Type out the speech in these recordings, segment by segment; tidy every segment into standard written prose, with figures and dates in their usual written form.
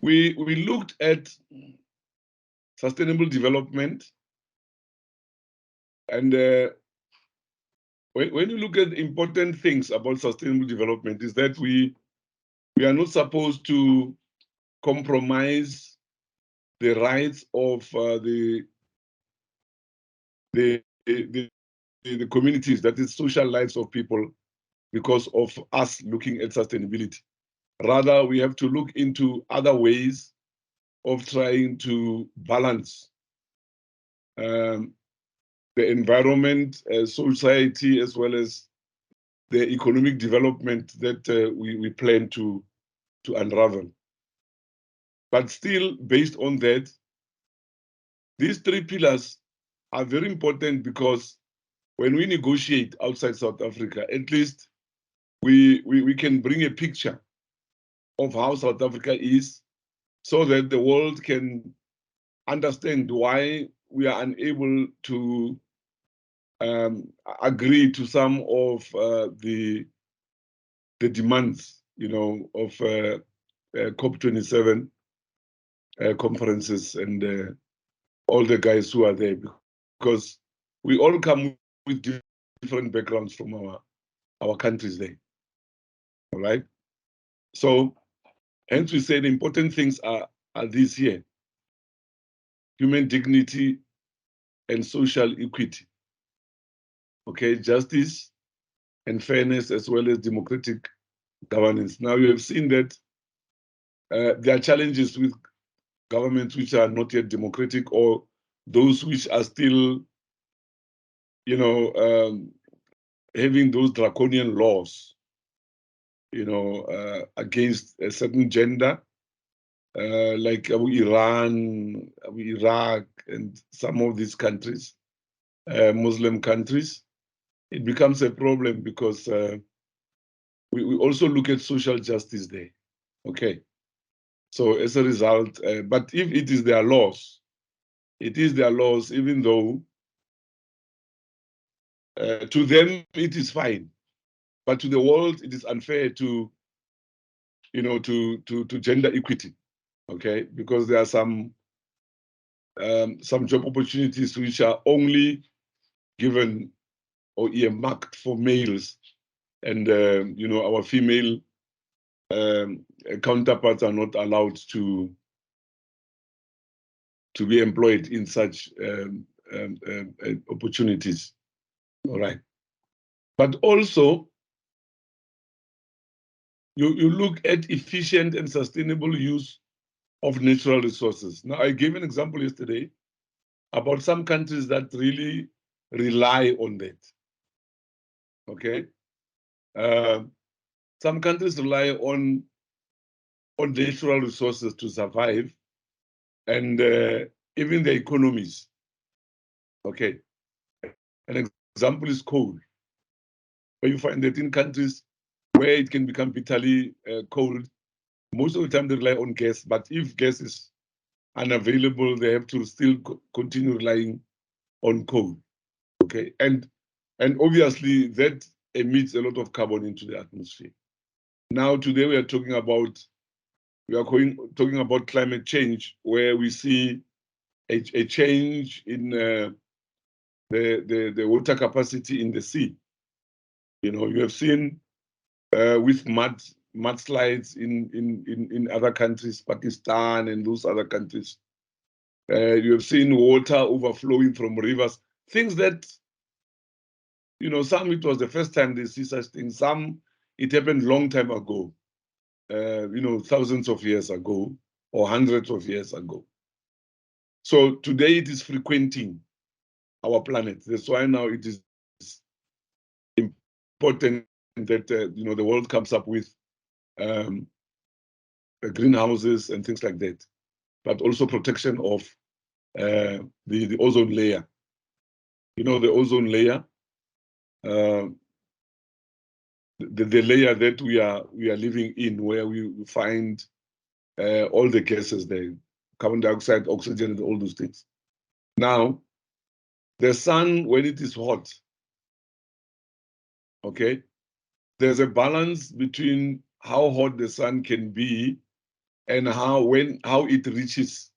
we looked at sustainable development, and when you look at important things about sustainable development is that we are not supposed to compromise the rights of the communities, that is social lives of people, because of us looking at sustainability. Rather, we have to look into other ways of trying to balance the environment, society, as well as the economic development that we plan to unravel. But still, based on that, these three pillars are very important, because when we negotiate outside South Africa, at least we can bring a picture of how South Africa is, so that the world can understand why we are unable to agree to some of the demands, of COP27 conferences and all the guys who are there, because we all come with different backgrounds from our countries there. All right. So hence we say the important things are these here: human dignity and social equity. Okay, justice and fairness, as well as democratic governance. Now you have seen that there are challenges with governments which are not yet democratic, or those which are still, having those draconian laws, against a certain gender, like Iran, Iraq, and some of these countries, Muslim countries. It becomes a problem, because we also look at social justice there. Okay. So as a result, but if it is their laws, even though to them it is fine, but to the world it is unfair to gender equity. Okay, because there are some job opportunities which are only given or earmarked for males, and our female counterparts are not allowed to be employed in such opportunities. All right. But also, you look at efficient and sustainable use of natural resources. Now, I gave an example yesterday about some countries that really rely on that. Okay. Some countries rely on natural resources to survive, and even the economies. Okay. An example is coal, where you find that in countries where it can become bitterly cold, most of the time they rely on gas. But if gas is unavailable, they have to still continue relying on coal. Okay, and obviously that emits a lot of carbon into the atmosphere. Now today we are talking about climate change, where we see a change in the water capacity in the sea. You have seen with mudslides in other countries, Pakistan and those other countries. You have seen water overflowing from rivers, things that, some it was the first time they see such things. Some it happened long time ago, thousands of years ago or hundreds of years ago. So today it is frequenting our planet. That's why now it is important that the world comes up with greenhouses and things like that, but also protection of the ozone layer. The ozone layer, the layer that we are living in, where we find all the gases there, carbon dioxide, oxygen, and all those things. Now, the sun, when it is hot, okay, there's a balance between how hot the sun can be and how it reaches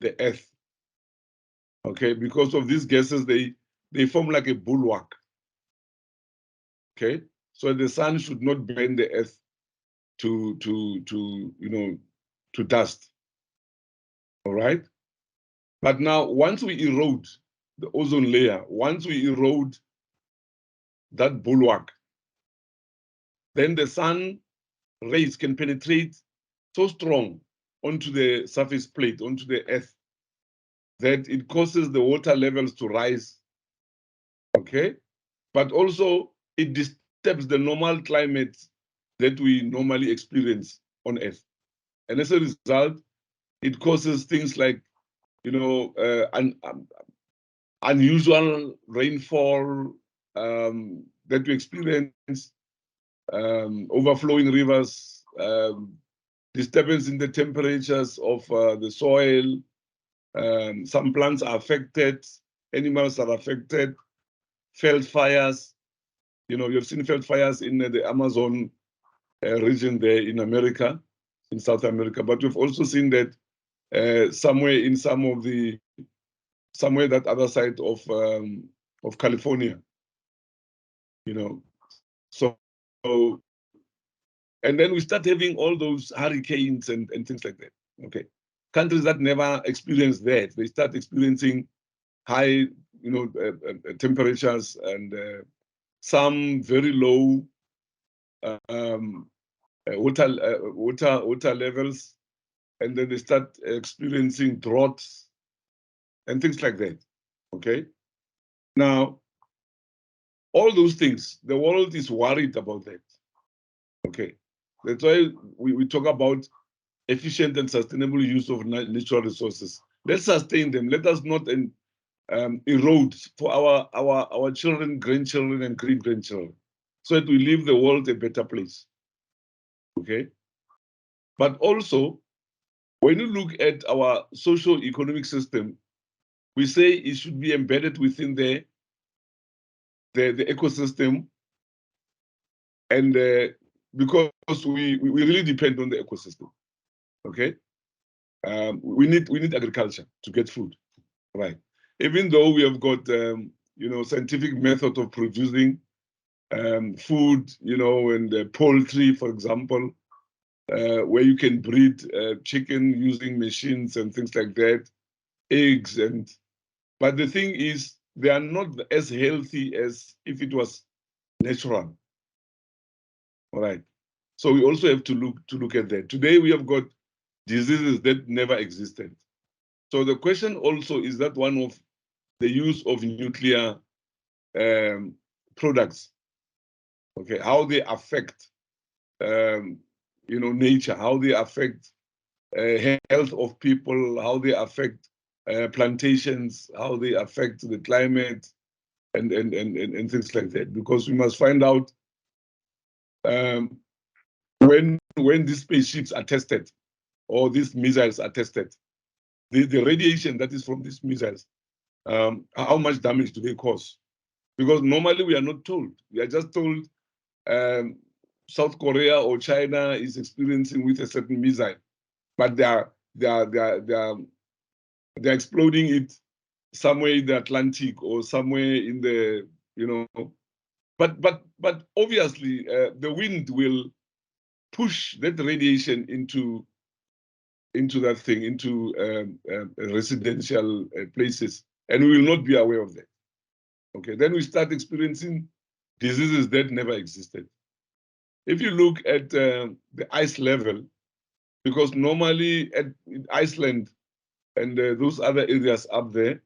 the earth. Okay, because of these gases, they form like a bulwark. Okay, so the sun should not burn the earth to dust. All right, but now once we erode the ozone layer, once we erode that bulwark, then the sun rays can penetrate so strong onto the surface plate, onto the earth, that it causes the water levels to rise. Okay, but also it disturbs the normal climate that we normally experience on Earth. And as a result, it causes things like, unusual rainfall that we experience, overflowing rivers, disturbance in the temperatures of the soil. Some plants are affected, animals are affected, felt fires. You've seen felt fires in the Amazon region there in America, in South America, but we've also seen that somewhere that other side of California, So, and then we start having all those hurricanes and things like that. Okay, countries that never experienced that, they start experiencing high, temperatures and some very low water levels, and then they start experiencing droughts and things like that. Okay, now all those things, the world is worried about that. Okay, that's why we talk about efficient and sustainable use of natural resources. Let's sustain them. Let us not erode for our children, grandchildren, and great-grandchildren, so that we leave the world a better place. Okay, but also, when you look at our socio-economic system, we say it should be embedded within the ecosystem, and because we really depend on the ecosystem. Okay, we need agriculture to get food, right? Even though we have got scientific method of producing food, and poultry, for example, where you can breed chicken using machines and things like that, eggs, but the thing is, they are not as healthy as if it was natural. All right. So we also have to look at that. Today we have got diseases that never existed. So the question also is that one of the use of nuclear products. Okay, how they affect nature, how they affect health of people, how they affect plantations, how they affect the climate, and things like that. Because we must find out when these spaceships are tested, or these missiles are tested, the radiation that is from these missiles, how much damage do they cause? Because normally we are not told. We are just told South Korea or China is experiencing with a certain missile, but they're exploding it somewhere in the Atlantic or somewhere in the, but obviously the wind will push that radiation into that thing, into residential places, and we will not be aware of that. Okay, then we start experiencing diseases that never existed. If you look at the ice level, because normally at Iceland and those other areas up there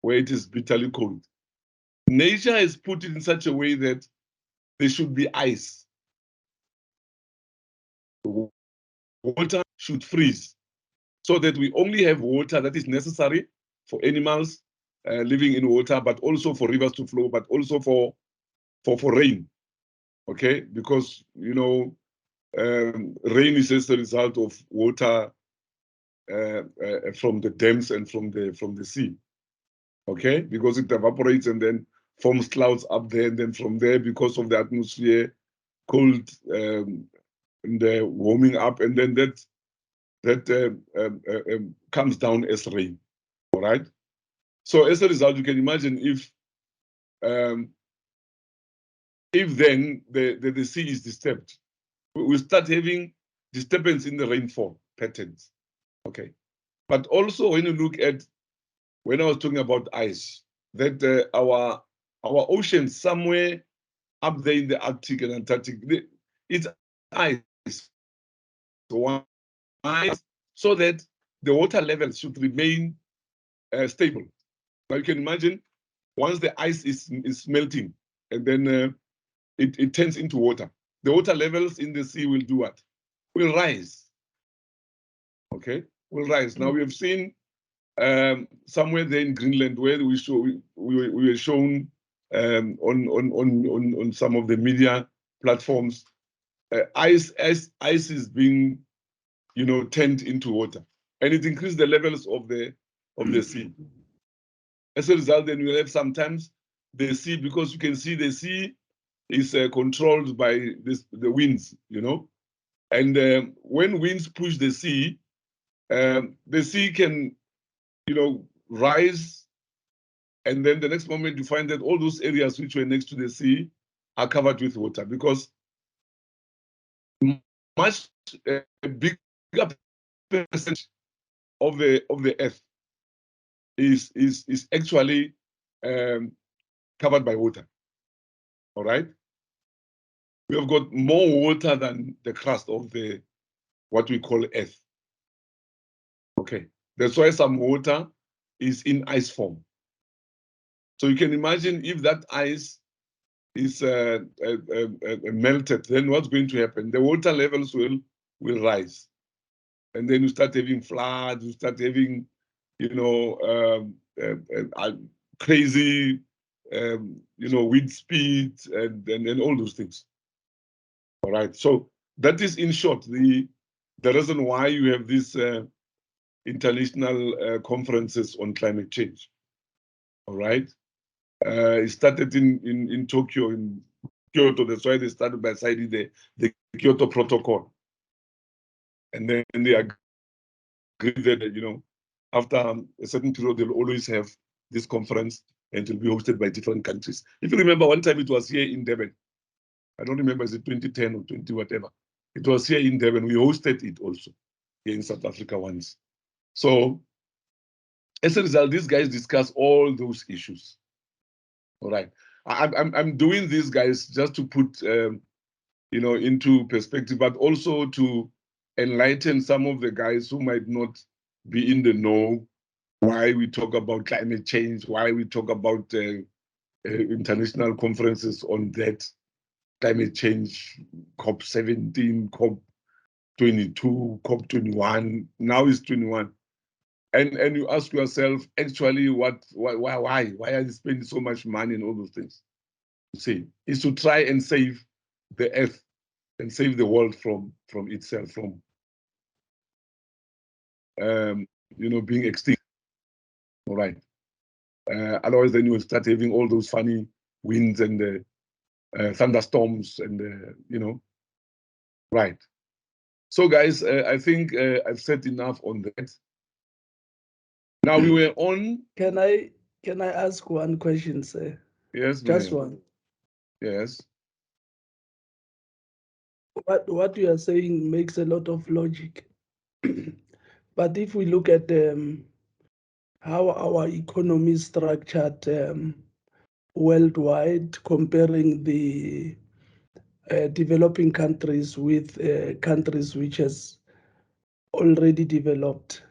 where it is bitterly cold, nature has put it in such a way that there should be ice. Water should freeze so that we only have water that is necessary for animals living in water, but also for rivers to flow, but also for rain. Okay, because rain is just a result of water from the dams and from the sea. Okay, because it evaporates and then forms clouds up there, and then from there, because of the atmosphere, cold and warming up, and then that that comes down as rain. All right. So as a result, you can imagine if then the sea is disturbed, we start having disturbance in the rainfall patterns. Okay. But also when you look at, when I was talking about ice, that our oceans somewhere up there in the Arctic and Antarctic, it's ice. Why? So that the water levels should remain stable. Now you can imagine once the ice is melting and then it turns into water, the water levels in the sea will do what? Will rise. Okay, will rise. Now we have seen somewhere there in Greenland where we were shown on some of the media platforms, ice is being, turned into water, and it increased the levels of the sea. As a result, then you have sometimes the sea, because you can see the sea is controlled by the winds, and when winds push the sea can, rise, and then the next moment you find that all those areas which were next to the sea are covered with water, because much a bigger percentage of the earth is actually covered by water. All right, we have got more water than the crust of what we call earth. Okay, that's why some water is in ice form. So you can imagine if that ice is melted, then what's going to happen? The water levels will rise, and then you start having floods. You start having, crazy, wind speeds and all those things. All right. So that is, in short, the reason why you have these international conferences on climate change. All right. It started in Tokyo, in Kyoto. That's why they started by signing the Kyoto Protocol. And then they agreed that, after a certain period, they'll always have this conference and it will be hosted by different countries. If you remember, one time it was here in Durban. I don't remember, is it 2010 or 20 whatever. It was here in Durban. We hosted it also here in South Africa once. So as a result, these guys discuss all those issues. All right. I'm doing these guys just to put into perspective, but also to enlighten some of the guys who might not be in the know, why we talk about climate change, why we talk about international conferences on that, climate change, COP17, COP22, COP21, now is 21. And you ask yourself, actually, why are they spending so much money and all those things? You see, is to try and save the earth and save the world from itself, from being extinct. All right. Otherwise, then you will start having all those funny winds and the thunderstorms and right. So, guys, I think I've said enough on that. Now we were on. Can I ask one question, sir? Yes, just ma'am. one. Yes. What you are saying makes a lot of logic. But if we look at how our economy is structured worldwide, comparing the developing countries with countries which has already developed,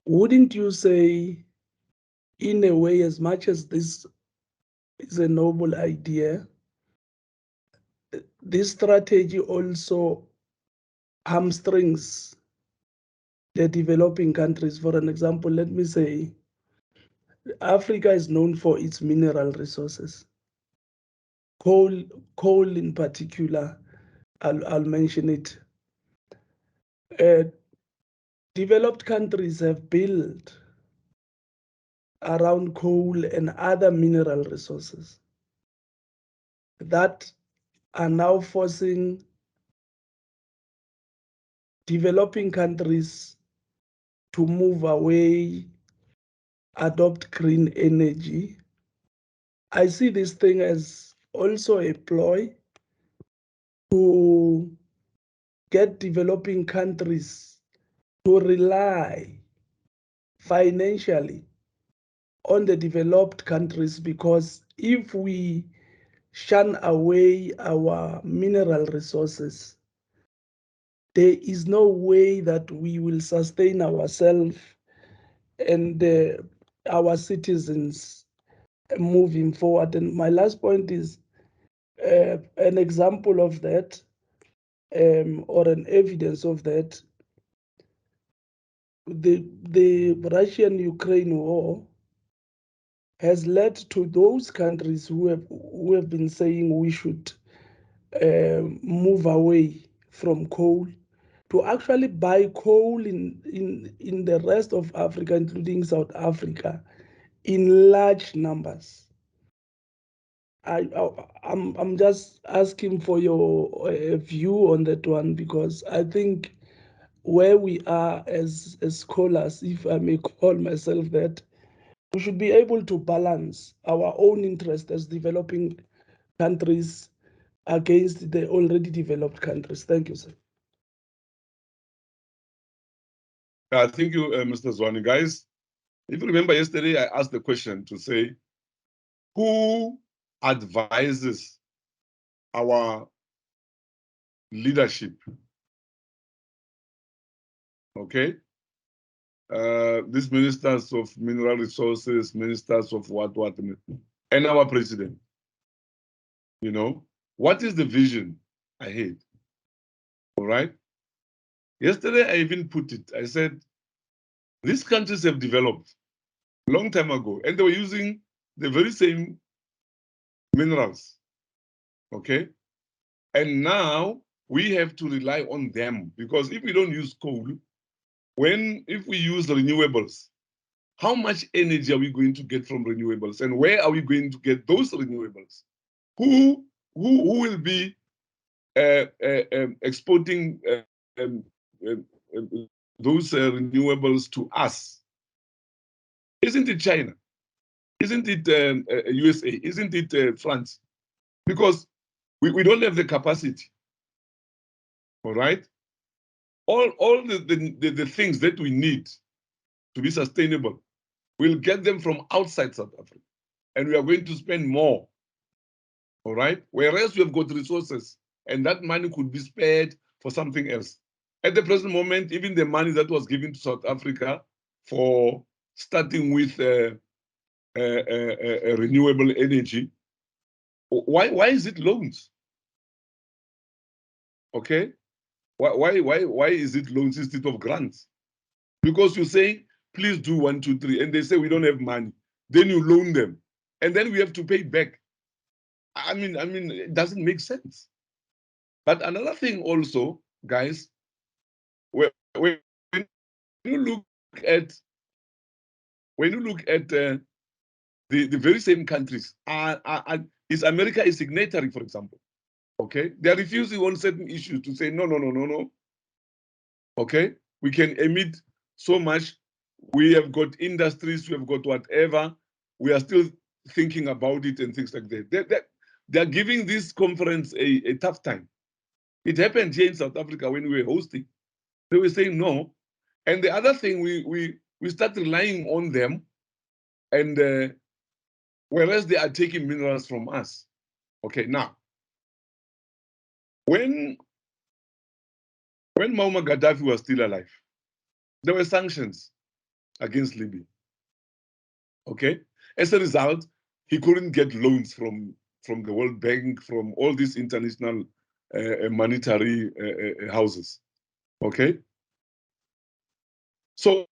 wouldn't you say, in a way, as much as this is a noble idea, this strategy also hamstrings the developing countries? For an example, let me say, Africa is known for its mineral resources. Coal in particular, I'll mention it. Developed countries have built around coal and other mineral resources that are now forcing developing countries to move away, adopt green energy. I see this thing as also a ploy to get developing countries to rely financially on the developed countries, because if we shun away our mineral resources, there is no way that we will sustain ourselves and our citizens moving forward. And my last point is an example of that, or an evidence of that. The Russian-Ukraine war has led to those countries who have been saying we should move away from coal, to actually buy coal in the rest of Africa, including South Africa, in large numbers. I'm just asking for your view on that one, because I think where we are as scholars, if I may call myself that, we should be able to balance our own interest as developing countries against the already developed countries. Thank you, sir. Thank you, Mr. Zwane. Guys, if you remember yesterday, I asked the question to say, who advises our leadership? Okay? These ministers of mineral resources, ministers of what, and our president. You know, what is the vision ahead? All right? Yesterday, I even put it. I said, these countries have developed a long time ago, and they were using the very same minerals. Okay? And now we have to rely on them, because if we don't use coal, if we use renewables, how much energy are we going to get from renewables, and where are we going to get those renewables? Who will be exporting those renewables to us? Isn't it China? Isn't it USA? Isn't it France? Because we don't have the capacity. All right? All the things that we need to be sustainable, we'll get them from outside South Africa. And we are going to spend more. All right? Whereas we have got resources, and that money could be spared for something else. At the present moment, even the money that was given to South Africa for starting with renewable energy, why is it loans? Okay? Why is it loans instead of grants? Because you say, please do 1, 2, 3, and they say we don't have money. Then you loan them, and then we have to pay back. I mean, it doesn't make sense. But another thing also, guys, when you look at the very same countries, is America a signatory, for example? Okay, they are refusing on certain issues to say no. Okay, we can emit so much. We have got industries, we have got whatever. We are still thinking about it and things like that. They are giving this conference a tough time. It happened here in South Africa when we were hosting. They were saying no. And the other thing, we start relying on them, and whereas they are taking minerals from us. Okay, now, when Muammar Gaddafi was still alive, there were sanctions against Libya. Okay, as a result, he couldn't get loans from the World Bank, from all these international monetary houses. Okay, so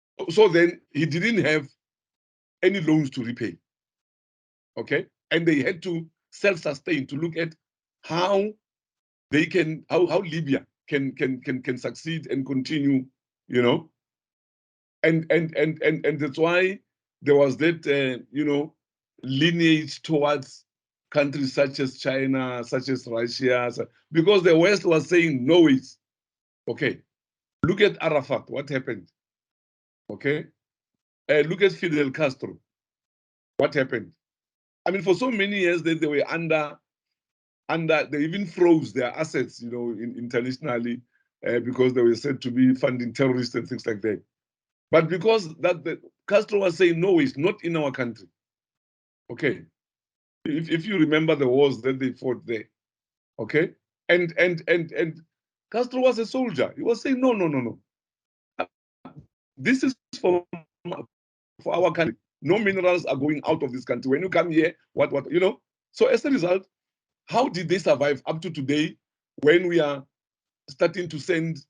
then he didn't have any loans to repay. Okay, and they had to self-sustain, to look at how they can, how Libya can succeed and continue, you know. And that's why there was that lineage towards countries such as China, such as Russia, because the West was saying no, it's okay. Look at Arafat, what happened? Okay. Look at Fidel Castro, what happened? I mean, for so many years that they were under, they even froze their assets, internationally, because they were said to be funding terrorists and things like that. But because Castro was saying, no, it's not in our country. Okay. If you remember the wars that they fought there, okay? And Castro was a soldier. He was saying, no, no, no, no. This is for our country. No minerals are going out of this country. When you come here, what, So as a result, how did they survive up to today when we are starting to send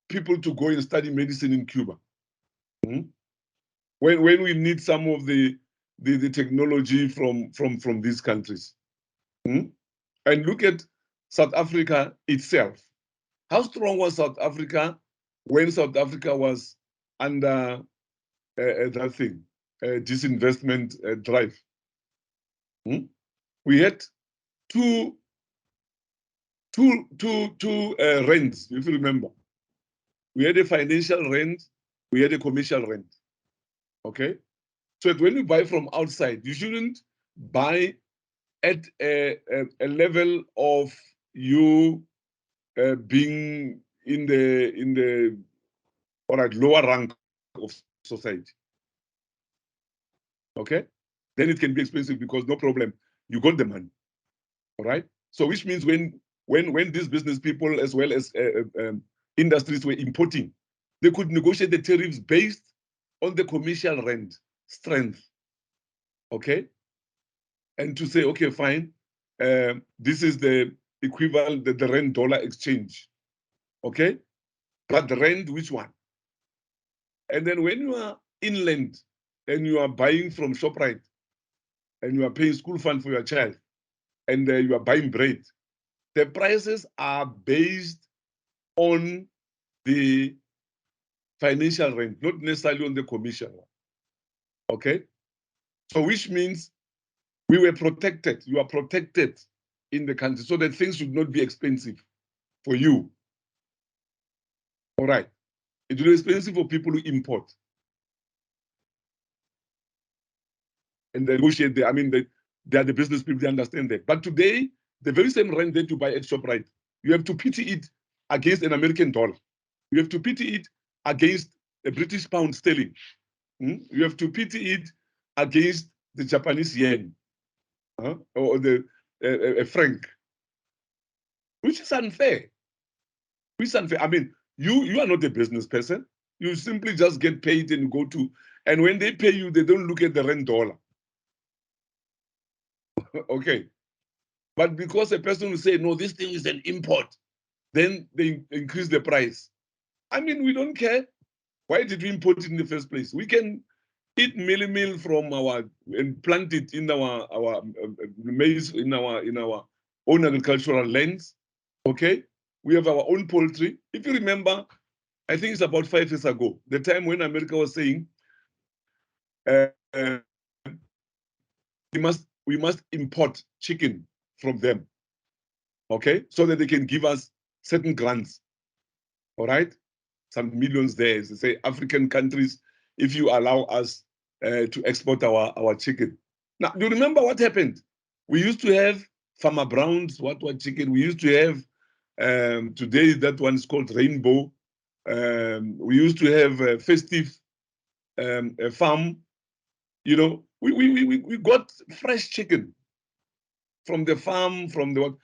people to go and study medicine in Cuba? When we need some of the technology from these countries. And look at South Africa itself. How strong was South Africa when South Africa was under that thing, disinvestment drive? We had two rents, if you remember. We had a financial rent, we had a commercial rent. Okay? So when you buy from outside, you shouldn't buy at a level of you being in the lower rank of society. Okay? Then it can be expensive because no problem, you got the money. All right? So which means when these business people as well as industries were importing, they could negotiate the tariffs based on the commercial rent strength. Okay? And to say, okay, fine, this is the equivalent, the rand dollar exchange. Okay? But the rand, which one? And then when you are inland and you are buying from ShopRite and you are paying school fund for your child and you are buying bread, the prices are based on the financial rent, not necessarily on the commercial one. Okay? So which means we were protected. You are protected in the country so that things should not be expensive for you. All right. It will be expensive for people who import. And they negotiate there. I mean, they are the business people, they understand that. But today, the very same rent that you buy at ShopRite, you have to pity it against an American dollar. You have to pity it against a British pound sterling. You have to pity it against the Japanese yen or the franc, which is unfair. Which is unfair. I mean, you are not a business person. You simply just get paid and go to, and when they pay you, they don't look at the rand dollar. Okay. But because a person will say, no, this thing is an import, then they increase the price. I mean, we don't care. Why did we import it in the first place? We can eat meal from and plant it in our maize, in our own agricultural lands. Okay? We have our own poultry. If you remember, I think it's about 5 years ago, the time when America was saying, we must import chicken from them, okay, so that they can give us certain grants. All right, some millions there. They say African countries, if you allow us to export our chicken. Now, do you remember what happened? We used to have Farmer Brown's what chicken. We used to have today that one is called Rainbow. We used to have Festive Farm. You know, we got fresh chicken from the farm, from the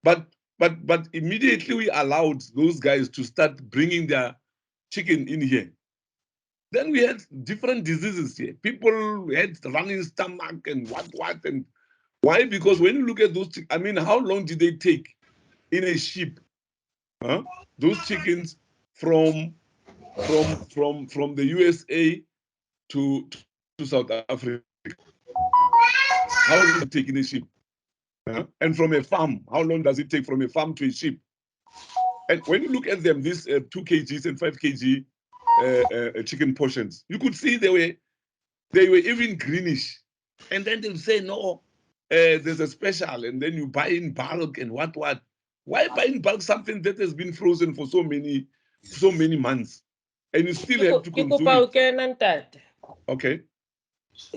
but immediately we allowed those guys to start bringing their chicken in here. Then we had different diseases here. People had running stomach and what and why? Because when you look at those, I mean, how long did they take in a ship? Those chickens from the USA to South Africa. How long does it take in a ship? And from a farm, how long does it take from a farm to a ship? And when you look at them, these 2 kgs and 5 kg chicken portions, you could see they were even greenish. And then they'll say, no, there's a special, and then you buy in bulk and what. Why buy in bulk something that has been frozen for so many so many months, and you still have to consume it. Okay.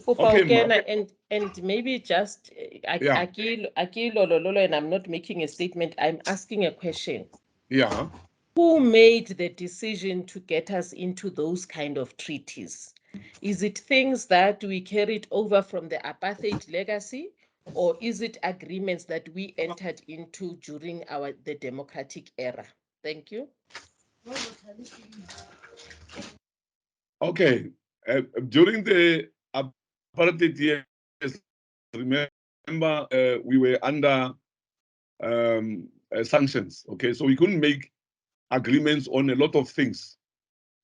Okay, and maybe just yeah, and I'm not making a statement, I'm asking a question. yeah. Who made the decision to get us into those kind of treaties? Is it things that we carried over from the apartheid legacy, or is it agreements that we entered into during the democratic era? Thank you. Okay. During the apartheid years, remember, we were under sanctions. Okay, so we couldn't make agreements on a lot of things.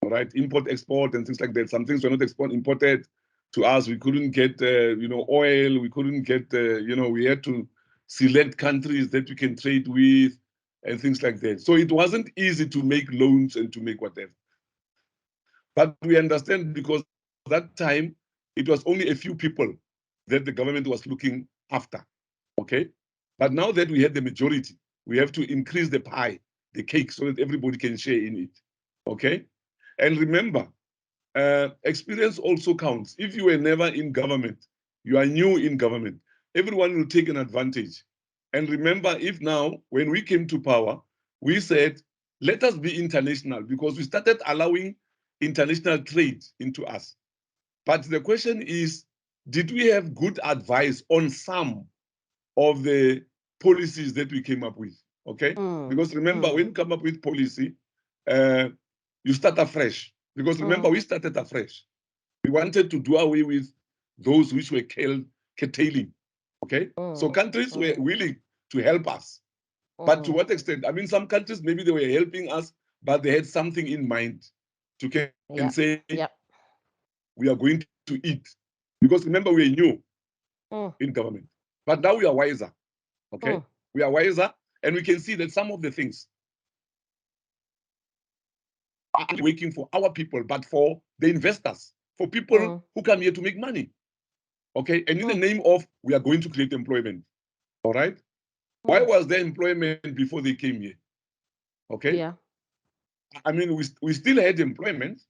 All right, import, export, and things like that. Some things were not imported to us. We couldn't get, oil. We couldn't get, we had to select countries that we can trade with and things like that. So it wasn't easy to make loans and to make whatever. But we understand because that time it was only a few people that the government was looking after. Okay. But now that we had the majority, we have to increase the pie, the cake, so that everybody can share in it. Okay. And remember, experience also counts. If you were never in government, you are new in government, everyone will take an advantage. And remember, if now, when we came to power, we said, let us be international, because we started allowing international trade into us. But the question is, did we have good advice on some of the policies that we came up with? Okay? Because remember, when you come up with policy, you start afresh. Because remember, we started afresh. We wanted to do away with those which were curtailing. Okay? So countries were willing to help us. But to what extent? I mean, some countries, maybe they were helping us, but they had something in mind to can say, we are going to eat. Because remember, we are new in government. But now we are wiser. Okay? We are wiser, and we can see that some of the things are working for our people, but for the investors, for people who come here to make money. Okay? And in the name of, we are going to create employment. All right? Why was there employment before they came here? Okay? Yeah. I mean, we still had employment,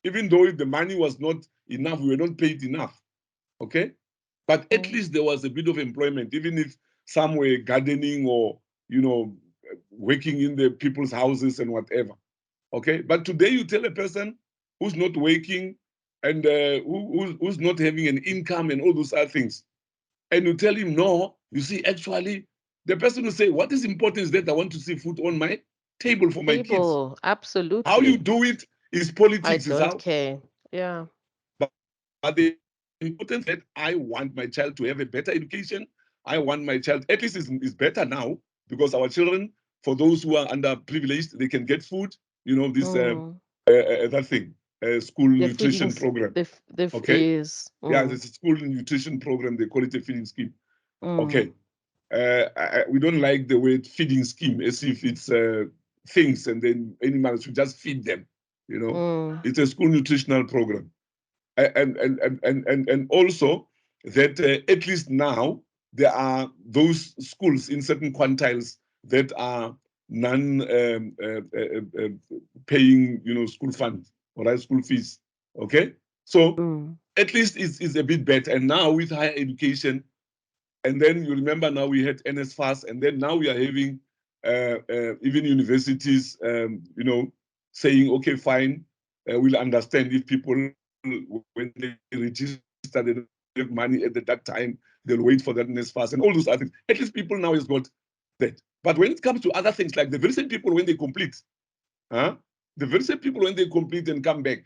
even though the money was not enough, we were not paid enough. Okay? But at least there was a bit of employment, even if some were gardening or, working in the people's houses and whatever. Okay? But today you tell a person who's not working and who's not having an income and all those other things, and you tell him, no, you see, actually, the person will say, what is important is that I want to see food on my table for my kids. Absolutely. How you do it is politics. I don't care. Yeah. But the importance that I want my child to have a better education. I want my child, at least is better now, because our children, for those who are underprivileged, they can get food, that thing, school nutrition program. Okay? Yeah, there's a school nutrition program, they call it a feeding scheme. Okay. We don't like the word feeding scheme, as if it's things and then animals should just feed them. It's a school nutritional program. And also that at least now there are those schools in certain quantiles that are paying school funds, all right, school fees. Okay, so at least it's a bit better. And now with higher education, and then you remember now we had NSFAS, and then now we are having even universities saying, okay, fine, we'll understand if people, when they register, they don't have money at that time, they'll wait for that NSFAS and all those other things. At least people now has got that. But when it comes to other things, like the very same people when they complete, the very same people when they complete and come back,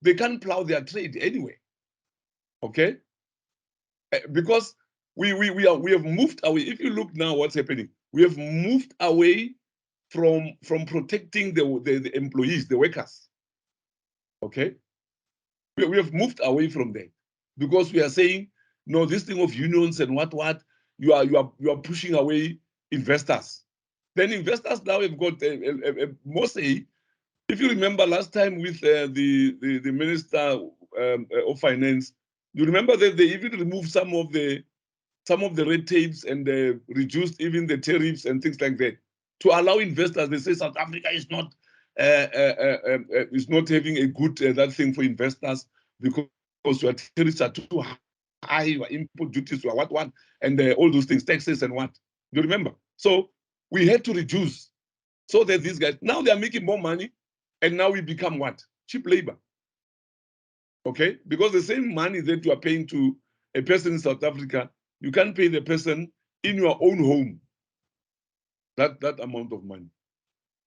they can't plow their trade anyway. Okay? Because we have moved away. If you look now what's happening, we have moved away from protecting the employees, the workers. Okay? We have moved away from that, because we are saying, no, this thing of unions and what you are pushing away investors. Then investors now have got more say. If you remember last time with the Minister of Finance, you remember that they even removed some of the red tapes and reduced even the tariffs and things like that to allow investors. They say South Africa is not is not having a good that thing for investors because your tariffs are too high, your input duties were what, and all those things, taxes and what. Do you remember? So we had to reduce so that these guys, now they are making more money, and now we become what? Cheap labor. Okay? Because the same money that you are paying to a person in South Africa, you can't pay the person in your own home that amount of money.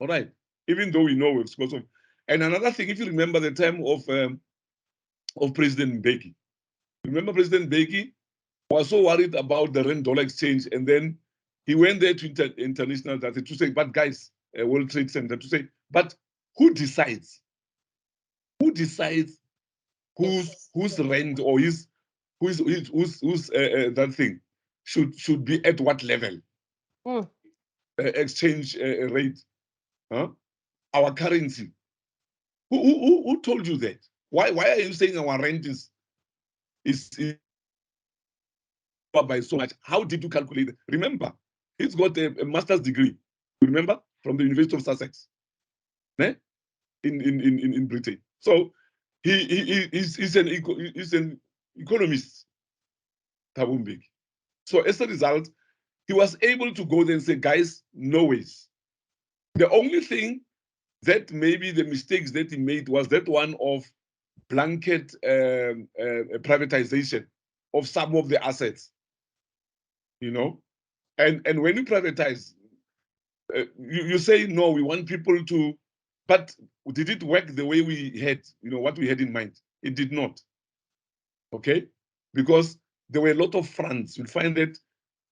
All right? Even though we know we've spoken. And another thing, if you remember the time of President Mbeki, remember President Mbeki was so worried about the rand-dollar exchange, and then he went there to international data to say, but guys, World Trade Center to say, but who decides? Who decides whose rand or whose that thing should be at what level? Exchange rate, huh? Our currency. Who told you that? Why are you saying our rent is by so much? How did you calculate it? Remember, he's got a master's degree. Remember, from the University of Sussex, in Britain. So he's an economist, Thabo Mbeki. So as a result, he was able to go there and say, guys, no ways. The only thing that maybe the mistakes that he made was that one of blanket privatization of some of the assets, you know. And when you privatize, you say, no, we want people to, but did it work the way we had, what we had in mind? It did not, okay? Because there were a lot of fronts. You'll find that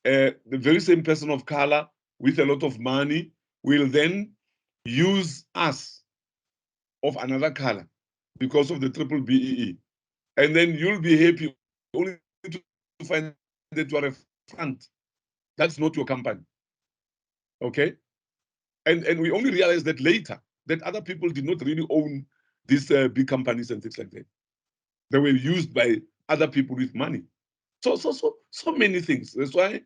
the very same person of color with a lot of money will then use us of another color because of the triple BEE. And then you'll be happy only to find that you are a front. That's not your company. Okay? And we only realized that later, that other people did not really own these big companies and things like that. They were used by other people with money. So many things. That's why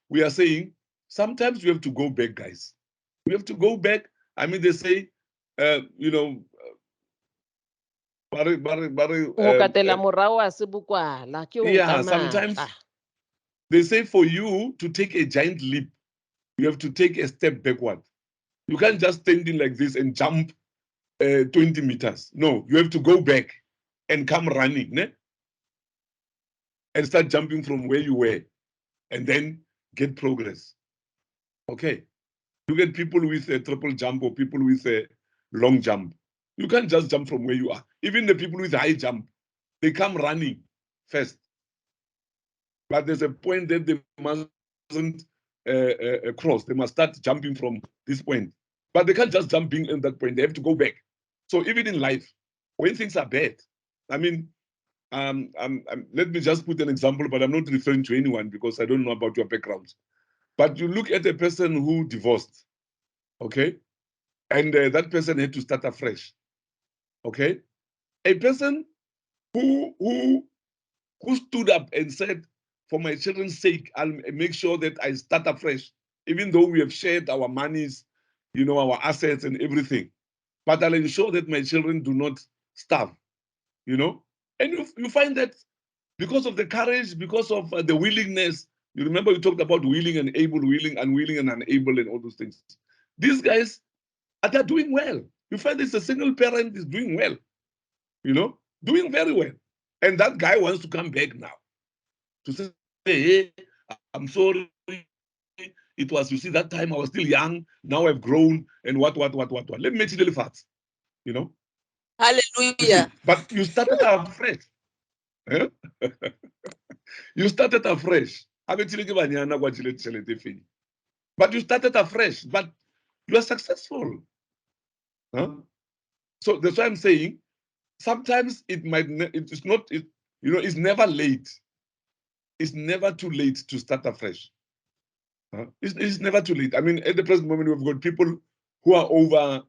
we are saying sometimes we have to go back, guys. We have to go back. I mean, they say, yeah, sometimes they say for you to take a giant leap, you have to take a step backward. You can't just stand in like this and jump 20 meters. No, you have to go back and come running, ne? And start jumping from where you were and then get progress. Okay. You get people with a triple jump or people with a long jump. You can't just jump from where you are. Even the people with high jump, they come running first. But there's a point that they mustn't cross. They must start jumping from this point. But they can't just jump being in that point. They have to go back. So even in life, when things are bad, I mean, let me just put an example, but I'm not referring to anyone because I don't know about your background. But you look at a person who divorced, okay? And that person had to start afresh, okay? A person who stood up and said, for my children's sake, I'll make sure that I start afresh, even though we have shared our monies, our assets and everything. But I'll ensure that my children do not starve, And you find that because of the courage, because of the willingness, you remember we talked about willing and able, willing, unwilling and unable and all those things. These guys, they're doing well. You find it's a single parent is doing well, doing very well. And that guy wants to come back now to say, hey, I'm sorry. It was, you see, that time I was still young. Now I've grown and what. Let me make it really fast, Hallelujah. But you started afresh. You started afresh. But you started afresh, but you are successful. Huh? So that's why I'm saying sometimes it's never late. It's never too late to start afresh. It's never too late. I mean, at the present moment, we've got people who are over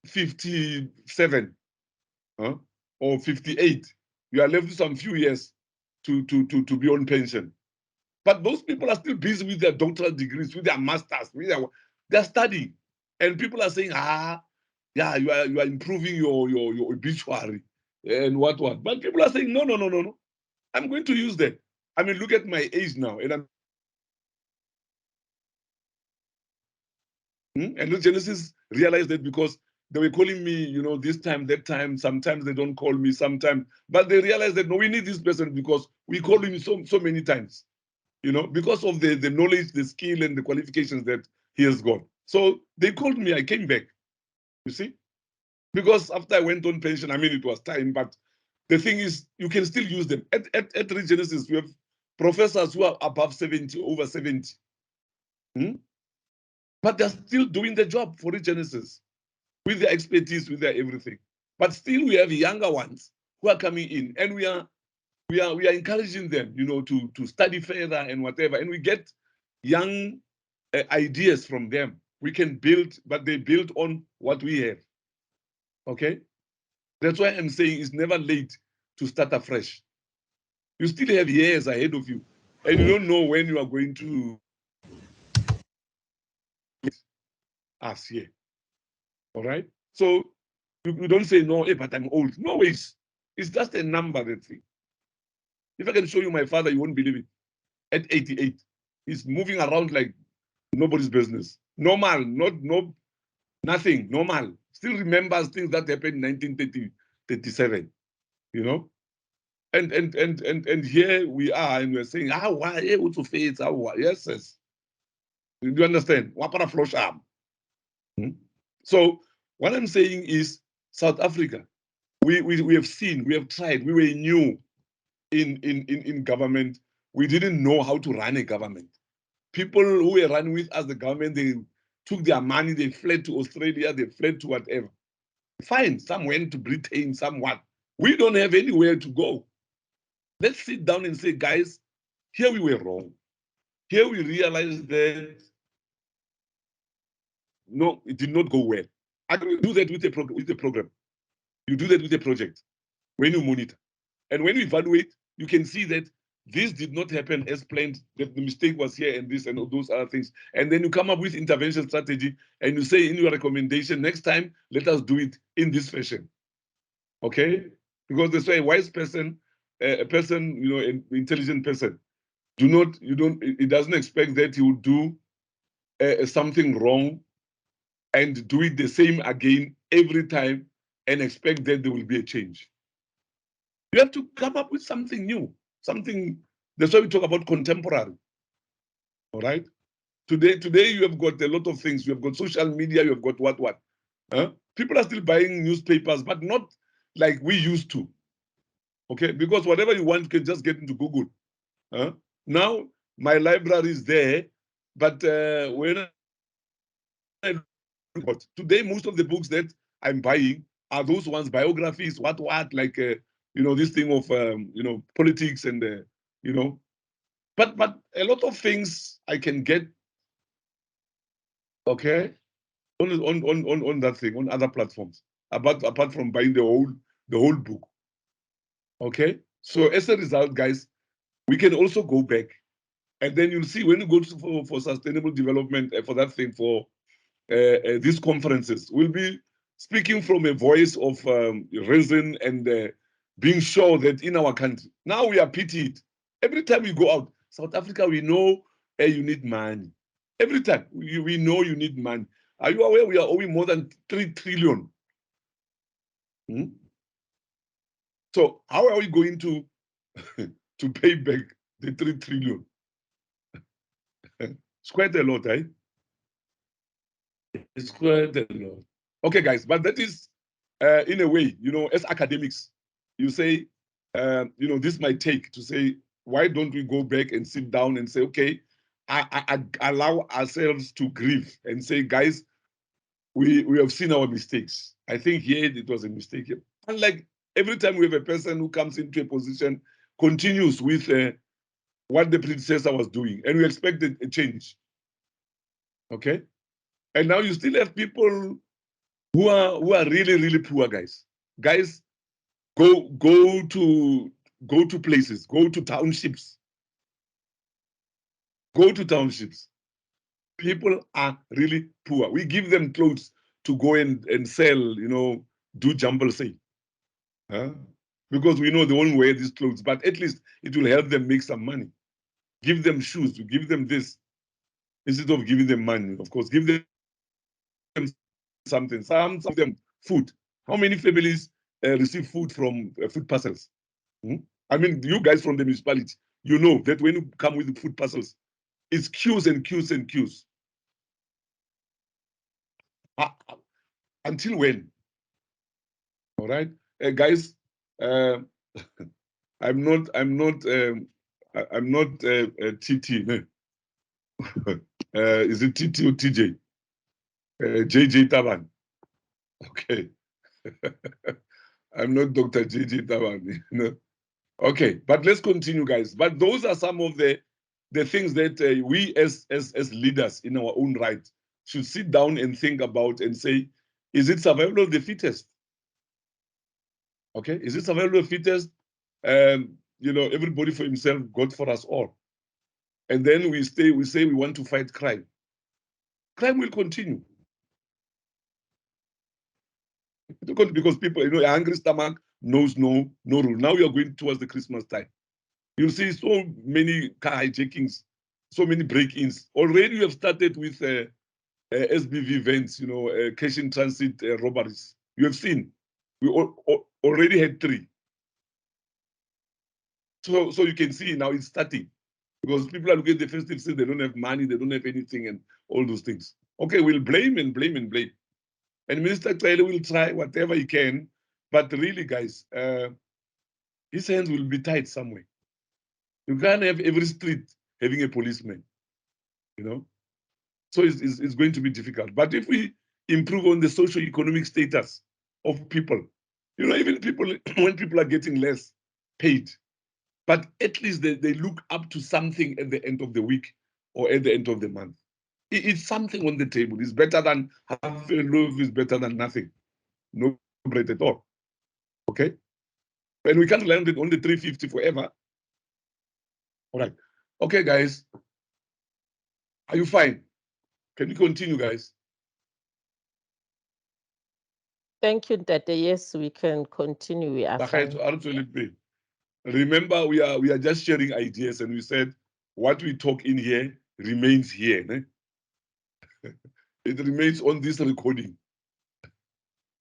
57 or 58. You are left with some few years to be on pension. But those people are still busy with their doctoral degrees, with their masters, they're studying. And people are saying, yeah, you are improving your obituary and what. But people are saying, no. I'm going to use that. I mean, look at my age now, and and Genesis realized that because they were calling me, this time, that time. Sometimes they don't call me, sometimes, but they realized that no, we need this person because we call him so many times, because of the knowledge, the skill, and the qualifications that he has got. So they called me. I came back. You see, because after I went on pension, I mean, it was time, but the thing is, you can still use them. At Regenesis, we have professors who are above 70, over 70. But they're still doing the job for Regenesis with their expertise, with their everything. But still, we have younger ones who are coming in, and we are encouraging them, to study further and whatever. And we get young ideas from them. We can build, but they build on what we have. Okay? That's why I'm saying it's never late to start afresh. You still have years ahead of you, and you don't know when you are going to us here. All right? So you don't say, no, hey, but I'm old. No, it's just a number, that thing. If I can show you my father, you won't believe it. At 88, he's moving around like nobody's business. Normal, nothing, normal. Still remembers things that happened in 1937, And here we are, and we're saying, why? Yes. Do you understand? So what I'm saying is, South Africa, we have seen, we have tried, we were new in government. We didn't know how to run a government. People who were running with us, the government, they took their money, they fled to Australia, they fled to whatever. Fine, some went to Britain, somewhat. We don't have anywhere to go. Let's sit down and say, guys, here we were wrong. Here we realized that, no, it did not go well. I can do that with a program. You do that with a project when you monitor. And when you evaluate, you can see that this did not happen as planned, that the mistake was here and this and all those other things. And then you come up with intervention strategy and you say in your recommendation, next time, let us do it in this fashion. Okay? Because they say a wise person, a person, an intelligent person, it doesn't expect that he will do something wrong and do it the same again every time and expect that there will be a change. You have to come up with something new, something. That's why we talk about contemporary. All right. Today you have got a lot of things. You have got social media. You have got what. People are still buying newspapers, but not like we used to. Okay, because whatever you want, you can just get into Google. Now my library is there, but when today most of the books that I'm buying are those ones, biographies, like this thing of politics and but a lot of things I can get, okay, on that thing, on other platforms, apart from buying the whole book. Okay, so as a result, guys, we can also go back, and then you'll see when you go for sustainable development, for that thing, for these conferences, we'll be speaking from a voice of reason and being sure that in our country, now we are pitied. Every time we go out, South Africa, we know you need money. Every time we know you need money. Are you aware we are owing more than 3 trillion? So how are we going to pay back the 3 trillion? It's quite a lot, eh? It's quite a lot. Okay, guys, but that is, in a way, as academics, you say, this might take to say, why don't we go back and sit down and say, okay, I allow ourselves to grieve and say, guys, we have seen our mistakes. I think here it was a mistake. Unlike every time we have a person who comes into a position, continues with what the predecessor was doing, and we expect a change. Okay? And now you still have people who are really, really poor, guys. Guys, go to places, go to townships. Go to townships. People are really poor. We give them clothes. to go and sell, you know, do jumble sale. Huh? Because we know they won't wear these clothes, but at least it will help them make some money. Give them shoes, give them this, instead of giving them money. Of course, give them something, some of them food. How many families receive food from food parcels? I mean, you guys from the municipality, you know that when you come with the food parcels, it's queues and queues and queues. Until when? All right, guys. I'm not TT. No. Is it TT or TJ? JJ Taban. Okay. I'm not Dr. JJ Taban. You know? Okay, but let's continue, guys. But those are some of the things that we as leaders in our own right should sit down and think about and say, is it survival of the fittest? Okay, is it survival of the fittest? You know, everybody for himself, God for us all. And then we say we want to fight crime. Crime will continue. Because people, you know, a hungry stomach knows no rule. Now we are going towards the Christmas time. You'll see so many car hijackings, so many break-ins. Already we have started with SBV events, you know, cash in transit robberies. You have seen, we already had 3. So you can see now it's starting, because people are looking at the festive season, they don't have money, they don't have anything, and all those things. Okay, we'll blame and blame and blame. And Minister Taylor will try whatever he can, but really, guys, his hands will be tied somewhere. You can't have every street having a policeman, you know? So it's going to be difficult. But if we improve on the socio-economic status of people, you know, even people, when people are getting less paid, but at least they look up to something at the end of the week or at the end of the month. It's something on the table. It's better than half a loaf, it's better than nothing. No bread at all. Okay? And we can't land it on the 350 forever. All right. Okay, guys. Are you fine? Can you continue, guys? Thank you, Dada. Yes, we can continue. We are fine. Remember, we are just sharing ideas, and we said what we talk in here remains here. Ne? It remains on this recording.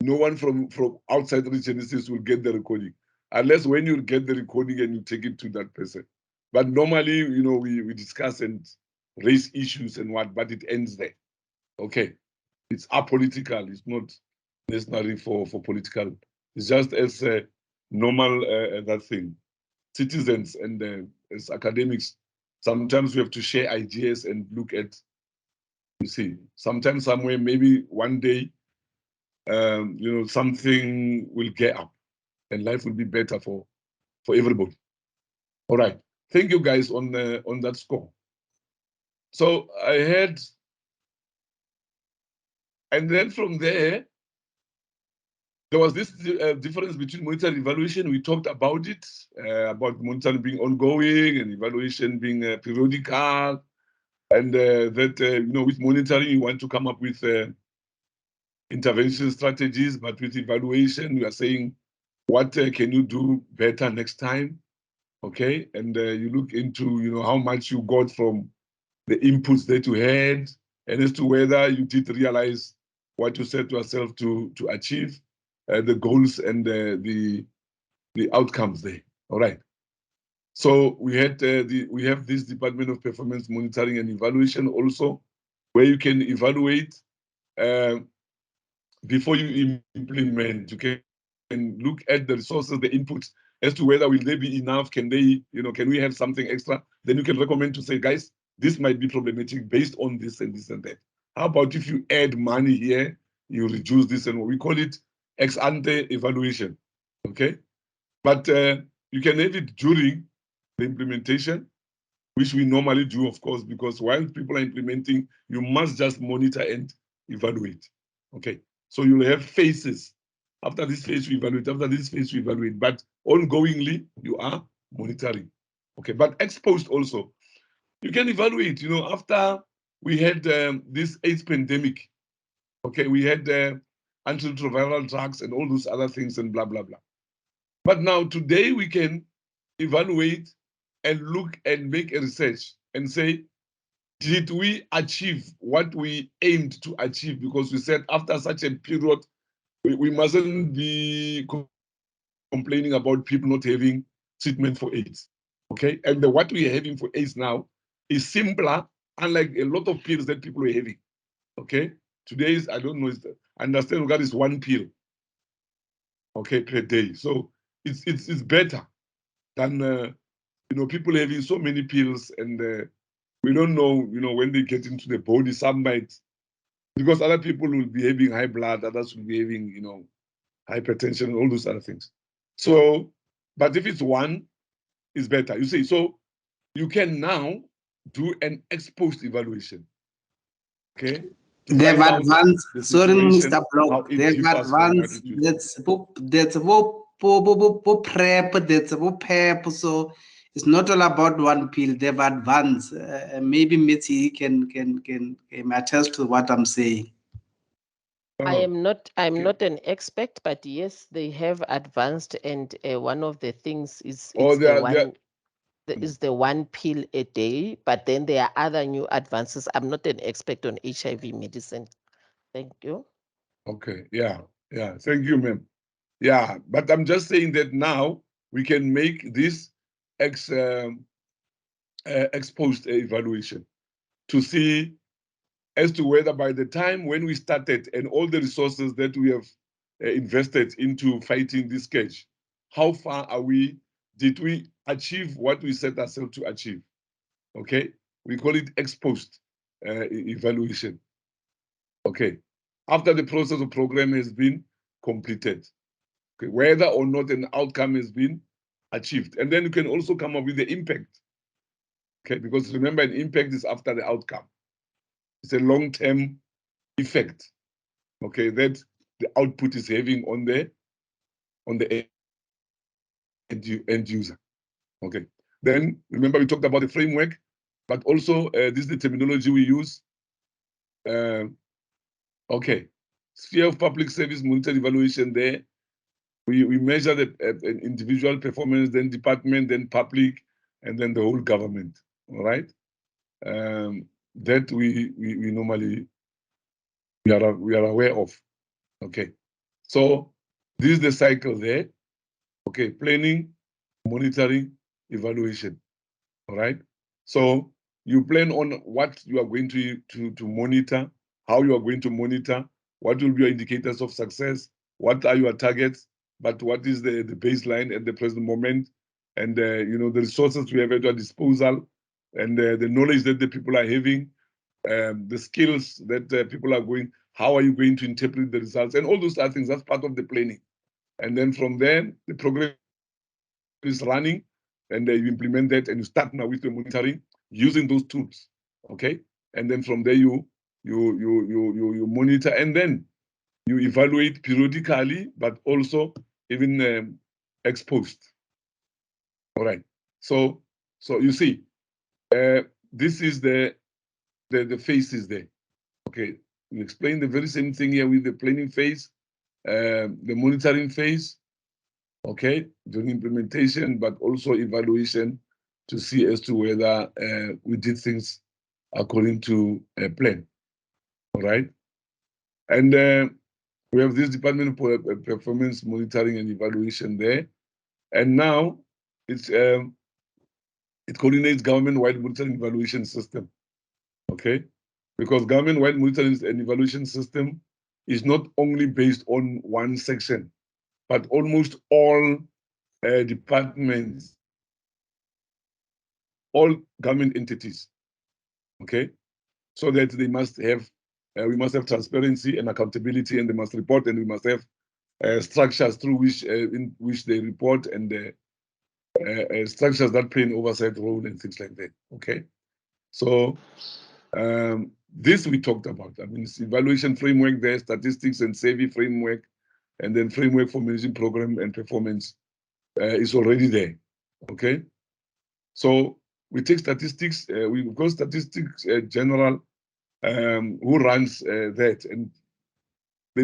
No one from outside the Genesis will get the recording, unless when you get the recording and you take it to that person. But normally, you know, we discuss and raise issues and what, but it ends there. Okay, it's apolitical. It's not necessary for political. It's just as normal that thing. Citizens and as academics, sometimes we have to share ideas and look at. You see, sometimes somewhere, maybe one day, you know, something will get up, and life will be better for everybody. All right, thank you guys on that score. So I had, and then from there was this difference between monitoring and evaluation. We talked about it, about monitoring being ongoing and evaluation being periodical, and that you know, with monitoring you want to come up with intervention strategies, but with evaluation we are saying what can you do better next time. Okay, and you look into, you know, how much you got from the inputs that you had, and as to whether you did realize what you set yourself to achieve, the goals and the outcomes there. All right. So we had we have this Department of Performance Monitoring and Evaluation also, where you can evaluate before you implement. You can look at the resources, the inputs, as to whether will they be enough, can they, you know, can we have something extra? Then you can recommend to say, guys, this might be problematic based on this and this and that. How about if you add money here, you reduce this, and we call it ex ante evaluation, okay? But you can have it during the implementation, which we normally do, of course, because while people are implementing, you must just monitor and evaluate, okay? So you'll have phases. After this phase, you evaluate. After this phase, you evaluate. But ongoingly, you are monitoring. Okay, but ex post also, you can evaluate. You know, after we had this AIDS pandemic, Okay, we had antiretroviral drugs and all those other things and blah, blah, blah. But now today we can evaluate and look and make a research and say, did we achieve what we aimed to achieve? Because we said after such a period, we mustn't be complaining about people not having treatment for AIDS. Okay, and what we are having for AIDS now is simpler, unlike a lot of pills that people are having. Okay, today's, I don't know, I understand that is 1 pill, okay, per day. So it's better than people having so many pills, and we don't know, when they get into the body, some might, because other people will be having high blood, others will be having, hypertension, and all those other things. So, but if it's one, it's better. You see, so you can now do an ex-post evaluation. Okay. They've advanced. Sorry, Mr. Block. They've advanced. That's prep. That's PEP. So it's not all about 1 pill. They've advanced. Maybe Mitzi can attest to what I'm saying. I'm not an expert, but yes, they have advanced, and one of the things is the 1 pill a day, but then there are other new advances. I'm not an expert on HIV medicine. Thank you. Okay, yeah. Thank you, ma'am. Yeah, but I'm just saying that now we can make this ex-post evaluation to see as to whether by the time when we started and all the resources that we have invested into fighting this scourge, how far are we? Did we achieve what we set ourselves to achieve? Okay, we call it ex-post evaluation. Okay, after the process of program has been completed, okay, whether or not an outcome has been achieved. And then you can also come up with the impact. Okay, because remember, an impact is after the outcome. It's a long-term effect, okay, that the output is having on the end user. Okay, then remember we talked about the framework, but also this is the terminology we use. Okay, sphere of public service monitoring evaluation. There we measure the individual performance, then department, then public, and then the whole government. All right, that we normally we are aware of. Okay, so this is the cycle there. Okay, planning, monitoring, evaluation. All right. So you plan on what you are going to monitor, how you are going to monitor, what will be your indicators of success, what are your targets, but what is the baseline at the present moment, and the resources we have at our disposal, and the knowledge that the people are having, the skills that people are going. How are you going to interpret the results, and all those other things? That's part of the planning. And then from there, the program is running, and you implement that, and you start now with the monitoring using those tools. Okay, and then from there you monitor, and then you evaluate periodically, but also even ex post. All right. So you see, this is the phases there. Okay, we explain the very same thing here with the planning phase, the monitoring phase, okay, during implementation, but also evaluation to see as to whether we did things according to a plan. All right. And we have this Department of Performance Monitoring and Evaluation there. And now it coordinates government-wide monitoring evaluation system. Okay. Because government-wide monitoring and evaluation system is not only based on one section, but almost all departments, all government entities, okay? So that they must have, we must have transparency and accountability, and they must report, and we must have structures through which in which they report, and structures that play an oversight role and things like that, okay? So this we talked about. I mean, it's evaluation framework there, statistics and survey framework, and then framework for managing program and performance is already there, okay? So we take statistics, we've got statistics general who runs that, and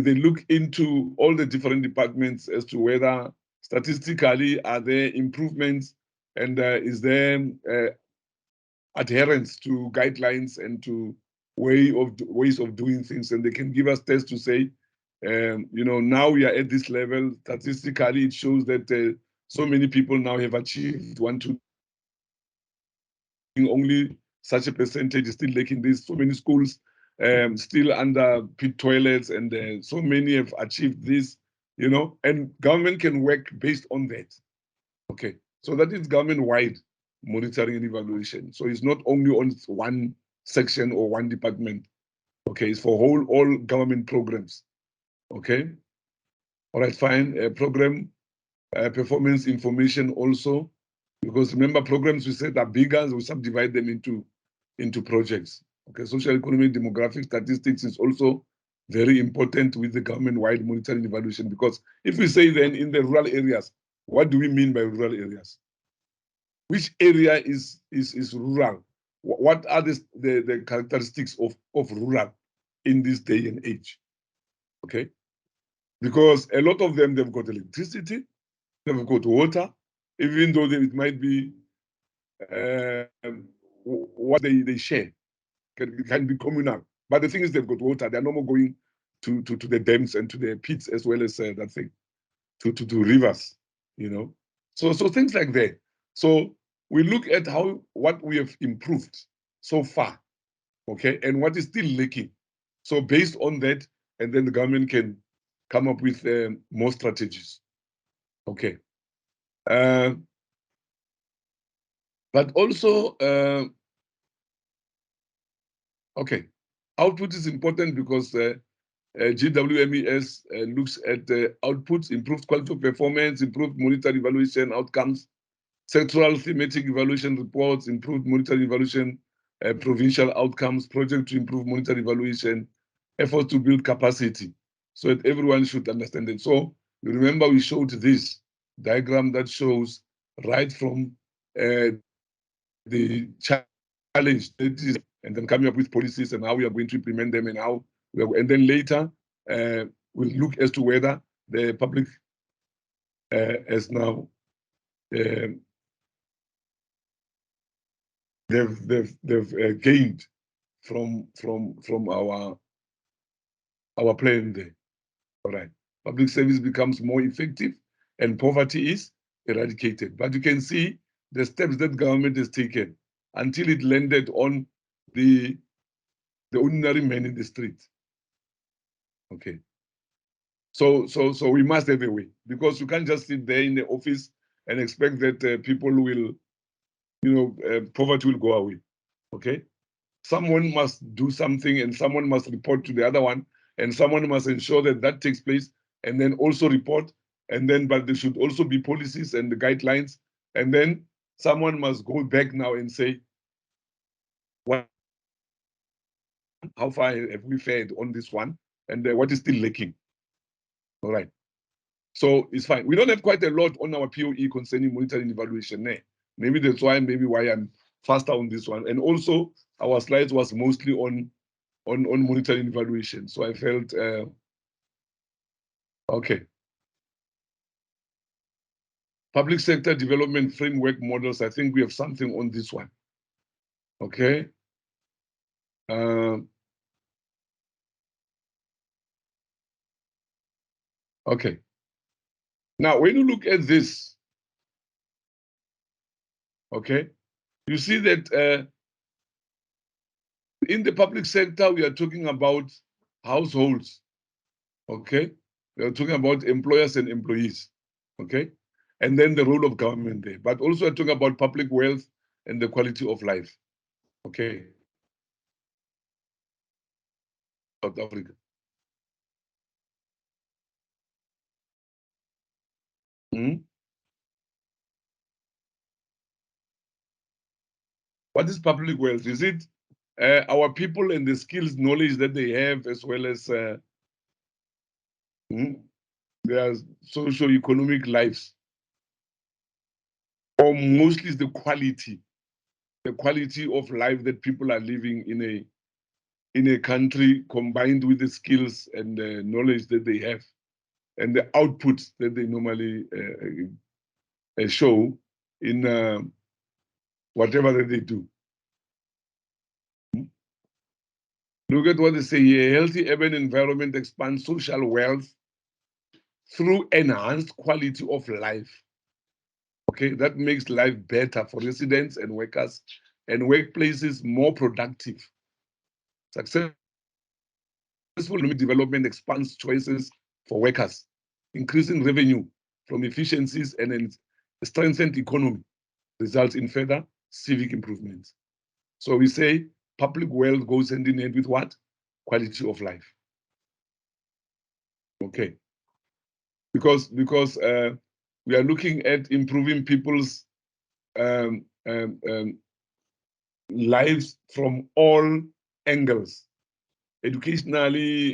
they look into all the different departments as to whether statistically are there improvements and is there adherence to guidelines and to ways of doing things, and they can give us tests to say, now we are at this level. Statistically, it shows that so many people now have achieved one, two. Only such a percentage is still lacking this. So many schools still under pit toilets, and so many have achieved this, and government can work based on that. Okay, so that is government-wide monitoring and evaluation. So it's not only on one section or one department. Okay, it's for all government programs. Okay, all right, fine. Program performance information also, because remember, programs we said are bigger, we subdivide them into projects. Okay, social, economic, demographic statistics is also very important with the government-wide monitoring evaluation, because if we say then in the rural areas, what do we mean by rural areas? Which area is rural? What are the characteristics of rural in this day and age? Okay, because a lot of them, they've got electricity, they've got water, even though it might be what they share can be communal. But the thing is, they've got water. They're no more going to the dams and to the pits, as well as that thing, to rivers, So things like that. So we look at what we have improved so far, okay, and what is still lacking. So based on that, and then the government can come up with more strategies. Okay. But also, okay, output is important because GWMES looks at outputs, improved quality of performance, improved monitor evaluation outcomes, sectoral thematic evaluation reports, improved monitor evaluation, provincial outcomes, project to improve monitor evaluation, efforts to build capacity, so that everyone should understand it. So you remember we showed this diagram that shows right from the challenge that is, and then coming up with policies and how we are going to implement them, and how and then later we'll look as to whether the public has now they've gained from our plan there. All right, public service becomes more effective and poverty is eradicated. But you can see the steps that government has taken until it landed on the ordinary man in the street. Okay. So we must have a way, because you can't just sit there in the office and expect that people will, poverty will go away. Okay. Someone must do something, and someone must report to the other one, and someone must ensure that that takes place, and then also report, and then, but there should also be policies and the guidelines, and then someone must go back now and say, how far have we fared on this one, and what is still lacking? All right. So it's fine. We don't have quite a lot on our POE concerning monitoring evaluation. Maybe that's why I'm faster on this one. And also, our slides was mostly on monitoring evaluation. So I felt, okay. Public sector development framework models, I think we have something on this one. Okay. Okay. Now, when you look at this, okay, you see that in the public sector, we are talking about households, okay? We are talking about employers and employees, okay? And then the role of government there. But also we're talking about public wealth and the quality of life, okay? South Africa. What is public wealth? Is it our people and the skills, knowledge that they have, as well as their socio-economic lives? Or mostly the quality of life that people are living in a country combined with the skills and the knowledge that they have and the output that they normally show in whatever that they do. Look at what they say here. A healthy urban environment expands social wealth through enhanced quality of life. Okay, that makes life better for residents and workers, and workplaces more productive. Successful economic development expands choices for workers, increasing revenue from efficiencies and a strengthened economy results in further civic improvements. So we say public wealth goes hand in hand with what? Quality of life. Okay. Because we are looking at improving people's lives from all angles, educationally,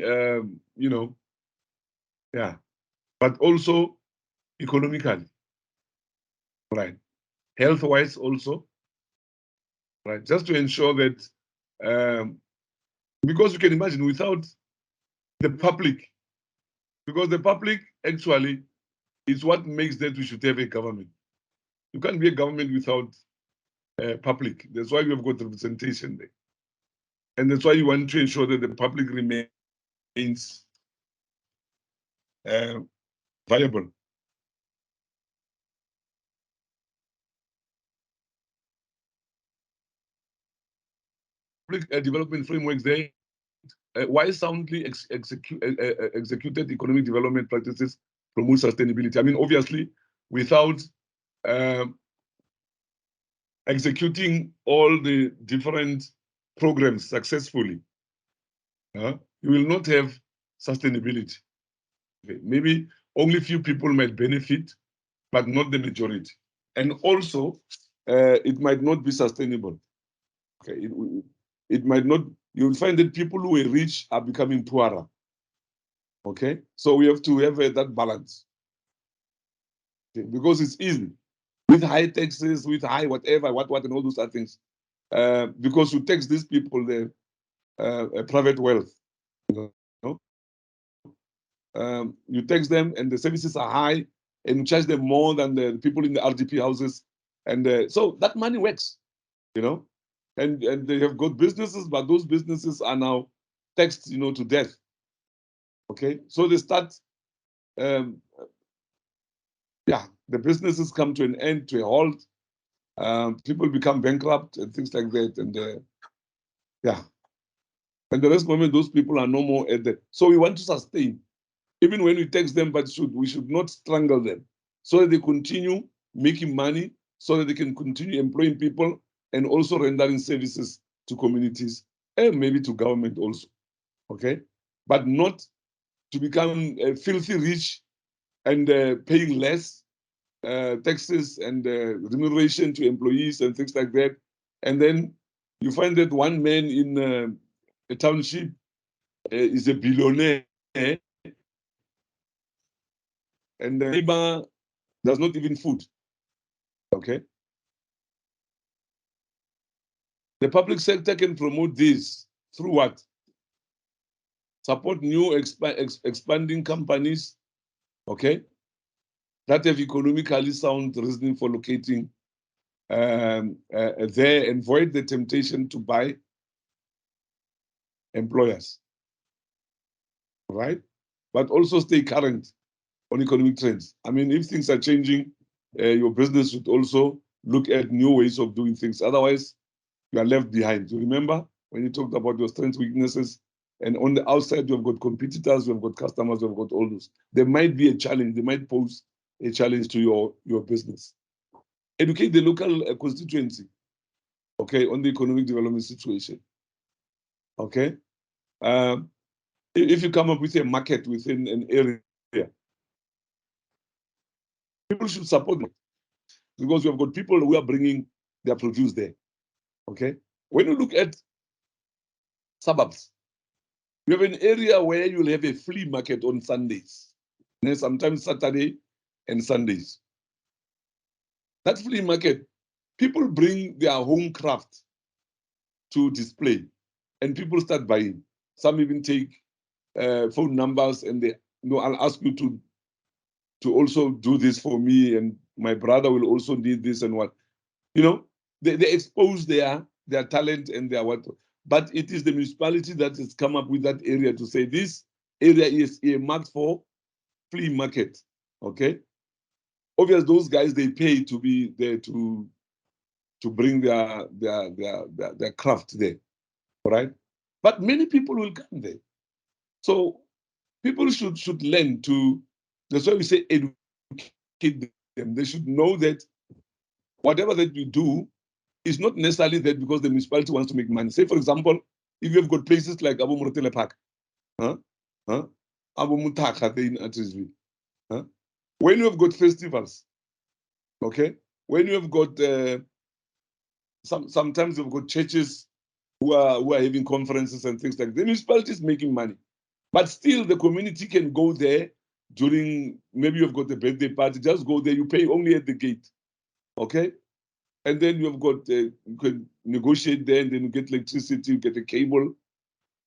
you know, yeah, but also economically, right? Health-wise also, right? Just to ensure that, because you can imagine without the public, because the public actually is what makes that we should have a government. You can't be a government without public. That's why we have got representation there. And that's why you want to ensure that the public remains viable. Public development frameworks there, why soundly executed economic development practices promote sustainability? I mean, obviously, without executing all the different programs successfully, you will not have sustainability. Okay. Maybe only few people might benefit, but not the majority. And also, it might not be sustainable. Okay, it might not. You'll find that people who are rich are becoming poorer. Okay, so we have to have that balance. Okay? Because it's easy with high taxes, with high whatever, what, and all those other things. Because you tax these people their private wealth. You know? You tax them, and the services are high, and you charge them more than the people in the RDP houses, and so that money works. You know. And they have got businesses, but those businesses are now taxed, you know, to death. Okay, so they start, the businesses come to an end, to a halt. People become bankrupt and things like that, and and the rest moment those people are no more at that. So we want to sustain, even when we tax them, but we should not strangle them, so that they continue making money, so that they can continue employing people and also rendering services to communities and maybe to government also, okay? But not to become filthy rich and paying less taxes and remuneration to employees and things like that. And then you find that one man in a township is a billionaire, and the neighbor does not even food, okay? The public sector can promote this through what? Support new expanding companies, okay, that have economically sound reasoning for locating there, and avoid the temptation to buy employers, right? But also stay current on economic trends. I mean, if things are changing, your business should also look at new ways of doing things. Otherwise, you are left behind. You remember when you talked about your strengths, weaknesses, and on the outside, you have got competitors, you have got customers, you have got all those. There might be a challenge. They might pose a challenge to your business. Educate the local constituency, okay, on the economic development situation, okay? If you come up with a market within an area, people should support them, because you have got people who are bringing their produce there, okay? When you look at suburbs, you have an area where you'll have a flea market on Sundays, and sometimes Saturday and Sundays. That flea market, people bring their home craft to display. and people start buying. Some even take phone numbers, and they, I'll ask you to also do this for me, and my brother will also need this and what. They expose their talent and their what. But it is the municipality that has come up with that area to say this area is earmarked for flea market. Okay. Obviously, those guys, they pay to be there to bring their craft there, right? But many people will come there. So people should learn to, that's why we say educate them. They should know that whatever that you do is not necessarily that because the municipality wants to make money. Say, for example, if you've got places like Abu Murtele Park, Abu Mutaka in Atteridgeville, when you have got festivals, okay, when you have got sometimes you've got churches who are having conferences and things like that, the municipality is making money, but still the community can go there during, maybe you've got a birthday party, just go there, you pay only at the gate, okay? And then you've got, you can negotiate there, and then you get electricity, you get a cable,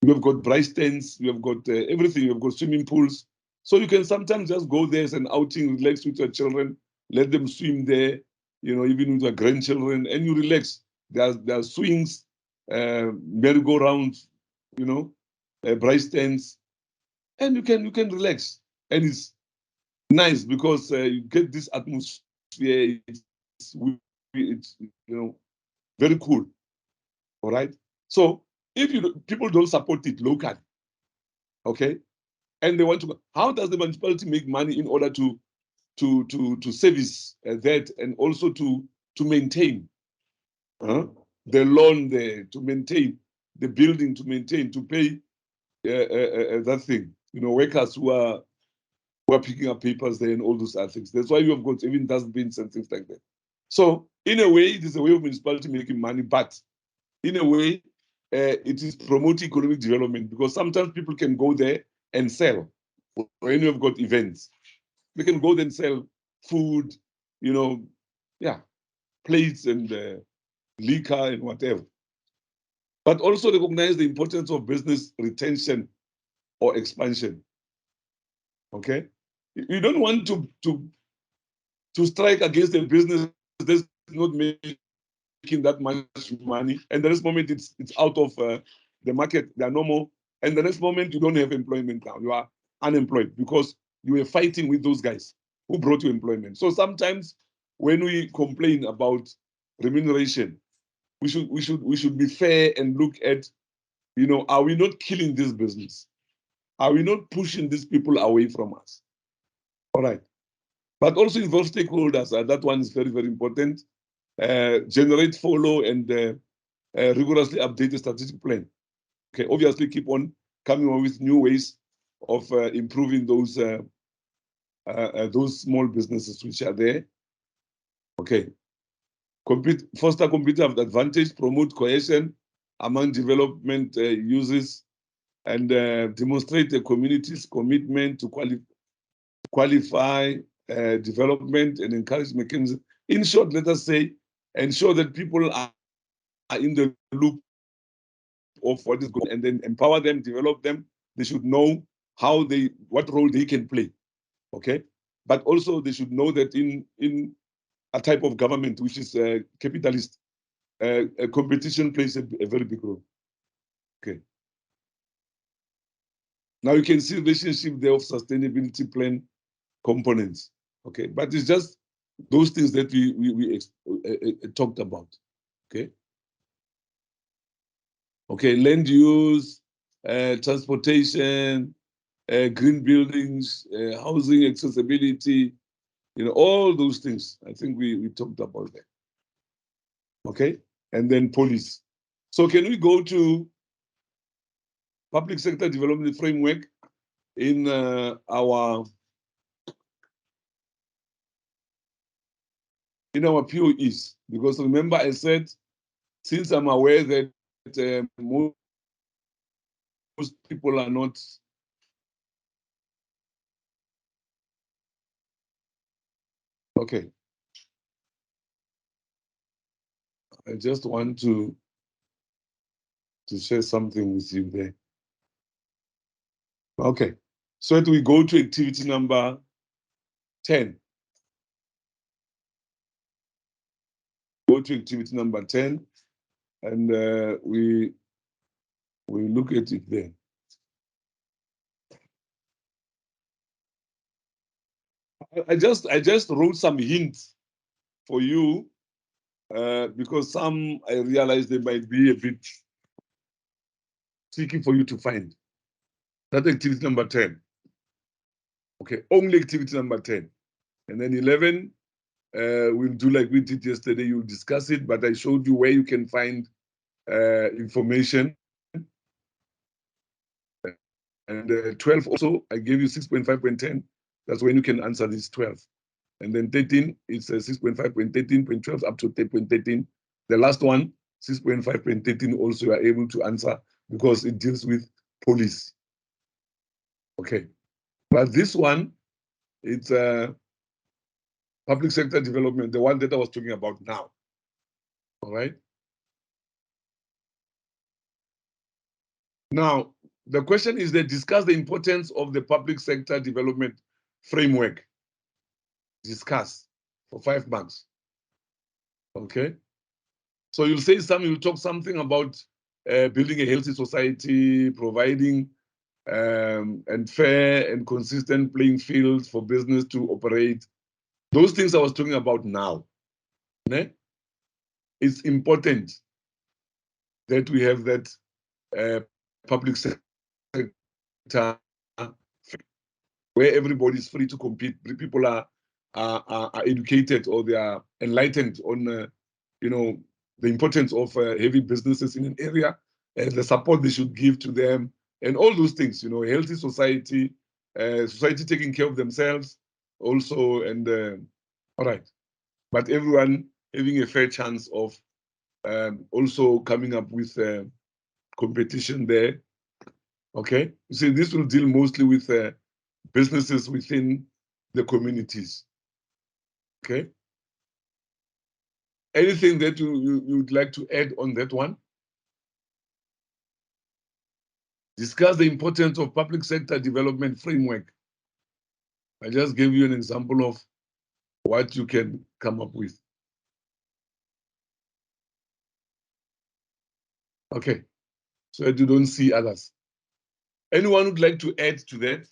you've got bright tents, you've got everything, you've got swimming pools. So you can sometimes just go there as an outing, relax with your children, let them swim there, even with your grandchildren, and you relax. There are swings, merry-go-rounds, bright tents, and you can relax. And it's nice because you get this atmosphere. It's very cool. All right. So if people don't support it locally, okay, and they want to, how does the municipality make money in order to service that, and also to maintain the loan there, to maintain the building, to pay that thing, workers who are picking up papers there and all those other things. That's why you have got even dustbins and things like that. So in a way, it is a way of municipality making money, but in a way, it is promoting economic development, because sometimes people can go there and sell. When you have got events, they can go there and sell food, plates and liquor and whatever. But also recognize the importance of business retention or expansion. Okay, you don't want to strike against a business that's not making that much money, and the next moment it's out of the market, they are no more, and the next moment you don't have employment now, you are unemployed because you were fighting with those guys who brought you employment. So sometimes when we complain about remuneration, we should be fair and look at, are we not killing this business? Are we not pushing these people away from us? All right. But also involve stakeholders. That one is very, very important. Generate, follow, and rigorously update the strategic plan. Okay, obviously keep on coming up with new ways of improving those small businesses which are there. Okay. Foster competitive advantage, promote cohesion among development users, and demonstrate the community's commitment to qualify development and encourage mechanisms. In short, let us say, ensure that people are in the loop of what is going on, and then empower them, develop them. They should know what role they can play. Okay, but also they should know that in a type of government which is capitalist, competition plays a very big role. Okay. Now you can see the relationship there of sustainability plan components. Okay, but it's just those things that we talked about. Okay. Okay, land use, transportation, green buildings, housing accessibility, all those things. I think we talked about that. Okay, and then police. So can we go to public sector development framework in our POEs? Because remember I said, since I'm aware that most people are not okay. I just want to to share something with you there. Okay, so we go to activity number 10. Go to activity number 10, and we look at it there. I just wrote some hints for you because some I realized they might be a bit tricky for you to find. That's activity number 10. Okay, only activity number 10. And then 11, we'll do like we did yesterday, you'll discuss it, but I showed you where you can find information. And 12 also, I gave you 6.5.10. That's when you can answer this 12. And then 13, it's 6.5.13.12 up to 10.13. The last one, 6.5.13, also you are able to answer because it deals with police. Okay. But this one, it's public sector development, the one that I was talking about now. All right. Now, the question is they discuss the importance of the public sector development framework. Discuss for 5 marks. Okay. So you'll say you'll talk something about building a healthy society, providing and fair and consistent playing fields for business to operate. Those things I was talking about now. Ne? It's important that we have that public sector where everybody is free to compete. People are educated or they are enlightened on, the importance of heavy businesses in an area and the support they should give to them and all those things. A healthy society, society taking care of themselves also, and all right. But everyone having a fair chance of also coming up with competition there. Okay, you see, this will deal mostly with businesses within the communities. Okay. Anything that you'd like to add on that one? Discuss the importance of public sector development framework. I just gave you an example of what you can come up with. Okay, so that you don't see others. Anyone would like to add to that?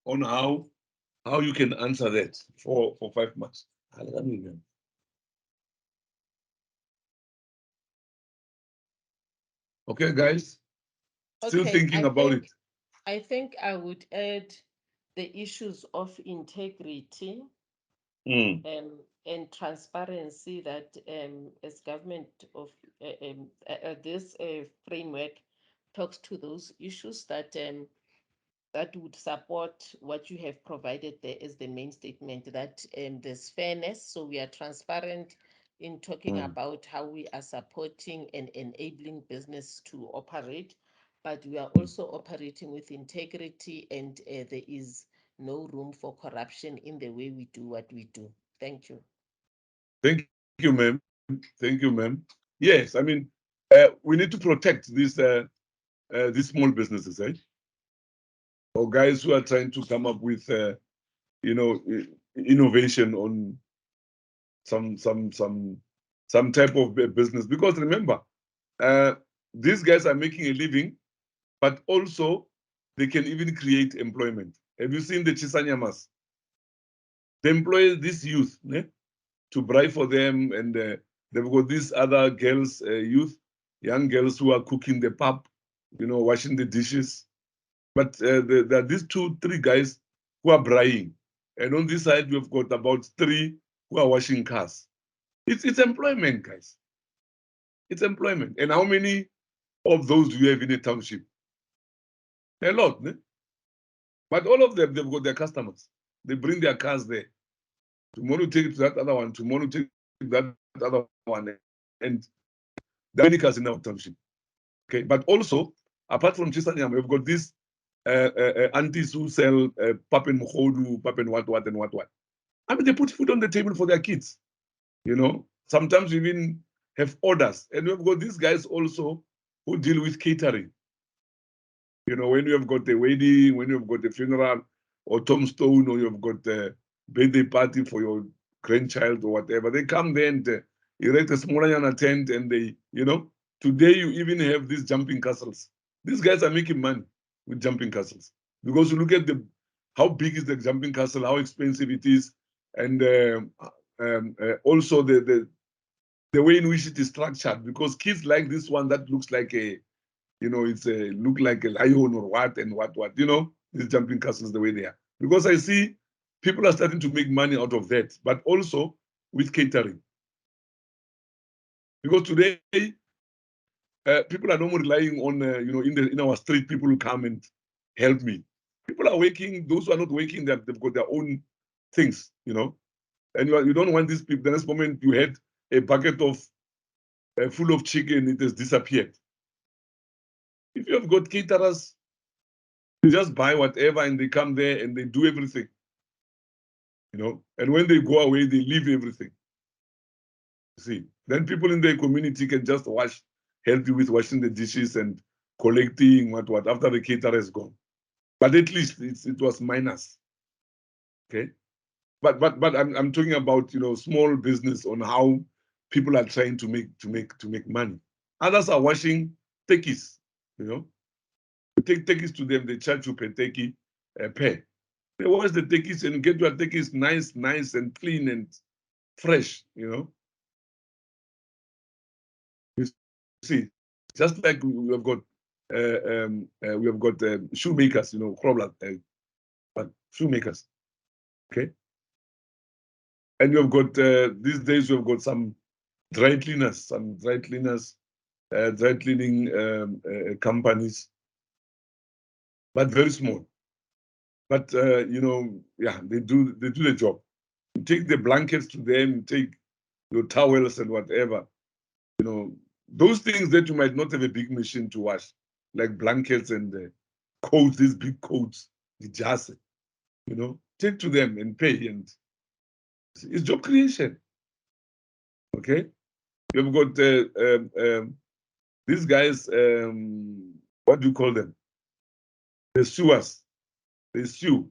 On how you can answer that for 5 marks? Okay, guys, still thinking about it. I think I would add the issues of integrity and transparency that as government of this framework talks to those issues that that would support what you have provided there as the main statement, that there's fairness. So we are transparent in talking about how we are supporting and enabling business to operate, but we are also operating with integrity, and there is no room for corruption in the way we do what we do. Thank you. Thank you, ma'am. Thank you, ma'am. Yes, I mean, we need to protect these small businesses, right? Or guys who are trying to come up with, innovation on some type of business. Because remember, these guys are making a living, but also they can even create employment. Have you seen the Chisanyamas? They employ this youth to bribe for them, and they've got these other girls, young girls who are cooking the pap, washing the dishes. But there are these 2-3 guys who are bribing. And on this side, we've got about 3 who are washing cars. It's employment, guys. It's employment. And how many of those do you have in a township? A lot, né? But all of them, they've got their customers. They bring their cars there. Tomorrow take it to that other one. Tomorrow take that other one. And there are many cars in our township. Okay, but also, apart from Chisanyam, we've got these aunties who sell pap and mukhodu, pap and what and what. I mean, they put food on the table for their kids. Sometimes we even have orders. And we've got these guys also who deal with catering. You know, when you have got a wedding, when you've got a funeral or tombstone, or you've got a birthday party for your grandchild or whatever, they come there and erect a small tent, and they, you know, today you even have these jumping castles. These guys are making money with jumping castles, because you look at how big is the jumping castle, how expensive it is, and also the way in which it is structured, because kids like this one that looks like a, you know, it's a look like a lion or what and what, you know, these jumping castles the way they are. Because I see people are starting to make money out of that, but also with catering. Because today, people are no more relying on, you know, in our street, people who come and help me. People are working, those who are not working, they've got their own things, you know. And you don't want these people, the next moment you had a bucket of full of chicken, it has disappeared. If you have got caterers, you just buy whatever and they come there and they do everything, you know. And when they go away, they leave everything. See, then people in the community can just help you with washing the dishes and collecting what after the caterer is gone. But at least it was minus. Okay, but I'm talking about, you know, small business, on how people are trying to make money. Others are washing turkeys, you know. You take turkeys to them, they charge you per turkey pair. They wash the turkeys and get your turkeys nice and clean and fresh, you know. You see, just like we have got shoemakers, you know, crawlers, but shoemakers, okay. And you have got these days you have got some dry cleaners, dry cleaning companies, but very small. But you know, yeah, they do the job. You take the blankets to them, you take your towels and whatever, you know, those things that you might not have a big machine to wash, like blankets and coats, these big coats, the jars, you know, take to them and pay, and it's job creation. Okay, you've got these guys. What do you call them? The sewers. They sew.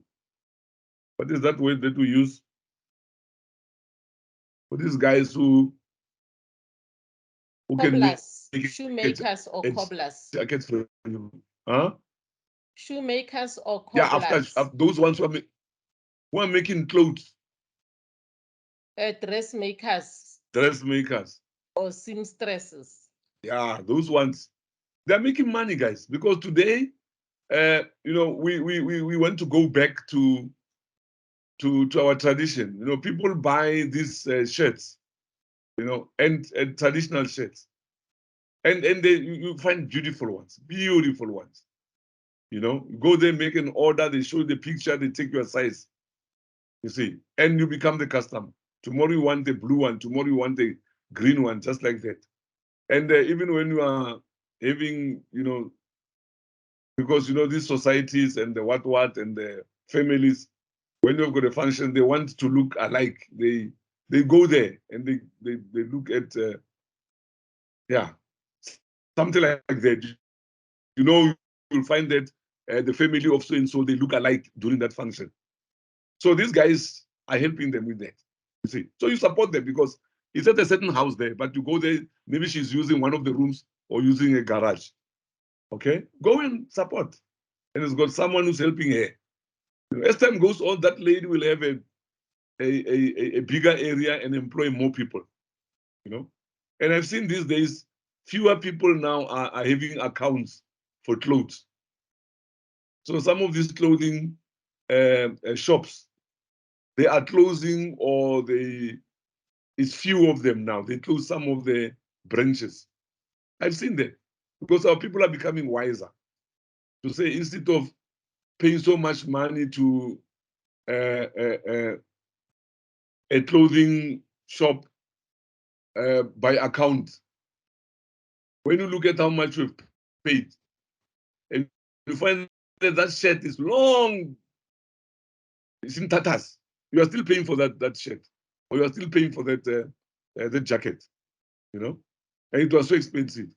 What is that word that we use for these guys who cobblers, shoemakers or cobblers? Jackets for you, huh? Shoemakers or cobblers? Yeah, after those ones who are making clothes. Dressmakers. Dressmakers. Or seamstresses. Yeah, those ones. They're making money, guys, because today, you know, we want to go back to our tradition. You know, people buy these shirts, you know, and traditional shirts, and you find beautiful ones, you know. You go there, make an order, they show the picture, they take your size, you see, and you become the customer. Tomorrow you want the blue one, tomorrow you want the green one, just like that. And even when you are having, you know, because, you know, these societies and the what and the families, when you've got a function, they want to look alike. They go there and they look at, yeah, something like that. You know, you'll find that the family of so-and-so, they look alike during that function. So these guys are helping them with that, you see. So you support them because it's at a certain house there, but you go there, maybe she's using one of the rooms or using a garage. Okay, go and support. And it's got someone who's helping her. You know, as time goes on, that lady will have a bigger area and employ more people, you know. And I've seen these days, fewer people now are having accounts for clothes. So some of these clothing shops, they are closing, or it's few of them now. They close some of the branches. I've seen that because our people are becoming wiser. To say, instead of paying so much money to a clothing shop by account, when you look at how much we've paid, and you find that shirt is long, it's in tatters, you are still paying for that shirt, or you are still paying for that jacket, you know. And it was so expensive.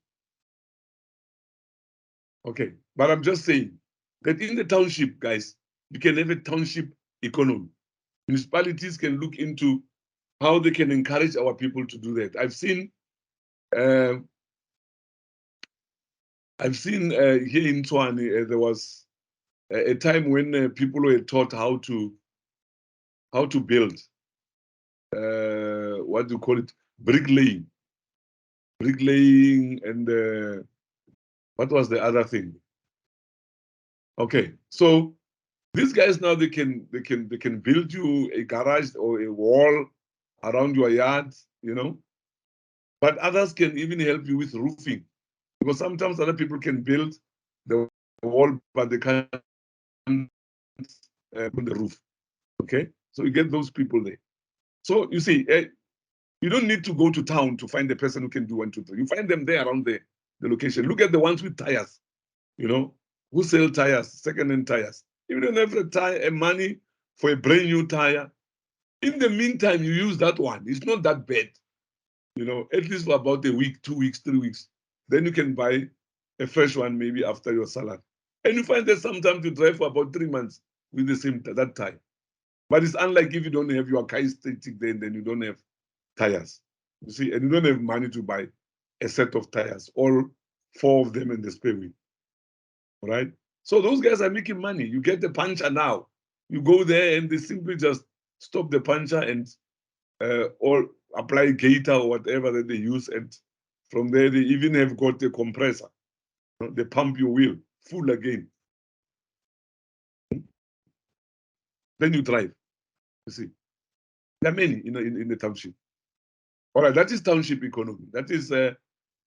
Okay, but I'm just saying that in the township, guys, you can have a township economy. Municipalities can look into how they can encourage our people to do that. I've seen here in Tshwane, there was a time when people were taught how to build, what do you call it, bricklaying, and what was the other thing? Okay, so these guys now they can build you a garage or a wall around your yard, you know. But others can even help you with roofing, because sometimes other people can build the wall, but they can't put the roof. Okay, so you get those people there. So you see, you don't need to go to town to find the person who can do 1, 2, 3. You find them there around the location. Look at the ones with tires, you know, who sell tires, second-hand tires. You don't have a money for a brand new tire. In the meantime, you use that one. It's not that bad, you know, at least for about a week, 2 weeks, 3 weeks. Then you can buy a fresh one maybe after your salad. And you find that sometimes you drive for about 3 months with the same that tire. But it's unlike if you don't have your car static there, and then you don't have tires. You see, and you don't have money to buy a set of tires, all 4 of them in the spare wheel. All right? So those guys are making money. You get the puncher now. You go there and they simply just stop the puncher and or apply gator or whatever that they use. And from there, they even have got a compressor. They pump your wheel full again. Then you drive. You see, there are many in the township. All right, that is township economy. That is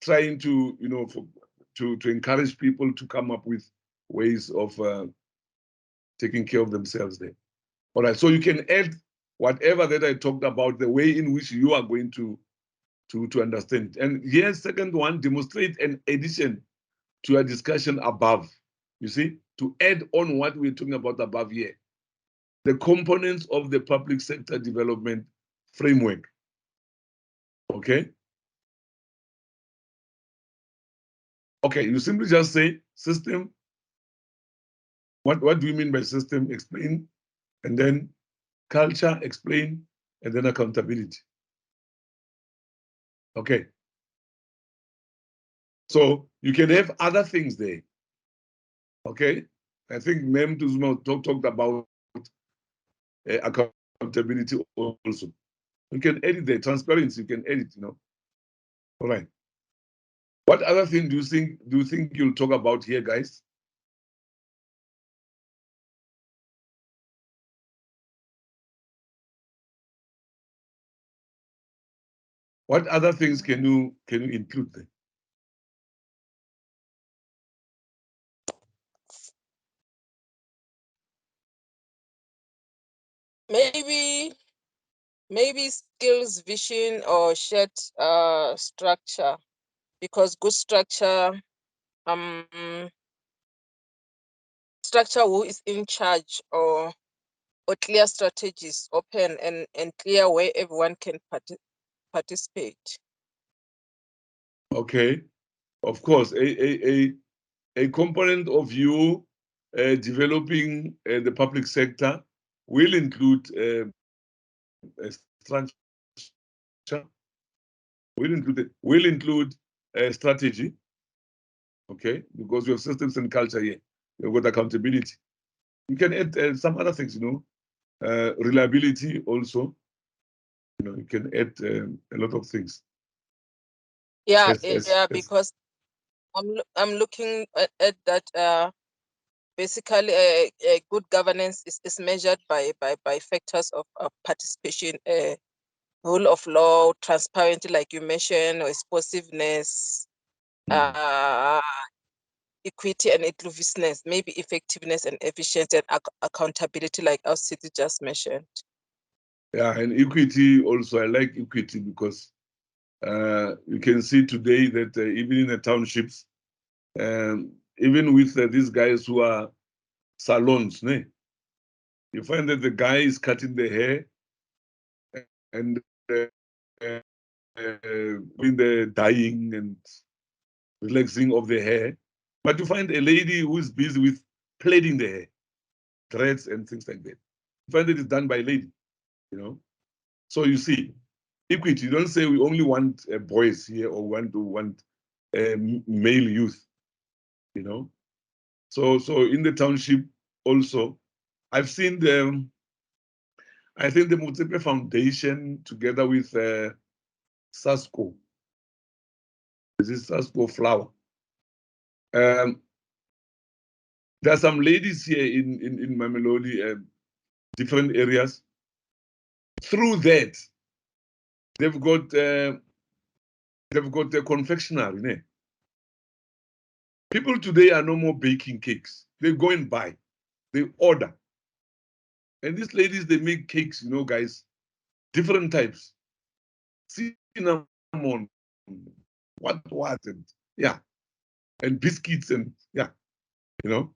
trying to, you know, to encourage people to come up with ways of taking care of themselves there. All right, so you can add whatever that I talked about, the way in which you are going to understand. And here, second one, demonstrate an addition to a discussion above. You see, to add on what we're talking about above here, the components of the public sector development framework. Okay. Okay, you simply just say system. What do you mean by system? Explain. And then culture, explain. And then accountability. Okay. So you can have other things there. Okay. I think Mem Tuzuma talked about accountability also. You can edit the transparency, you can edit, you know. All right. What other thing do you think you'll talk about here, guys? What other things can you include there? Maybe skills, vision, or shared structure, because good structure, who is in charge, or clear strategies, open and clear where everyone can participate. Okay, of course, a component of you developing the public sector will include a structure, will include a strategy. Okay, because you have systems and culture here. You've got accountability. You can add some other things, you know, reliability also. You know, you can add a lot of things. Yeah, because I'm looking at that. Basically, a good governance is measured by factors of participation, rule of law, transparency, like you mentioned, responsiveness, equity and inclusiveness, maybe effectiveness and efficiency and accountability, like our city just mentioned. Yeah, and equity also. I like equity because you can see today that even in the townships, even with these guys who are salons, you find that the guy is cutting the hair and in the dyeing and relaxing of the hair. But you find a lady who is busy with plaiting the hair, threads and things like that. You find that it's done by a lady, you know. So you see, equity, you don't say we only want boys here or want male youth, you know. So in the township also, I've seen I think the Motsepe Foundation together with Sasco. This is Sasco Flower. There are some ladies here in Mamelodi, different areas. Through that, they've got a confectionery. Ne? People today are no more baking cakes. They go and buy, they order. And these ladies, they make cakes, you know, guys, different types. Cinnamon, what, and yeah, and biscuits, and yeah, you know,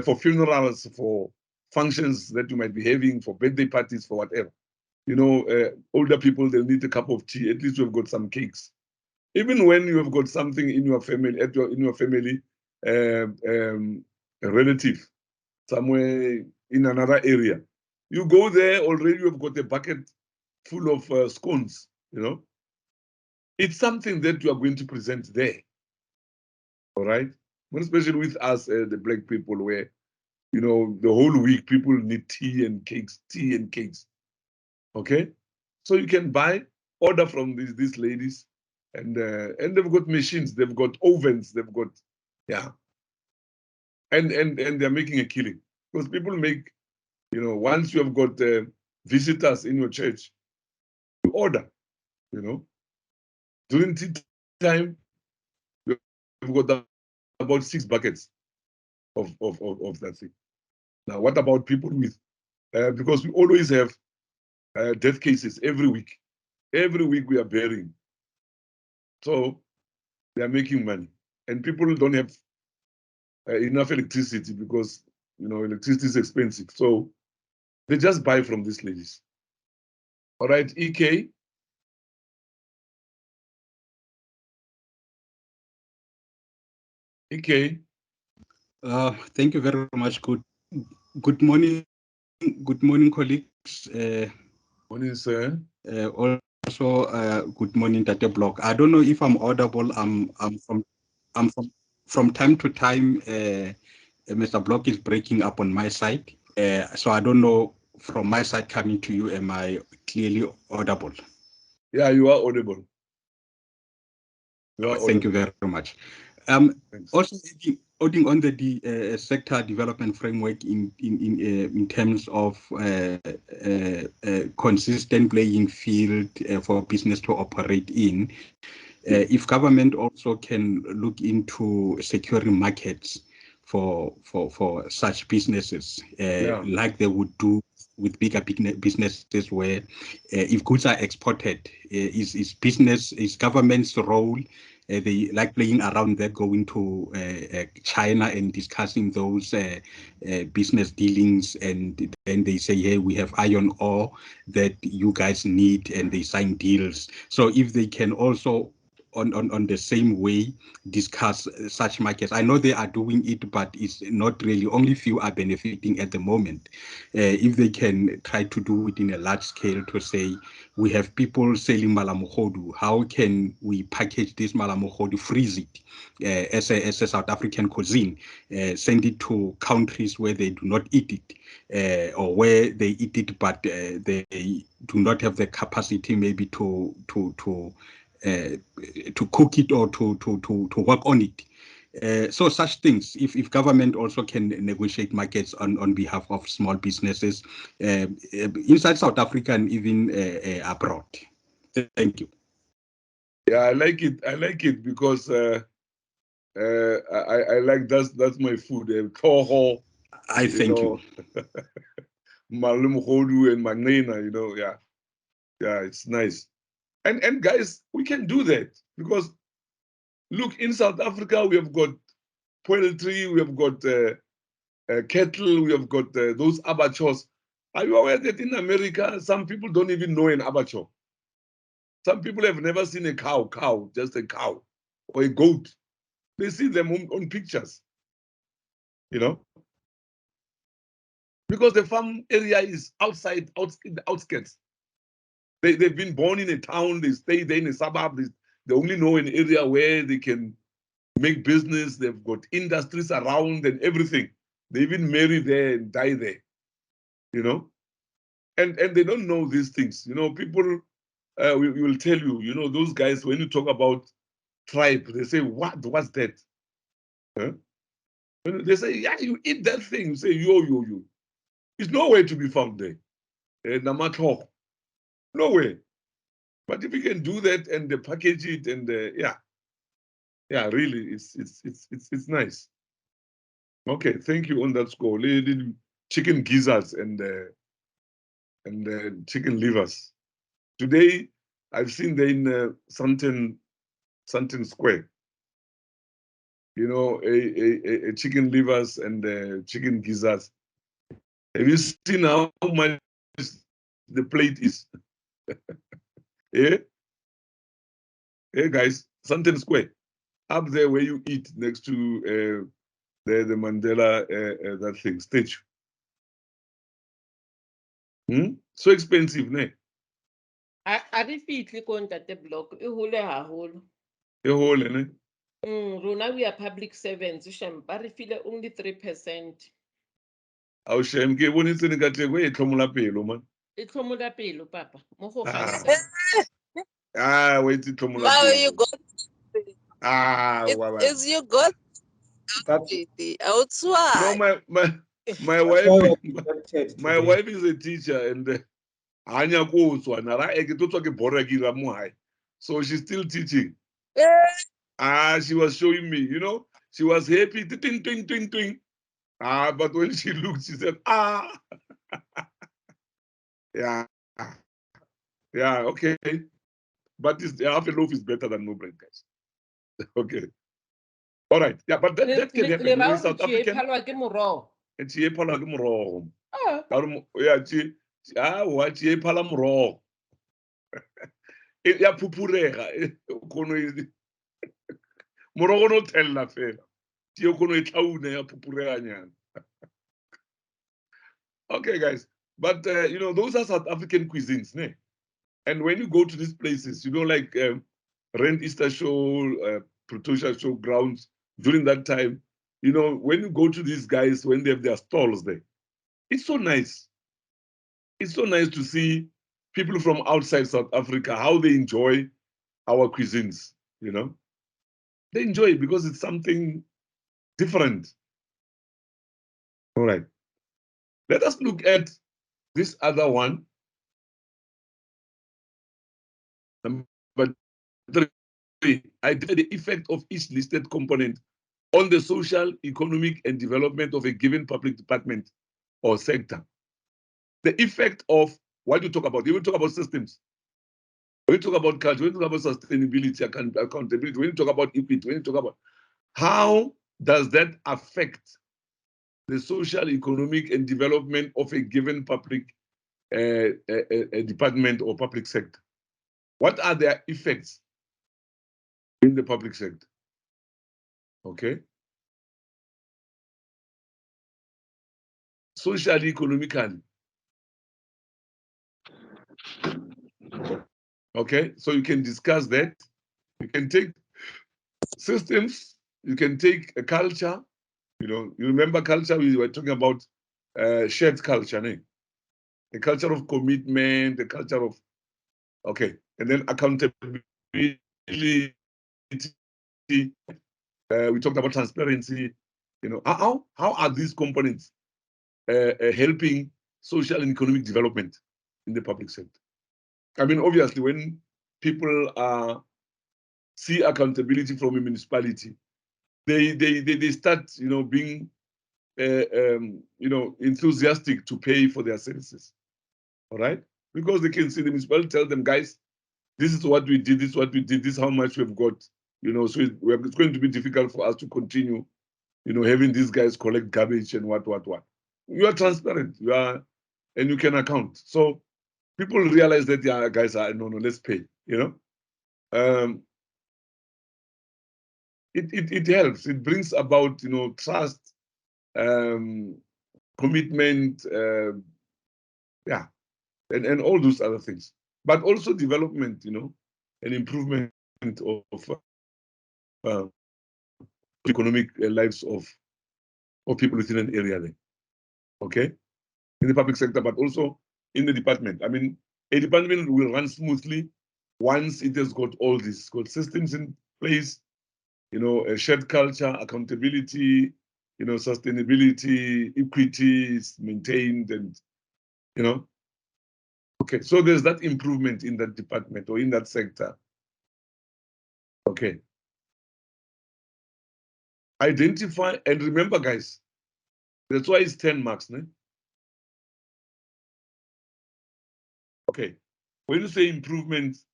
for funerals, for functions that you might be having, for birthday parties, for whatever. You know, older people, they'll need a cup of tea. At least we've got some cakes. Even when you have got something in your family, a relative somewhere in another area, you go there already. You have got a bucket full of scones. You know, it's something that you are going to present there. All right, especially with us, the black people, where you know the whole week people need tea and cakes. Okay, so you can order from these ladies, and they've got machines, they've got ovens, they've got and they're making a killing because people make, you know, once you have got visitors in your church, you order, you know, during tea time, we've got about 6 buckets of that thing. Now, what about people with? Because we always have death cases every week. Every week we are burying. So they are making money, and people don't have enough electricity because, you know, electricity is expensive. So they just buy from these ladies. All right, EK. EK. Thank you very much. Good morning. Good morning, colleagues. Morning, sir. Also, good morning, Dr. Block. I don't know if I'm audible. I'm from time to time. Mr. Block is breaking up on my side, so I don't know from my side coming to you. Am I clearly audible? Yeah, you are audible. Thank you very much. Also, adding on the sector development framework in terms of consistent playing field for business to operate in, if government also can look into securing markets for such businesses, like they would do with bigger businesses, where if goods are exported, is government's role. They like playing around there, going to China and discussing those business dealings, and then they say, hey, we have iron ore that you guys need, and they sign deals. So if they can also on the same way discuss such markets. I know they are doing it, but it's not really, only few are benefiting at the moment. If they can try to do it in a large scale, to say we have people selling malamogodu, how can we package this malamogodu, freeze it as a South African cuisine, send it to countries where they do not eat it, or where they eat it but they do not have the capacity maybe to cook it or to work on it. So such things, if government also can negotiate markets on behalf of small businesses inside South Africa and even abroad. Thank you. Yeah, I like it because I like that's my food. Toho. I thank you. Malumhodu and Magnena, you know, yeah, it's nice. And guys, we can do that because look, in South Africa we have got poultry, we have got cattle, we have got those abattoirs. Are you aware that in America some people don't even know an abattoir? Some people have never seen a cow, just a cow, or a goat. They see them on pictures, you know, because the farm area is outside, in the outskirts. They've been born in a town, they stay there in a suburb, they only know an area where they can make business, they've got industries around and everything. They even marry there and die there, you know? And they don't know these things. You know, people will tell you, you know, those guys, when you talk about tribe, they say, what's that? Huh? When they say, yeah, you eat that thing, you say, yo. It's nowhere to be found there. Namato. Nowhere. But if you can do that and package it and yeah, really, it's nice. Okay, thank you on that score. Little chicken gizzards and chicken livers. Today, I've seen them in Sandton Square. You know, a chicken livers and chicken gizzards. Have you seen how much the plate is? Yeah? Hey guys, Sandton Square, up there where you eat next to the Mandela that thing statue. So expensive, ne? A re fihle ko ntate block e hole haholo. E hole, ne? Rona we are public servants, Shampa re file only 3%. Ao shem ke bone tsene ka tlego e tlhomola pelo man. E tlhomola pelo papa mo go Ah. gasa. Wait it tlhomola Wow, pelo. you got Wow. is you got No, my wife is a teacher and anya ko tswa na ra e ke totswa ke bora ke ra mo hai. So she's still teaching. She was showing me, you know, she was happy, ting. But when she looked, she said, yeah, okay. But half a loaf is better than no bread, guys. Okay. All right. Yeah, but that can happen. You know, South African. And she phala ke morogo. Yeah, what she phala morogo. Ya phupurega. Kono morogo no tella fela. Ti kono e tlaune ya phupurega nyana. Okay, guys. But, you know, those are South African cuisines, ne? And when you go to these places, you know, like Rand Easter Show, Pretoria Show grounds, during that time, you know, when you go to these guys, when they have their stalls there, it's so nice. It's so nice to see people from outside South Africa, how they enjoy our cuisines, you know? They enjoy it because it's something different. All right. Let us look at this other one. Number 3, identify the effect of each listed component on the social, economic, and development of a given public department or sector. The effect of what you talk about, you will talk about systems. When you talk about culture, when you talk about sustainability, accountability, when you talk about equity, when you talk about how does that affect the social, economic, and development of a given public department or public sector? What are their effects in the public sector? Okay. Socially, economically. Okay, so you can discuss that. You can take systems, you can take a culture. You know, you remember culture, we were talking about shared culture, né? A culture of commitment, a culture of, okay, and then accountability. We talked about transparency. You know, how are these components helping social and economic development in the public sector? I mean, obviously, when people see accountability from a municipality, they start, you know, being, you know, enthusiastic to pay for their services. All right, because they can see the municipality tell them, guys, this is what we did, this is what we did, this is how much we've got. You know, so it's going to be difficult for us to continue, you know, having these guys collect garbage and what. You are transparent, and you can account. So people realize that, yeah, guys, no, let's pay. you know. It helps. It brings about, you know, trust, commitment, yeah, and all those other things. But also development, you know, and improvement of economic lives of people within an area there. Okay, in the public sector, but also in the department. I mean, a department will run smoothly once it has got all these systems in place, you know, a shared culture, accountability, you know, sustainability, equity is maintained, and, you know. Okay, so there's that improvement in that department or in that sector. Okay. Identify, and remember, guys, that's why it's 10 marks, né? Okay, when you say improvement,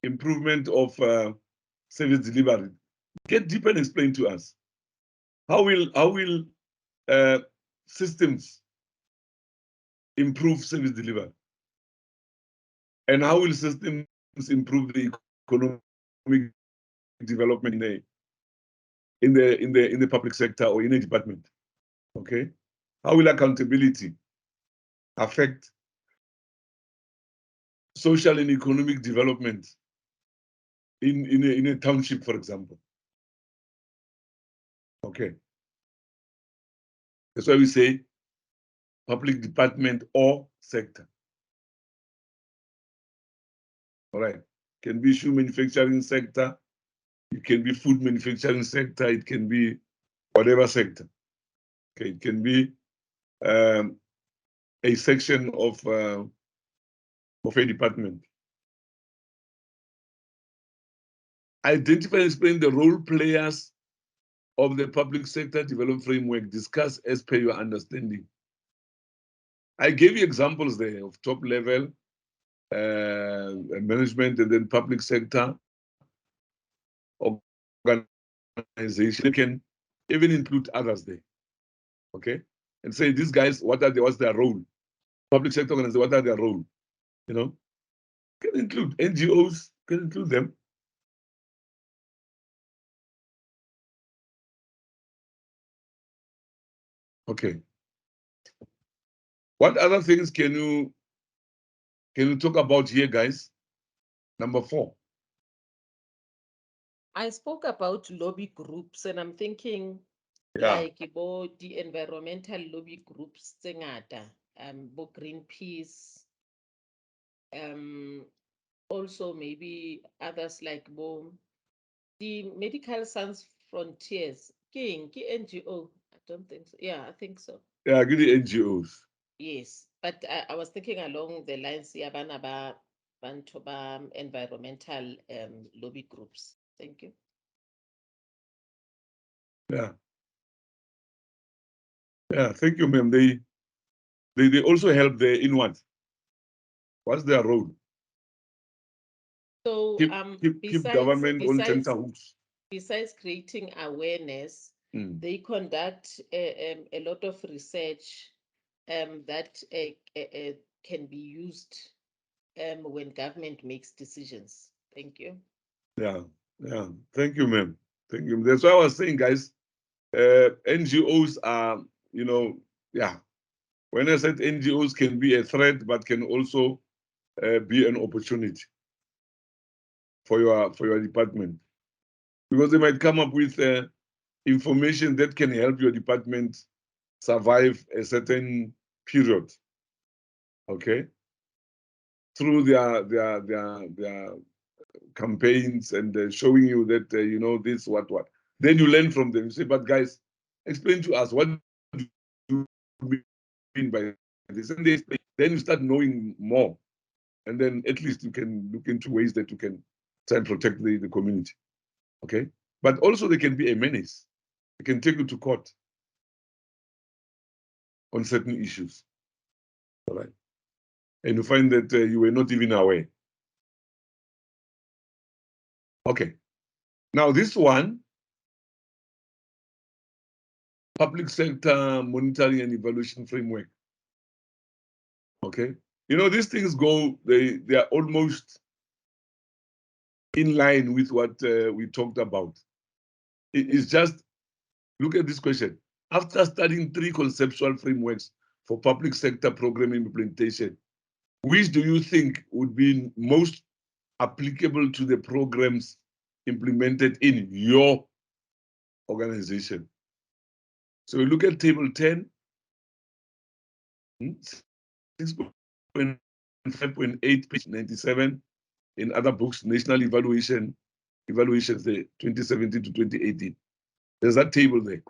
improvement of service delivery, get deep and explain to us. How will systems improve service delivery? And how will systems improve the economic development in the public sector or in a department? Okay, how will accountability affect social and economic development in a township, for example? Okay, that's why we say public department or sector. All right, can be shoe manufacturing sector, it can be food manufacturing sector, it can be whatever sector. Okay, it can be a section of a department. Identify and explain the role players of the public sector development framework. Discuss as per your understanding. I gave you examples there of top level management, and then public sector organization. You can even include others there. Okay, and say these guys, what's their role? Public sector organization, what are their role? You know, can include NGOs, can include them. Okay. What other things can you talk about here, guys? Number 4. I spoke about lobby groups, and I'm thinking like the environmental lobby groups, Greenpeace, also maybe others like the Medical Sans Frontiers. NGO. I don't think so. Yeah, I think so. Yeah, give the NGOs. Yes, but I was thinking along the lines, Banaba, Bantoba, environmental lobby groups. Thank you. Yeah. Yeah, thank you, ma'am. They also help the inward. What's their role? So keep government on tenterhooks. Besides creating awareness, they conduct a lot of research that can be used when government makes decisions. Thank you. Yeah. Thank you, ma'am. Thank you. That's why I was saying, guys, NGOs are, you know, yeah. When I said NGOs can be a threat, but can also be an opportunity for your department, because they might come up with information that can help your department survive a certain period. Okay, through their campaigns and showing you that you know this what. Then you learn from them. You say, but guys, explain to us what do you mean by this, and then you start knowing more, and then at least you can look into ways that you can try and protect the community. Okay, but also they can be a menace. They can take you to court on certain issues. All right, and you find that you were not even aware. Okay, now this one, public sector monitoring and evaluation framework. Okay, You know, these things go, they are almost in line with what we talked about. It's just, look at this question. After studying 3 conceptual frameworks for public sector program implementation, which do you think would be most applicable to the programs implemented in your organization? So we look at table 10, 6.5.8, page 97. In other books, National Evaluations, the 2017 to 2018. There's that table there.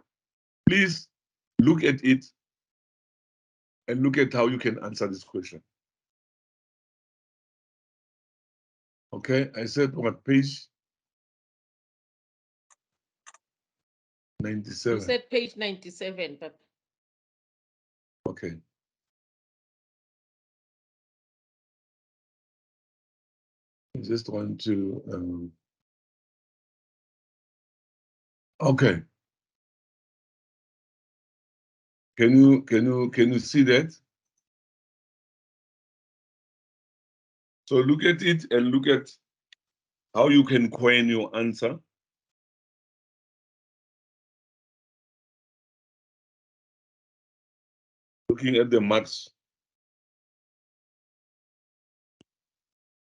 Please look at it and look at how you can answer this question. Okay, I said what page? 97. You said page 97, but okay. I just want to okay. Can you see that? So look at it and look at how you can coin your answer. Looking at the marks.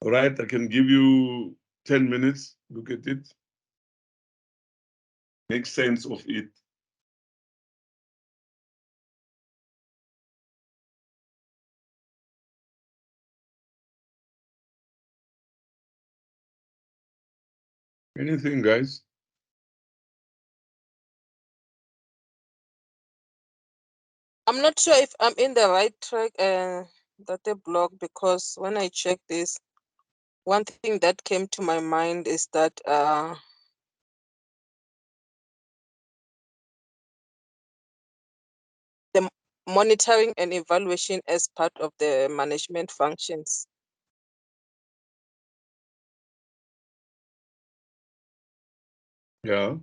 All right, I can give you 10 minutes. Look at it. Make sense of it. Anything, guys? I'm not sure if I'm in the right track, that they block, because when I check this, one thing that came to my mind is that the monitoring and evaluation as part of the management functions. Yeah.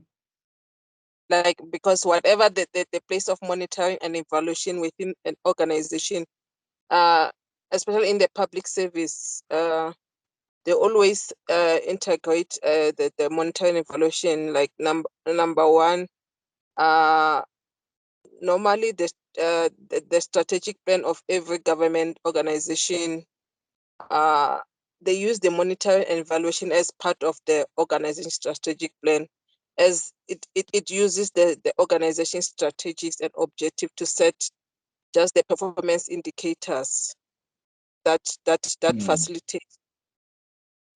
Like, because whatever the place of monitoring and evaluation within an organization, especially in the public service, they always integrate the monitoring and evaluation, like number one, normally the strategic plan of every government organization, they use the monitoring and evaluation as part of the organization strategic plan, as it uses the organization strategies and objective to set just the performance indicators that facilitate,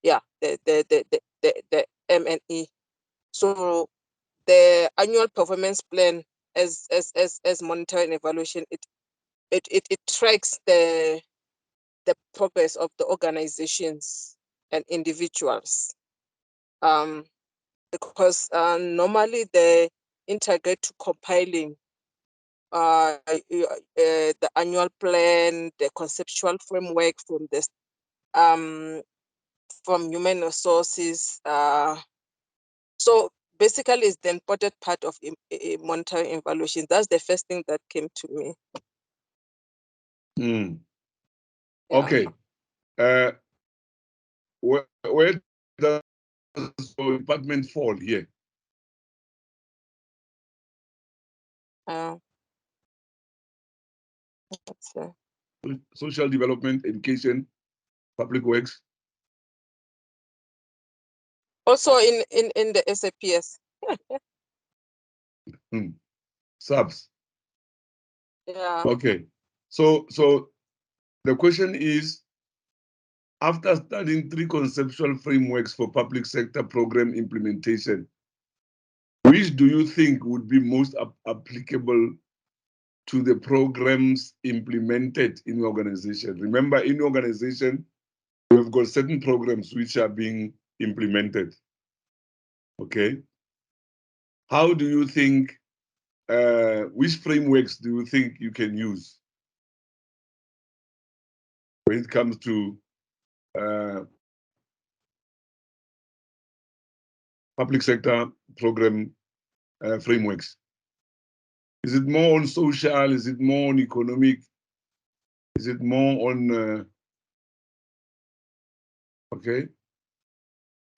yeah, the M&E. So the annual performance plan as monitoring and evaluation, it tracks the progress of the organizations and individuals, because normally they integrate to compiling the annual plan, the conceptual framework from this from human resources. So basically, it's the important part of monitoring evaluation. That's the first thing that came to me. Mm. Yeah. Okay. Where does the department fall here? Let's see. Social development, education, public works. Also in the SAPS. Subs. Yeah. Okay. So the question is, after studying 3 conceptual frameworks for public sector program implementation, which do you think would be most applicable to the programs implemented in your organization? Remember, in your organization, we've got certain programs which are being implemented. Okay. How do you think, which frameworks do you think you can use when it comes to public sector program frameworks? Is it more on social? Is it more on economic? Is it more on Okay.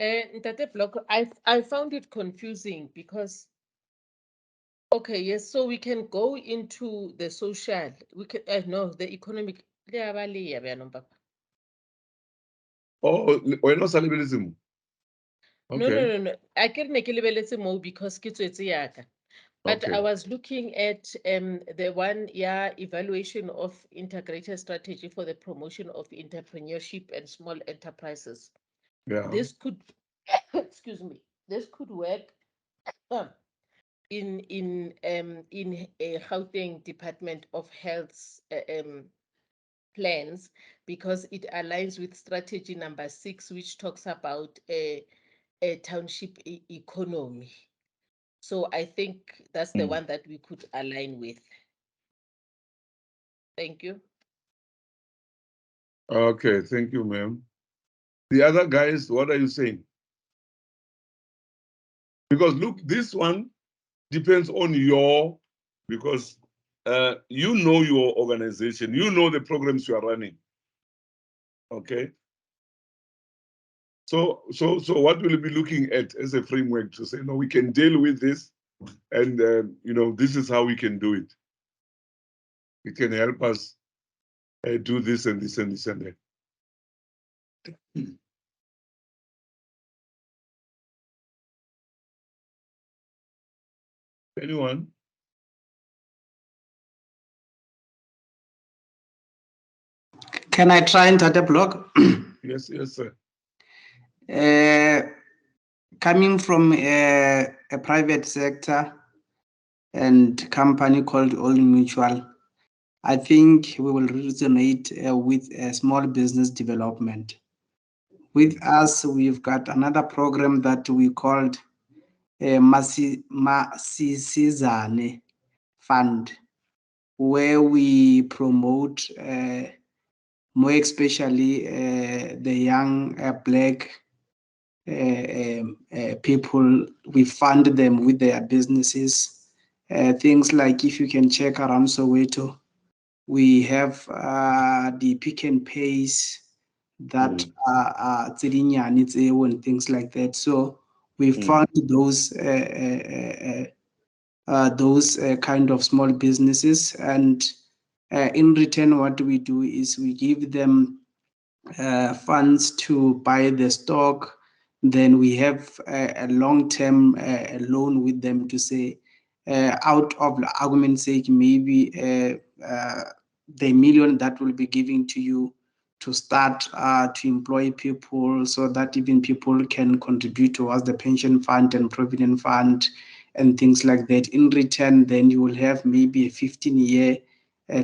Ntate Block, I found it confusing because, okay, yes, so we can go into the social, we can, no, the economic. Oh, we're not celebrating. No, Okay. no. I can make a more because it's yaka. But Okay. I was looking at the one year evaluation of integrated strategy for the promotion of entrepreneurship and small enterprises. Yeah. This could, excuse me, this could work in a Gauteng Department of Health's plans, because it aligns with strategy number 6, which talks about a township economy. So I think that's the one that we could align with. Thank you. Okay, thank you, ma'am. The other guys, what are you saying? Because look, this one depends on because you know your organization, you know the programs you are running. Okay. So what will you be looking at as a framework to say, no, we can deal with this, and this is how we can do it. It can help us do this and this and this and that. Anyone? Can I try Ntate Block? Yes, sir. Coming from a private sector and company called Old Mutual, I think we will resonate with small business development. With us, we've got another program that we called Masisizane Fund, where we promote more especially the young black people. We fund them with their businesses. Things like, if you can check around Soweto, we have the Pick n Pays that are Tsirinyani Tseo and things like that. So we fund those kind of small businesses, and in return, what we do is we give them funds to buy the stock. Then we have a long-term loan with them to say, out of the argument's sake, maybe the million that will be giving to you to start to employ people, so that even people can contribute towards the pension fund and provident fund and things like that. In return, then you will have maybe a 15-year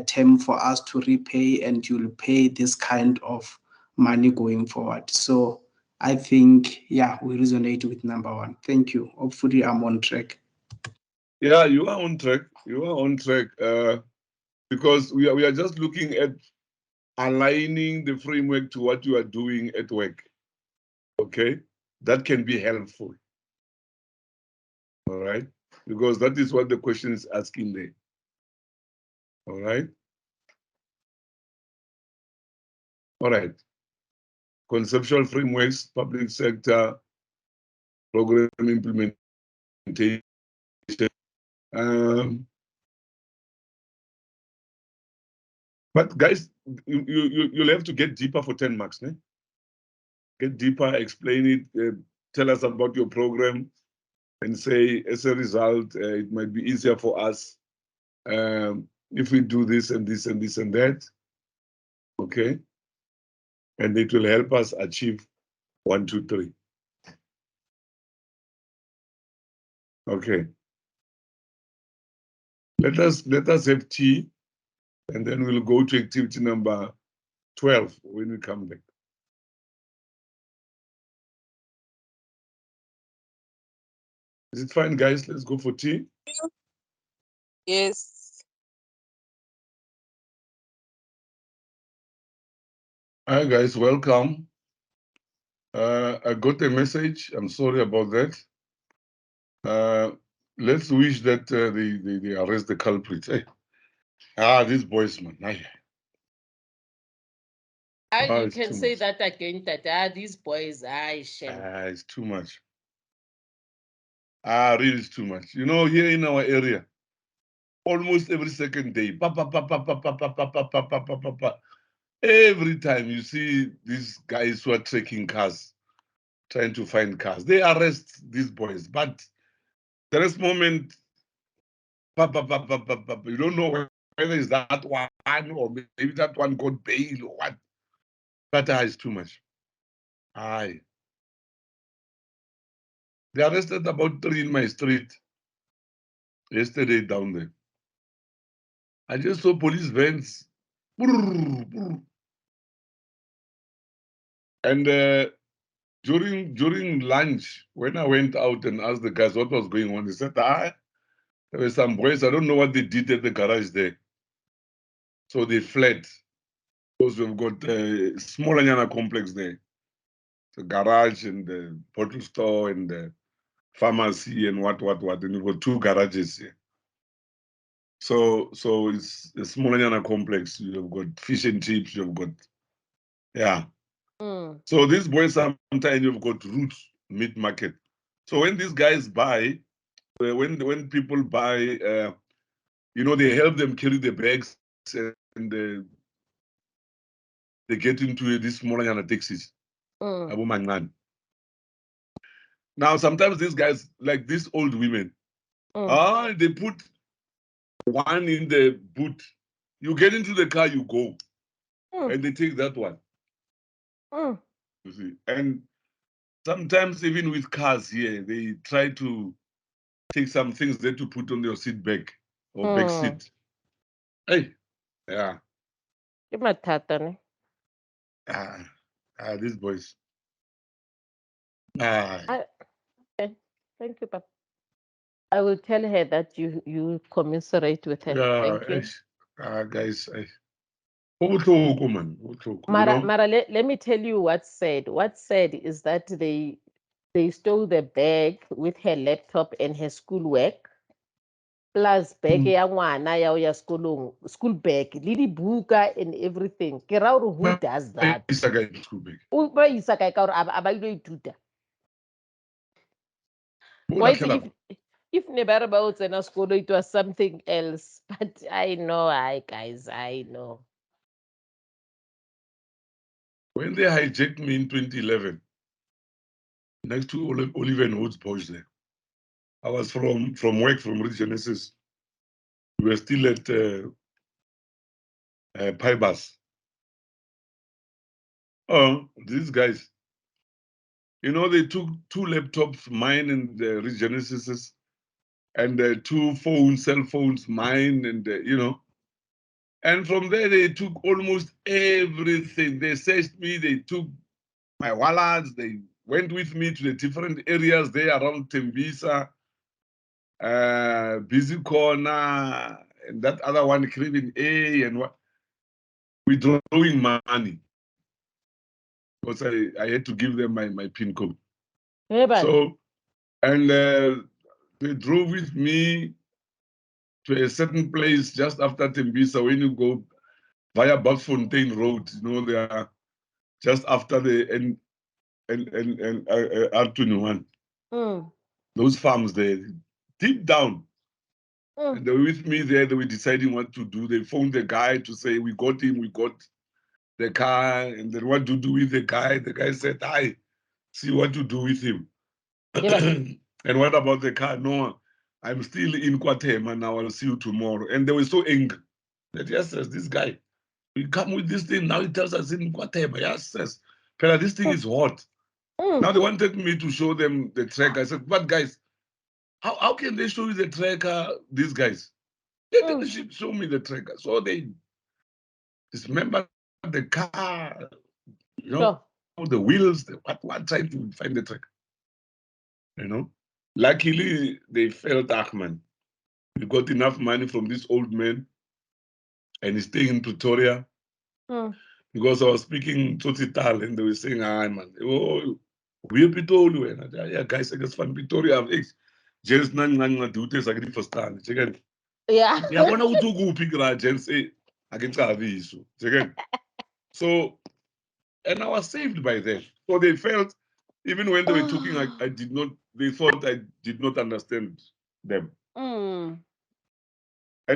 term for us to repay, and you'll pay this kind of money going forward. So I think, yeah, we resonate with number 1. Thank you. Hopefully I'm on track. Yeah, you are on track. You are on track because we are just looking at aligning the framework to what you are doing at work. Okay, that can be helpful. All right, because that is what the question is asking there. All right. All right. Conceptual frameworks, public sector, program implementation. But guys, you'll have to get deeper for 10 marks. Ne? Get deeper, explain it, tell us about your program, and say, as a result, it might be easier for us if we do this and this and this and that. Okay. And it will help us achieve 1, 2, 3. Okay. Let us have tea, and then we'll go to activity number 12 when we come back. Is it fine, guys? Let's go for tea. Yes. Hi, guys. Welcome. I got a message. I'm sorry about that. Let's wish that they arrest the culprits. Hey. These boys, man. Ah, You it's can too say much. that again, that these boys, shame. It's too much. Really, it's too much. You know, here in our area, almost every second day, pa, pa, pa, pa, pa, pa, pa, pa, pa, pa, pa, pa, pa, pa. Every time you see these guys who are trekking cars, trying to find cars, they arrest these boys. But the next moment, pa, pa, pa, pa, pa, pa, you don't know whether it's that one or maybe that one got bail or what. But it's too much. Aye. They arrested about 3 in my street yesterday down there. I just saw police vans. Brrr, brrr. And during lunch, when I went out and asked the guys what was going on, they said, there were some boys, I don't know what they did at the garage there. So they fled. Because we've got a small Anyana complex there. The garage and the bottle store and the pharmacy and what. And we've got 2 garages here. So it's a small Anyana complex. You've got fish and chips, you've got, yeah. So these boys, sometimes you've got roots meat market. So when these guys buy, when people buy, you know, they help them carry the bags and they get into these smaller taxis. Now, sometimes these guys, like these old women, they put one in the boot. You get into the car, you go, and they take that one. You see, and sometimes even with cars here, they try to take some things there to put on your seat back or back seat. Hey, yeah. These boys. Okay. Thank you, Papa. I will tell her that you commiserate with her. Yeah, Thank you. Guys, Mara, let me tell you what's said. What's said is that they stole the bag with her laptop and her schoolwork, plus bag ya ngwana ya ya school bag, le dibuka and everything. Ke ra hore who does that? O ba isa kae ka hore a ba ile ithuta. Why if never ba o tsena school, it was something else. But I know, guys, I know. When they hijacked me in 2011, next to Oliver and Woods Boys there, I was from work from Regenesis. We were still at Pybus. Oh, these guys, you know, they took 2 laptops, mine and Regenesis, and 2 phones, cell phones, mine, and you know. And from there, they took almost everything. They searched me, they took my wallets, they went with me to the different areas there around Tembisa, Busy Corner, and that other one, Craving A, and what. We drawing money. Because I had to give them my PIN code. So, and they drove with me to a certain place just after Tembisa. When you go via Bakfontein Road, you know, they are just after the R21. Those farms there, deep down. And they were with me there. They were deciding what to do. They phoned the guy to say, we got him, we got the car, and then what to do with the guy. The guy said, I see what to do with him. And what about the car? No, I'm still in Kwatem and I will see you tomorrow. And they were so angry that, yes, this guy, we come with this thing, now he tells us in Kwatem. Yes, Pela, this thing is hot. Now they wanted me to show them the track. I said, but guys, how can they show you the tracker, these guys? They didn't show me the tracker. So they dismembered the car, you know, the wheels, what trying to find the tracker. You know, luckily they felt Ahmed. We got enough money from this old man, and he's staying in Pretoria. Because I was speaking Tsotsital, and they were saying, man, oh, we're Pretoria. And I said, yeah, guys, I guess from Pretoria, Jens nang do this, I get first time. Yeah. Yeah, when I would go pick Jens, I can tell you. So And I was saved by them. So they felt, even when they were talking, I did not, they thought I did not understand them. And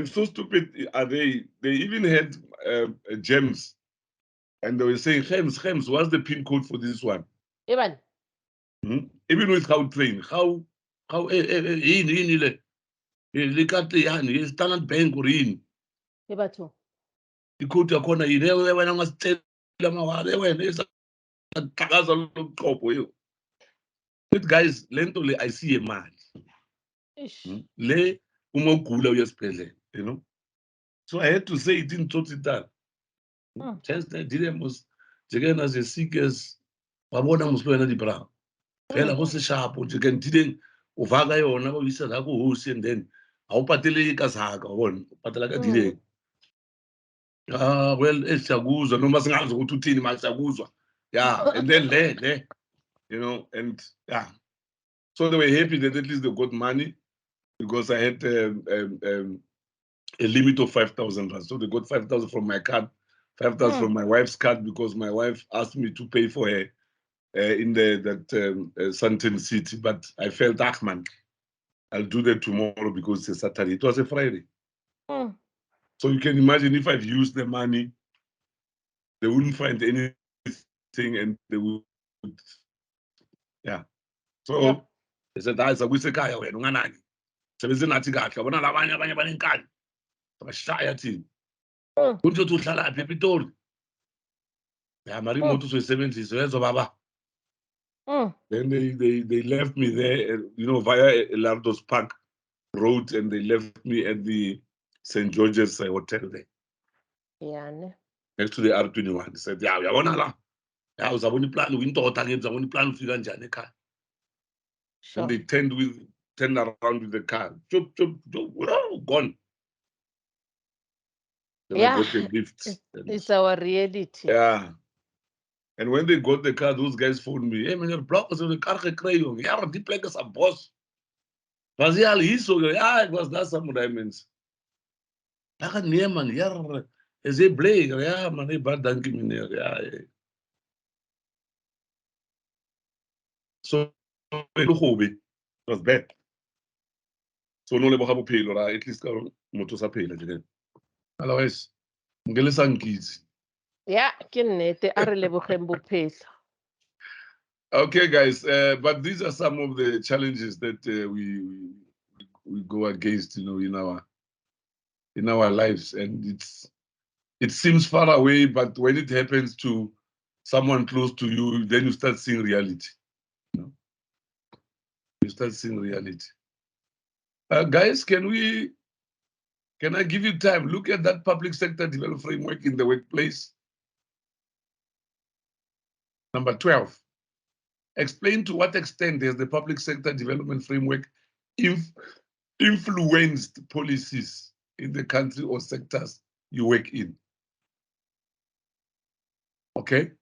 so stupid are they. They even had gems. And they were saying, Hems, what's the PIN code for this one? Even. Even with Gautrain, le Standard Bank or in. Ebatho. Ikhodi yakhona yini wena ngasicela mawale wena isaqhakaza loqobo yo. That guys lento le ayisiye imali. Le uma ugula uyesibhedlela, you know. So I had to say it in total. Just I didn't mos jekena as sick as wabona muswena di bra. Phela go se shapo jekena didn't uvaka yona ba bisa la go hosi and then awupatele ka saka wabona upatela ka dile. Well, esiyakuzwa noma singazi ukuthi uthini manje siyakuzwa. Yeah, and then le, you know, and yeah. So they were happy that at least they got money because I had a limit of 5,000 rand. So they got 5,000 from my card, 5,000 from my wife's card because my wife asked me to pay for her in that Sandton City. But I felt, man, I'll do that tomorrow because it's a Saturday. It was a Friday. So you can imagine if I've used the money, they wouldn't find anything and they would, yeah. So they said, I said, we say, Kaya, we're not going to Natigaka, we're not going to bashaya thina kunje uthi uhlala lapha ePitori ya mari imoto soyisebenzisa yezo baba. Then they left me there, you know, via Lardos Park Road, and they left me at the St. George's Hotel there. Yeah. Next to the R21. They said, yeah, uyabona la. Ya uzabona iplan uyindoda ke uzabona iplan ufika kanjani ekhaya. And they turned around with the car. Chop, gone. Yeah, got the lift. It's our reality. Yeah. And when they got the car, those guys phoned me. Hey, man, your block was in the car. Yeah, deep like a boss. Was he all yeah, it was that some diamonds. I can't hear, man. Yeah, is it Blake? Yeah, man, he bad donkey me there. Yeah. So, it was bad. So, no, le boga bophelo ra at least ka motho sa phela again. Otherwise, ngele sang kids. Yeah, ke nnete a re lebogeng bophelo. Okay, guys, but these are some of the challenges that we go against, you know, in our lives, and it seems far away, but when it happens to someone close to you, then you start seeing reality. You start seeing reality. Guys, can I give you time? Look at that public sector development framework in the workplace. Number 12. Explain to what extent has the public sector development framework influenced policies in the country or sectors you work in. Okay?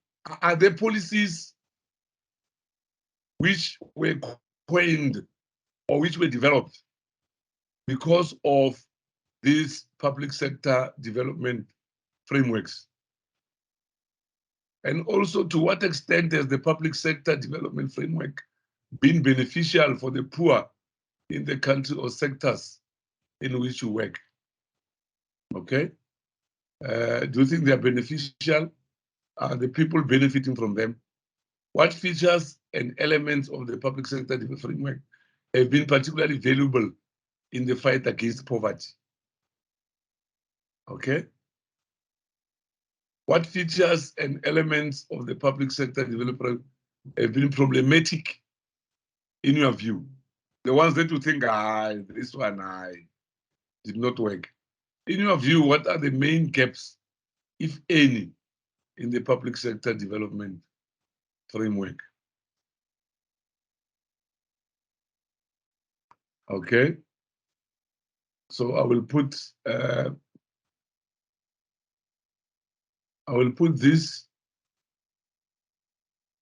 Are there policies which were coined or which were developed because of these public sector development frameworks? And also, to what extent has the public sector development framework been beneficial for the poor in the country or sectors in which you work? Okay? Do you think they are beneficial? Are the people benefiting from them? What features and elements of the public sector development framework have been particularly valuable in the fight against poverty? Okay? What features and elements of the public sector development have been problematic in your view? The ones that you think, this one did not work. In your view, what are the main gaps, if any, in the public sector development framework? Okay. So I will put this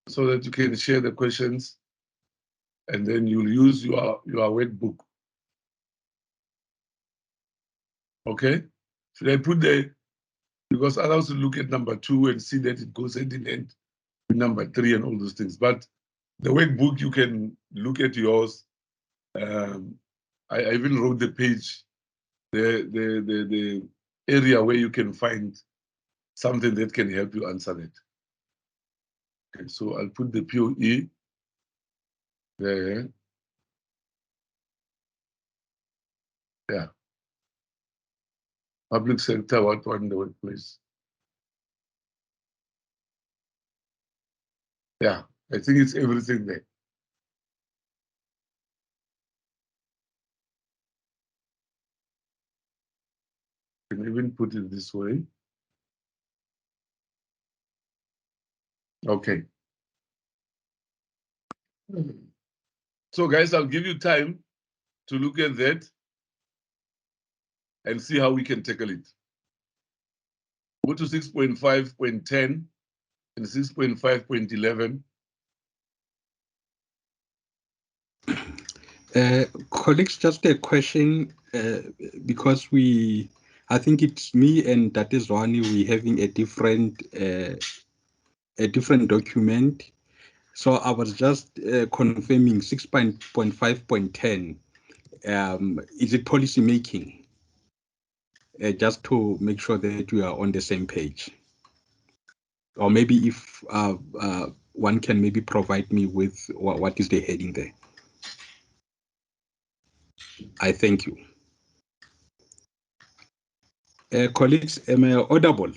so that you can share the questions, and then you'll use your workbook. Okay? Should I put because others will look at number 2 and see that it goes hand in hand number 3 and all those things. But the workbook, you can look at yours. I even wrote the page, the area where you can find something that can help you answer that. Okay, so I'll put the POE there. Yeah. Public sector, what one in the workplace? Yeah, I think it's everything there. You can even put it this way. Okay. So guys, I'll give you time to look at that and see how we can tackle it. Go to 6.5.10 and 6.5.11. Colleagues, just a question, because I think it's me and Tatezwani, we're having a different document. So I was just confirming 6.5.10. Is it policy making? Just to make sure that we are on the same page. Or maybe if one can maybe provide me with what is the heading there. I thank you. Colleagues, am I audible?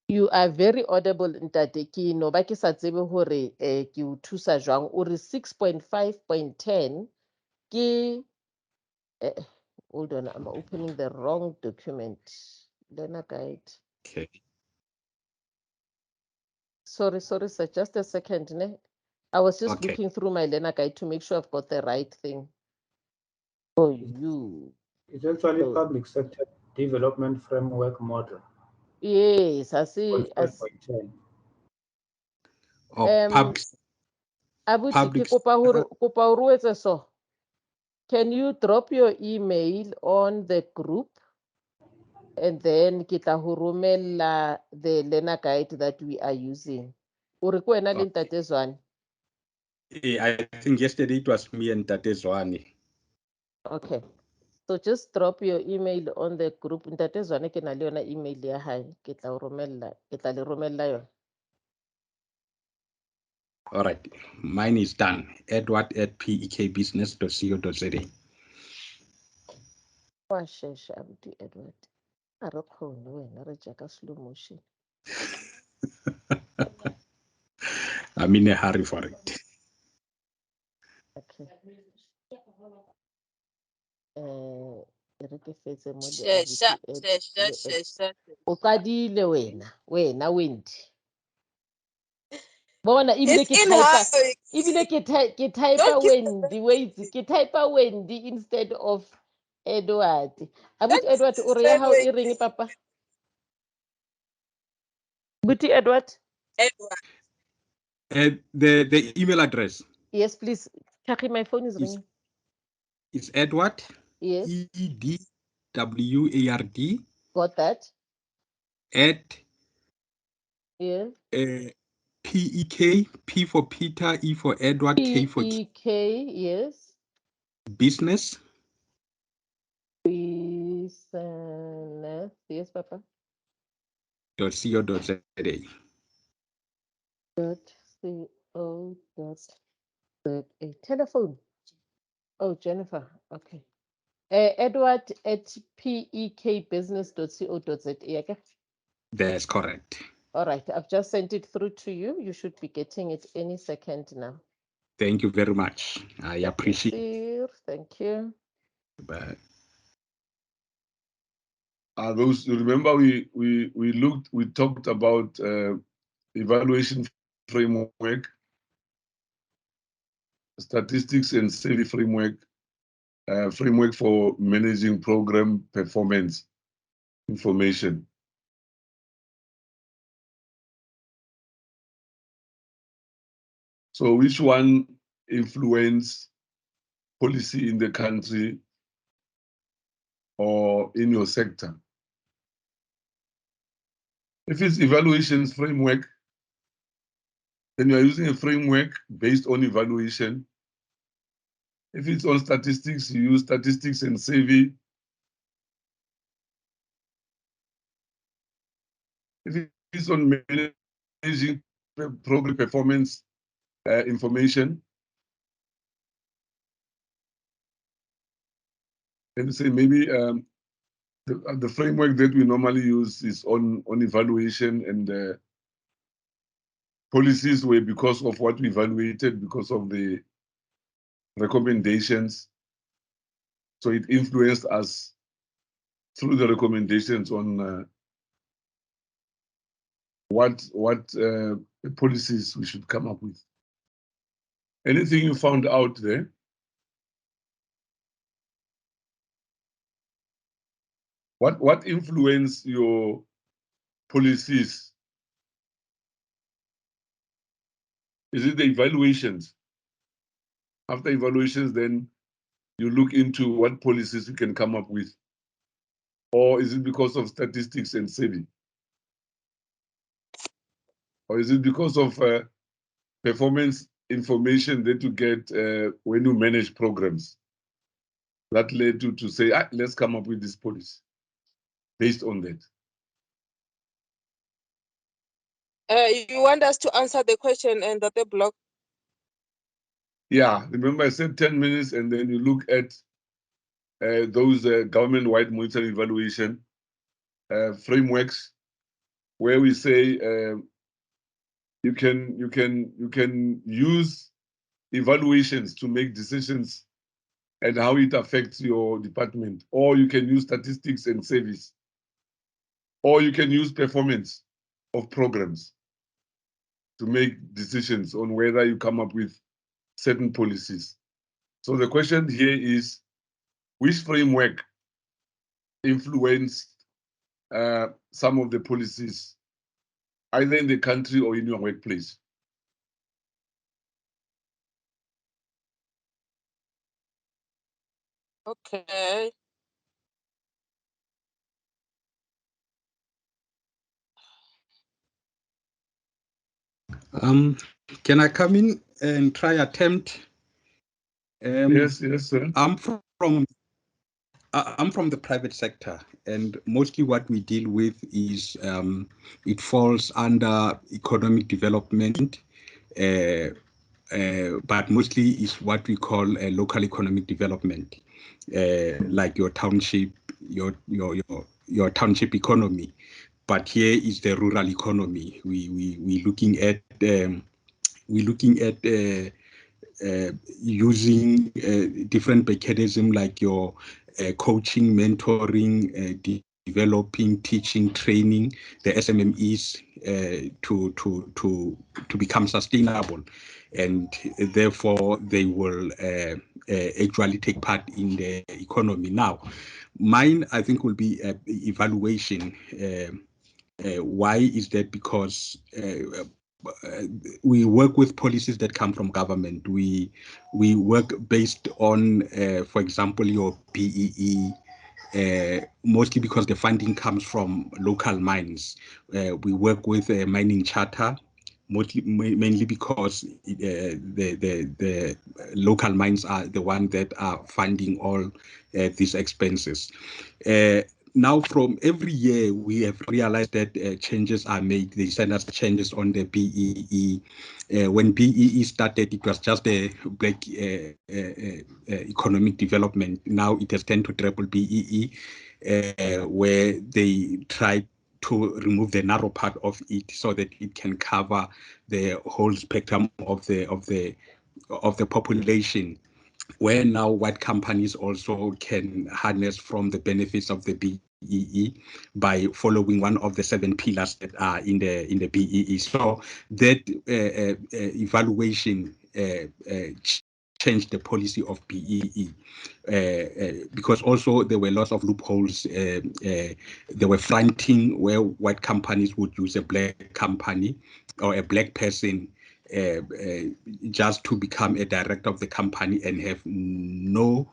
You are very audible, Ntate. Ke no ba ke sa tsebe hore ke o thusa jwang. O re 6.5.10 ke hold on, I'm opening the wrong document. Learner guide. Okay. Sorry, sir. Just a second. Ne? I was just Okay. looking through my learner guide to make sure I've got the right thing. Oh, you. It's actually Oh. public sector development framework model. Yes, I see. 5.10. Abuti, ke kopa hore o etse so. Can you drop your email on the group? And then ke tla ho romella the learner guide that we are using. O re ko wena le Ntate Zwane? I think yesterday it was me and Tatezwani. Okay. So just drop your email on the group. Ntate Zwane ke na le yona email ya hae. Ke tla le romella yona. All right, mine is done. edward@pekbusiness.co.za. Wa shesha abuti Edward. A re khone wena re ja ka slow motion. I'm in a hurry for it. Okay. Re ke fetse mo le Shesha, abuti shesha, shesha. o qadile wena Wendy. Bona ebile It's ke in type her. ebile ke type Don't give Wendy, wait, ke type Wendy instead of Edward. Abuti don't Edward o re ya send hao e reng papa? Abuti Edward? Edward. The email address. Yes, please. Kaki, my phone is ringing. It's Edward. Yes. EDWARD. Got that? At Yes. PEK, P for Peter, E for Edward, K for PEK, yes. business. Business, yes, papa. .co.za. .co.za. Telephone. Oh, Jennifer. Okay. Edward at pekbusiness.co.za. Okay? That's correct. All right. I've just sent it through to you. You should be getting it any second now. Thank you very much. I appreciate it. Thank you. Bye. Those, remember we talked about evaluation framework, statistics and study framework, framework for managing program performance information. So which one influence policy in the country or in your sector? If it's evaluations framework, then you are using a framework based on evaluation. If it's on statistics, you use statistics and survey. If it's on managing program performance information, then you say maybe the framework that we normally use is on evaluation and policies were because of what we evaluated, because of the recommendations. So it influenced us through the recommendations on what policies we should come up with. Anything you found out there? What influenced your policies? Is it the evaluations? After evaluations, then you look into what policies you can come up with? Or is it because of statistics and survey? Or is it because of performance information that you get when you manage programs that led you to say, let's come up with this policy based on that? You want us to answer the question and the block? Yeah, remember I said 10 minutes and then you look at those government-wide monitoring evaluation frameworks where we say you can use evaluations to make decisions and how it affects your department, or you can use statistics and service, or you can use performance of programs to make decisions on whether you come up with certain policies. So the question here is, which framework influenced some of the policies, either in the country or in your workplace? Okay. Can I come in and try attempt? Yes, sir. I'm from the private sector, and mostly what we deal with is it falls under economic development, but mostly is what we call local economic development, like your township, your township economy. But here is the rural economy. We looking at using different mechanisms like your coaching, mentoring, developing, teaching, training the SMMEs to become sustainable, and therefore they will actually take part in the economy. Now, mine I think will be evaluation. Why is that? Because we work with policies that come from government. We work based on, for example, your BEE, mostly because the funding comes from local mines. We work with a mining charter, mainly because the local mines are the ones that are funding all these expenses. Now, from every year, we have realized that changes are made. They send us changes on the BEE. When BEE started, it was just a black economic development. Now it has turned to triple BEE, where they tried to remove the narrow part of it so that it can cover the whole spectrum of the population, where now white companies also can harness from the benefits of the BEE by following one of the 7 pillars that are in the BEE. So that evaluation changed the policy of BEE, because also there were lots of loopholes. There were fronting where white companies would use a black company or a black person just to become a director of the company and have no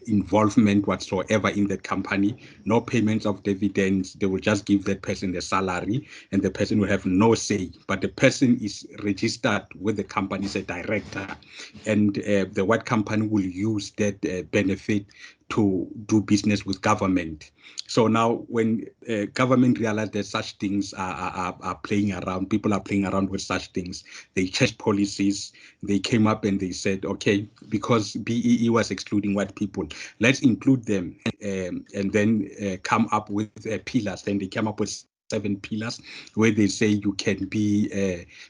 involvement whatsoever in that company, no payments of dividends. They will just give that person the salary, and the person will have no say. But the person is registered with the company as a director, and the white company will use that benefit to do business with government. So now when government realize that such things are playing around, people are playing around with such things, they changed policies. They came up and they said, okay, because BEE was excluding white people, let's include them, and then come up with pillars. Then they came up with 7 pillars where they say you can be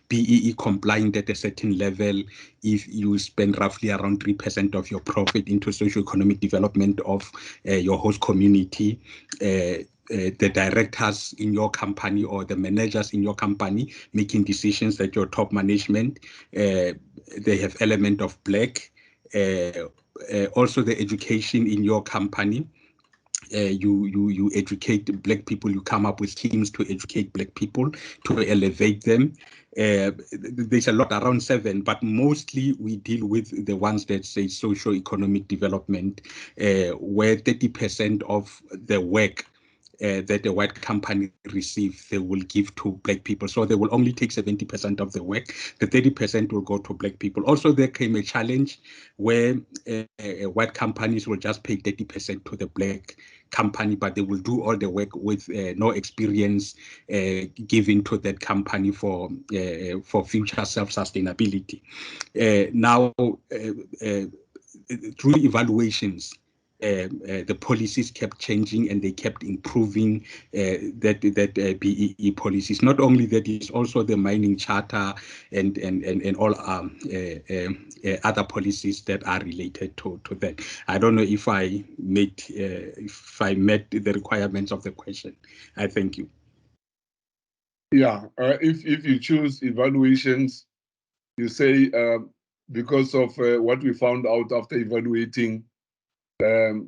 BEE compliant at a certain level if you spend roughly around 3% of your profit into socio-economic development of your host community. The directors in your company or the managers in your company making decisions at your top management, they have element of black. Also the education in your company. You educate black people, you come up with schemes to educate black people, to elevate them. There's a lot, around 7, but mostly we deal with the ones that say socio-economic development, where 30% of the work that the white company receive, they will give to black people. So they will only take 70% of the work. The 30% will go to black people. Also, there came a challenge where white companies will just pay 30% to the black company, but they will do all the work with no experience given to that company for future self-sustainability. Now, through evaluations, the policies kept changing and they kept improving that BEE policies. Not only that, it's also the mining charter and all other policies that are related to that. I don't know if I met the requirements of the question. I thank you. Yeah, if you choose evaluations, you say because of what we found out after evaluating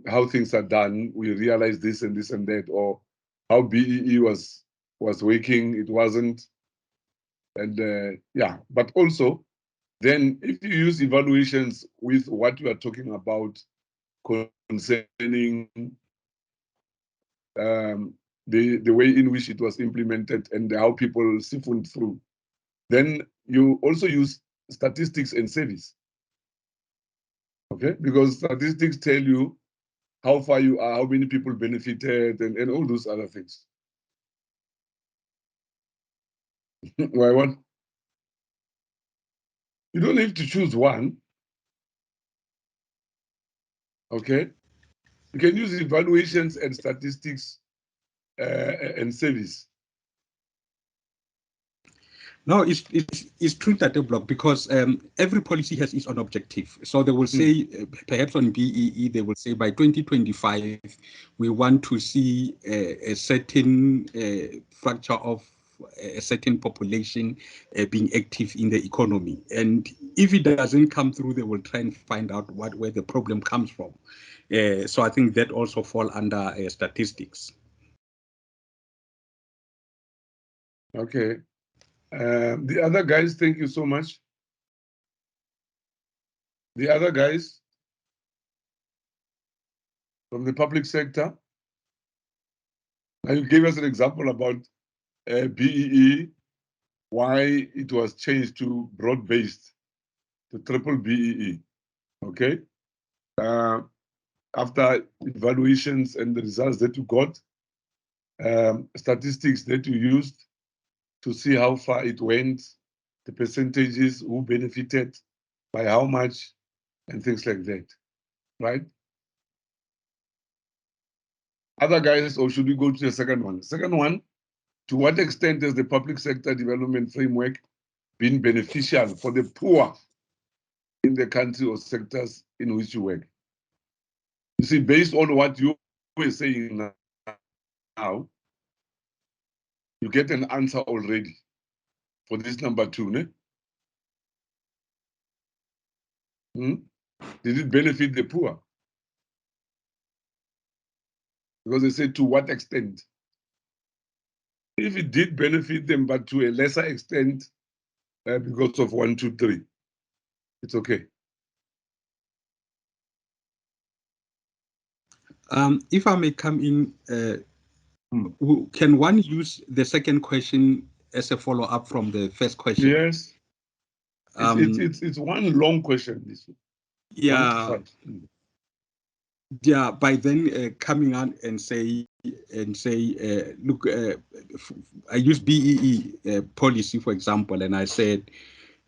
how things are done, we realized this and this and that, or how BEE was working, it wasn't. And yeah, but also, then if you use evaluations with what we are talking about concerning the way in which it was implemented and how people siphoned through, then you also use statistics and service. Okay, because statistics tell you how far you are, how many people benefited, and all those other things. Why one? You don't need to choose one. Okay, you can use evaluations and statistics and service. No, it's true that the block, because every policy has its own objective. So they will say, perhaps on BEE, they will say by 2025, we want to see a certain fracture of a certain population being active in the economy. And if it doesn't come through, they will try and find out where the problem comes from. So I think that also fall under statistics. Okay. The other guys, thank you so much. The other guys from the public sector. Now you gave us an example about BEE, why it was changed to broad-based, to triple BEE. Okay. After evaluations and the results that you got, statistics that you used to see how far it went, the percentages, who benefited by how much, and things like that, right? Other guys, or should we go to the second one? Second one, to what extent has the public sector development framework been beneficial for the poor in the country or sectors in which you work? You see, based on what you were saying now, you get an answer already for this number 2, ne? Did it benefit the poor? Because they say, to what extent? If it did benefit them, but to a lesser extent, because of 1, 2, 3, it's okay. If I may come in, can one use the second question as a follow-up from the first question? Yes. It's one long question. This one. Yeah. Yeah. By then coming on and say, look, I use BEE policy, for example, and I said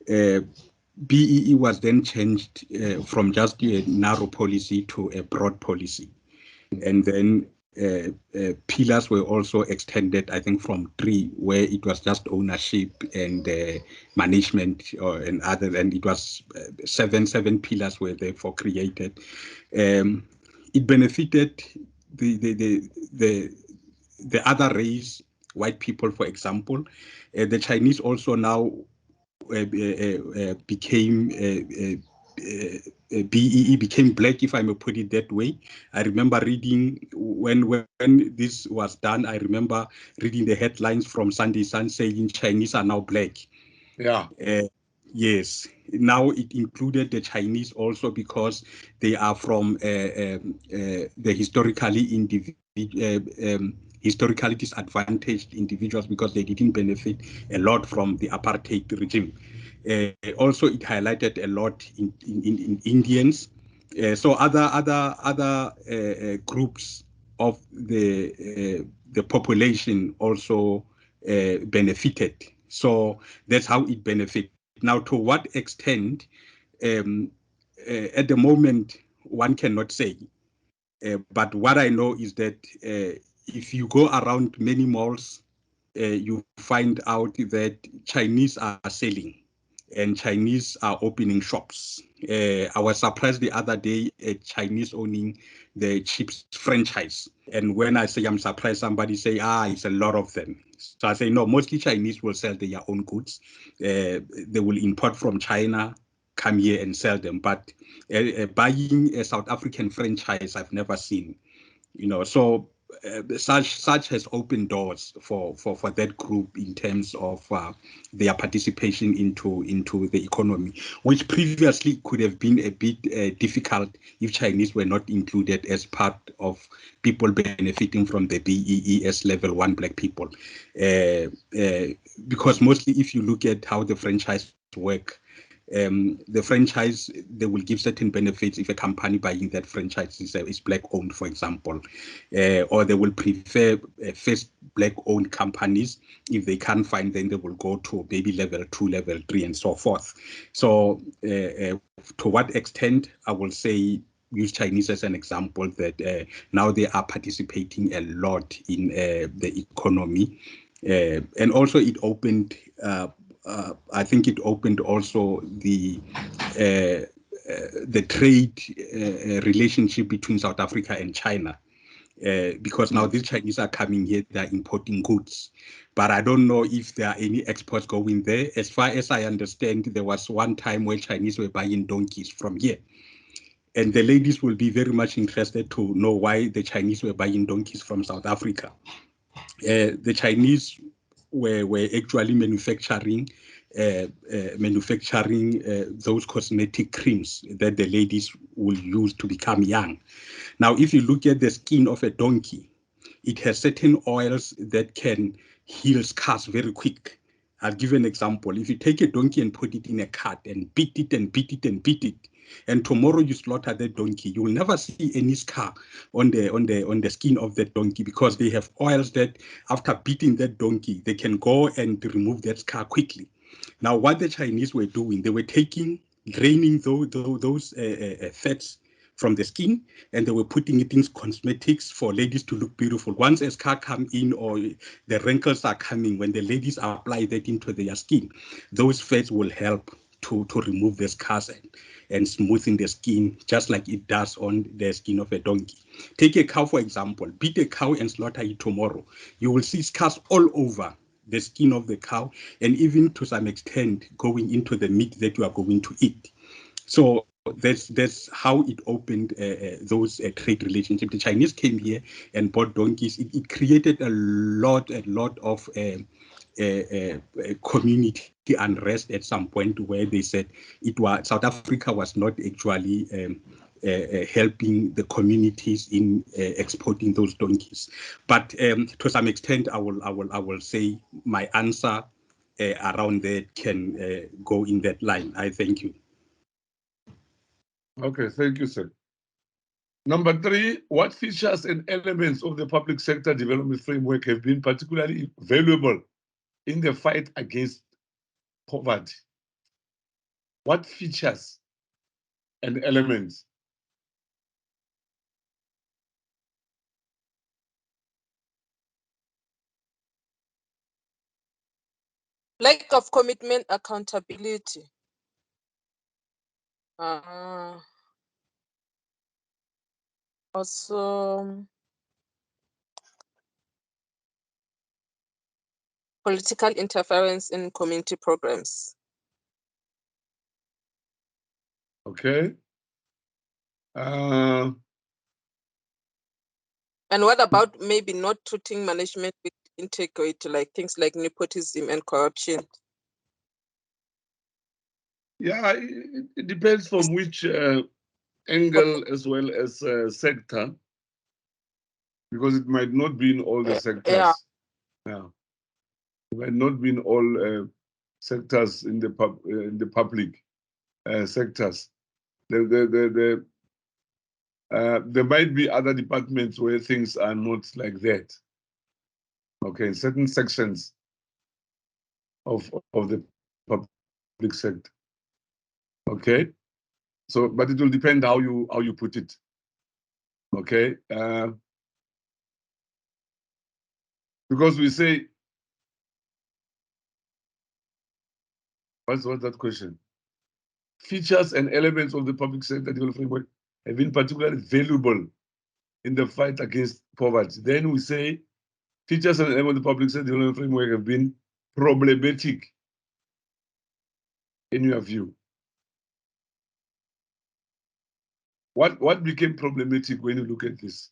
BEE was then changed from just a narrow policy to a broad policy. And then pillars were also extended, I think, from 3, where it was just ownership and management and other, and it was seven pillars were therefore created. It benefited the other race, white people, for example. The Chinese also now became BEE became black, if I may put it that way. I remember reading when this was done. I remember reading the headlines from Sunday Sun saying Chinese are now black. Yeah. Yes. Now it included the Chinese also because they are from the historically disadvantaged individuals because they didn't benefit a lot from the apartheid regime. Also, it highlighted a lot in Indians. So other groups of the population also benefited. So that's how it benefits. Now, to what extent, at the moment, one cannot say. But what I know is that if you go around many malls, you find out that Chinese are selling and Chinese are opening shops. I was surprised the other day at Chinese owning the Chips franchise. And when I say I'm surprised, somebody say, it's a lot of them. So I say, no, mostly Chinese will sell their own goods. They will import from China, come here and sell them. But buying a South African franchise, I've never seen. So such has opened doors for that group in terms of their participation into the economy, which previously could have been a bit difficult if Chinese were not included as part of people benefiting from the BEE as level 1 black people. Because mostly if you look at how the franchise work, the franchise, they will give certain benefits if a company buying that franchise is black owned, for example, or they will prefer first black owned companies. If they can't find, then they will go to maybe level 2, level 3, and so forth. So to what extent, I will say, use Chinese as an example, that now they are participating a lot in the economy. And also it opened I think it opened also the trade relationship between South Africa and China, because now these Chinese are coming here, they're importing goods. But I don't know if there are any exports going there. As far as I understand, there was one time where Chinese were buying donkeys from here. And the ladies will be very much interested to know why the Chinese were buying donkeys from South Africa. The Chinese were actually manufacturing those cosmetic creams that the ladies will use to become young. Now, if you look at the skin of a donkey, it has certain oils that can heal scars very quick. I'll give an example. If you take a donkey and put it in a cart and beat it and beat it and beat it, and tomorrow you slaughter that donkey, you will never see any scar on the skin of that donkey, because they have oils that after beating that donkey, they can go and remove that scar quickly. Now, what the Chinese were doing, they were draining those fats from the skin, and they were putting it in cosmetics for ladies to look beautiful. Once a scar come in or the wrinkles are coming, when the ladies apply that into their skin, those fats will help to remove the scars and smoothing the skin, just like it does on the skin of a donkey. Take a cow, for example. Beat a cow and slaughter it tomorrow. You will see scars all over the skin of the cow, and even to some extent going into the meat that you are going to eat. So that's how it opened those trade relationships. The Chinese came here and bought donkeys. It created a lot of community unrest at some point, where they said South Africa was not actually helping the communities in exporting those donkeys. But to some extent, I will say my answer around that can go in that line. I thank you. Okay, thank you, sir. Number 3, what features and elements of the public sector development framework have been particularly valuable in the fight against poverty? What features and elements? Lack of commitment, accountability. Also, political interference in community programs. Okay. And what about maybe not treating management with integrity, like things like nepotism and corruption? Yeah, it depends from which angle as well as sector, because it might not be in all the sectors. Yeah. It might not be in all sectors in the public sectors. There might be other departments where things are not like that. Okay, in certain sections of the public sector. Okay, so but it will depend how you put it. Okay, because we say, what's that question? Features and elements of the public sector development framework have been particularly valuable in the fight against poverty. Then we say features and elements of the public sector development framework have been problematic in your view. What became problematic when you look at this?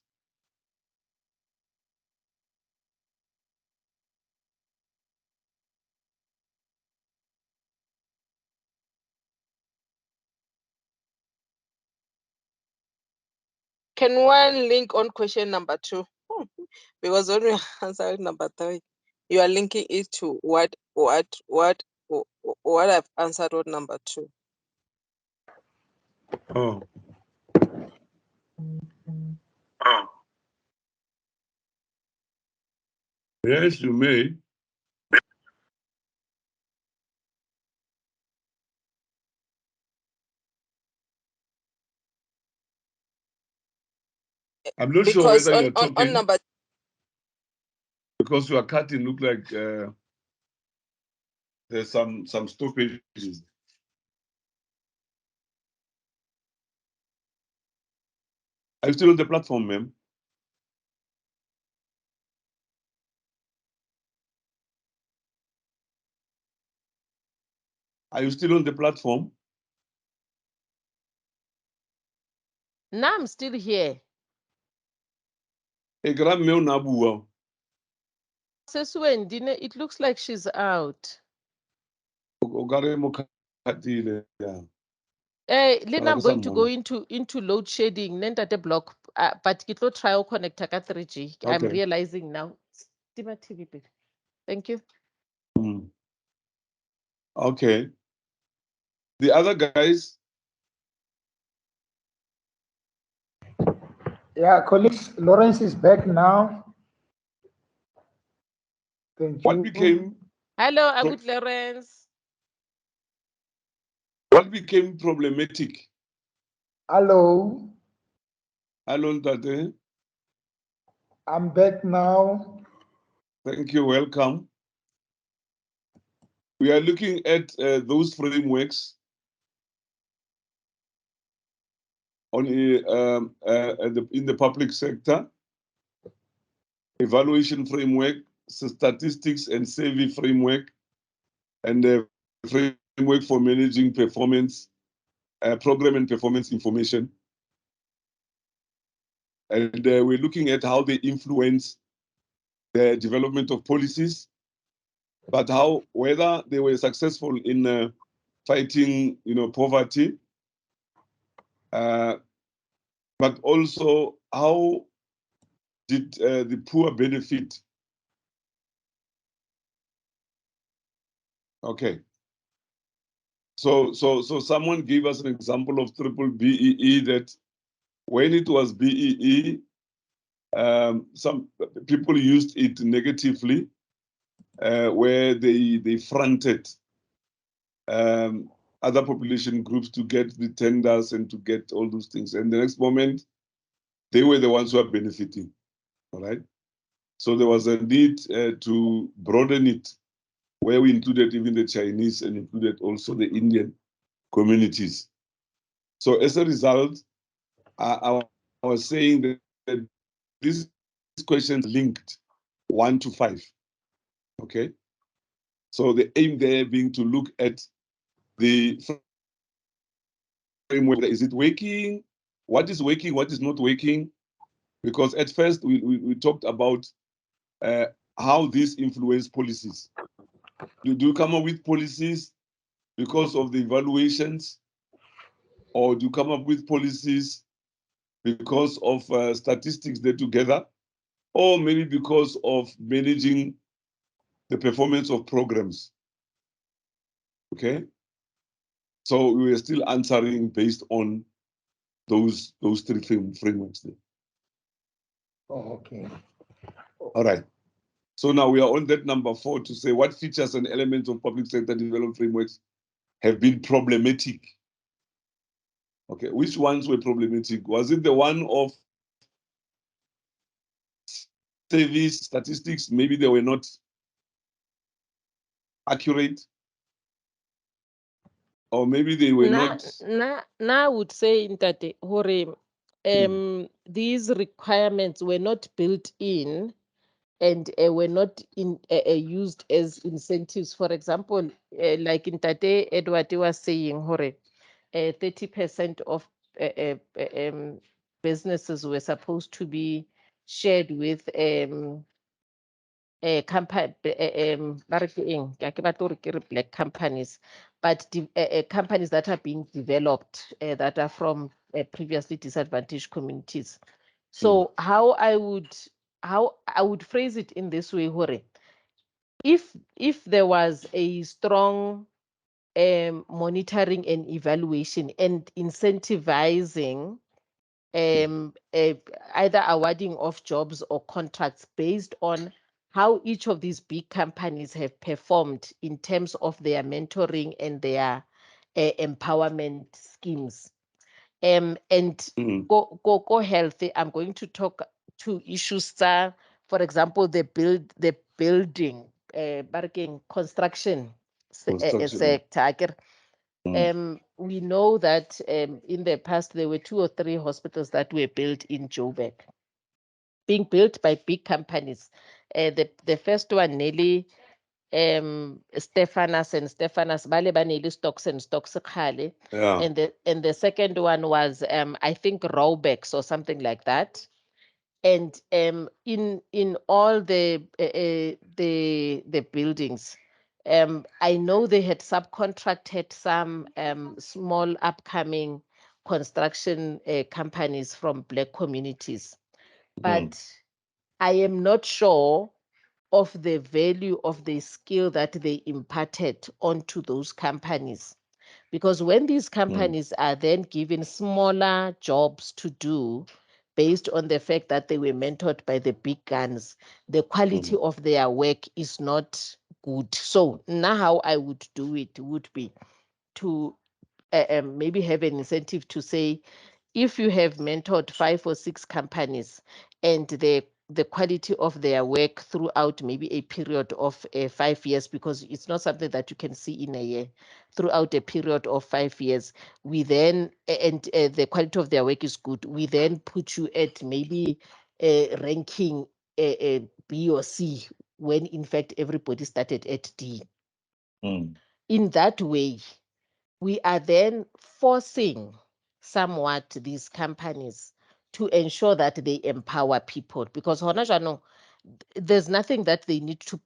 Can one link on question number 2? Because when we answered number 3, you are linking it to what I've answered on number 2. Oh. Yes, you may. I'm not sure Because whether you're talking on number, because you are cutting. Look like there's some stoppages. Are you still on the platform, ma'am? Are you still on the platform? No, I'm still here. Seswendine, it looks like she's out. Then I'm going to go into load shedding, then that block, but it will try to connect to 3G. Okay. I'm realizing now. Thank you. Okay. The other guys. Yeah, colleagues, Lawrence is back now. Thank What you. became? Hello, Agut Lawrence. What became problematic? Hello. Hello, Tate. I'm back now. Thank you. Welcome. We are looking at those frameworks on in the public sector, evaluation framework, statistics and survey framework, and the framework for managing performance, program and performance information. And we're looking at how they influence the development of policies, but whether they were successful in fighting, poverty, but also how did the poor benefit? Okay. So someone gave us an example of triple BEE that when it was BEE, some people used it negatively, where they fronted other population groups to get the tenders and to get all those things. And the next moment, they were the ones who are benefiting, all right? So there was a need to broaden it, where we included even the Chinese and included also the Indian communities. So as a result, I was saying that these questions linked 1 to 5, okay? So the aim there being to look at the framework. Is it working? What is working? What is not working? Because at first we talked about how this influence policies. Do you come up with policies because of the evaluations, or do you come up with policies because of statistics there together, or maybe because of managing the performance of programs? Okay, so we were still answering based on those three frameworks there. Oh, okay. All right. So now we are on that number 4 to say what features and elements of public sector development frameworks have been problematic. Okay, which ones were problematic? Was it the one of service statistics? Maybe they were not accurate, or maybe they were not. I would say Ntate hore these requirements were not built in and were not used as incentives. For example, like Ntate Edward was saying, hore 30% of businesses were supposed to be shared with company, black companies, but companies that are being developed that are from previously disadvantaged communities. So how I would phrase it in this way, hore, if there was a strong monitoring and evaluation and incentivizing either awarding of jobs or contracts based on how each of these big companies have performed in terms of their mentoring and their empowerment schemes. And go healthy, I'm going to talk to issues, for example, the building, construction sector. We know that in the past there were 2 or 3 hospitals that were built in Joburg, being built by big companies. The first one, Nelly Stephanas Bale Baneli Stocks and Stocks Khale. Yeah. And the second one was I think Raubex or something like that. And in all the buildings, I know they had subcontracted some small upcoming construction companies from black communities, but I am not sure of the value of the skill that they imparted onto those companies. Because when these companies are then given smaller jobs to do, based on the fact that they were mentored by the big guns, the quality of their work is not good. So now how I would do it would be to maybe have an incentive to say, if you have mentored 5 or 6 companies and the quality of their work throughout maybe a period of 5 years, because it's not something that you can see in a year, throughout a period of 5 years, we then, and the quality of their work is good, we then put you at maybe ranking B or C, when in fact everybody started at D. In that way, we are then forcing somewhat these companies to ensure that they empower people, because there's nothing that they need to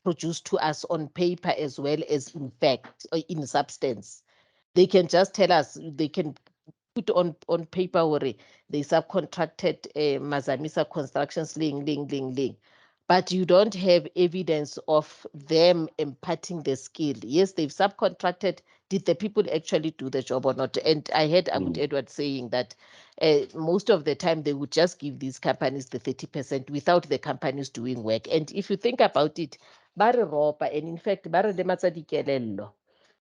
produce to us on paper as well as in fact or in substance. They can just tell us, they can put on paper or they subcontracted Mazamisa Constructions, ling. But you don't have evidence of them imparting the skill. Yes, they've subcontracted. Did the people actually do the job or not? And I heard Akut Edward saying that most of the time they would just give these companies the 30% without the companies doing work. And if you think about it, bare ropa, and in fact, bare lematsa dikelello.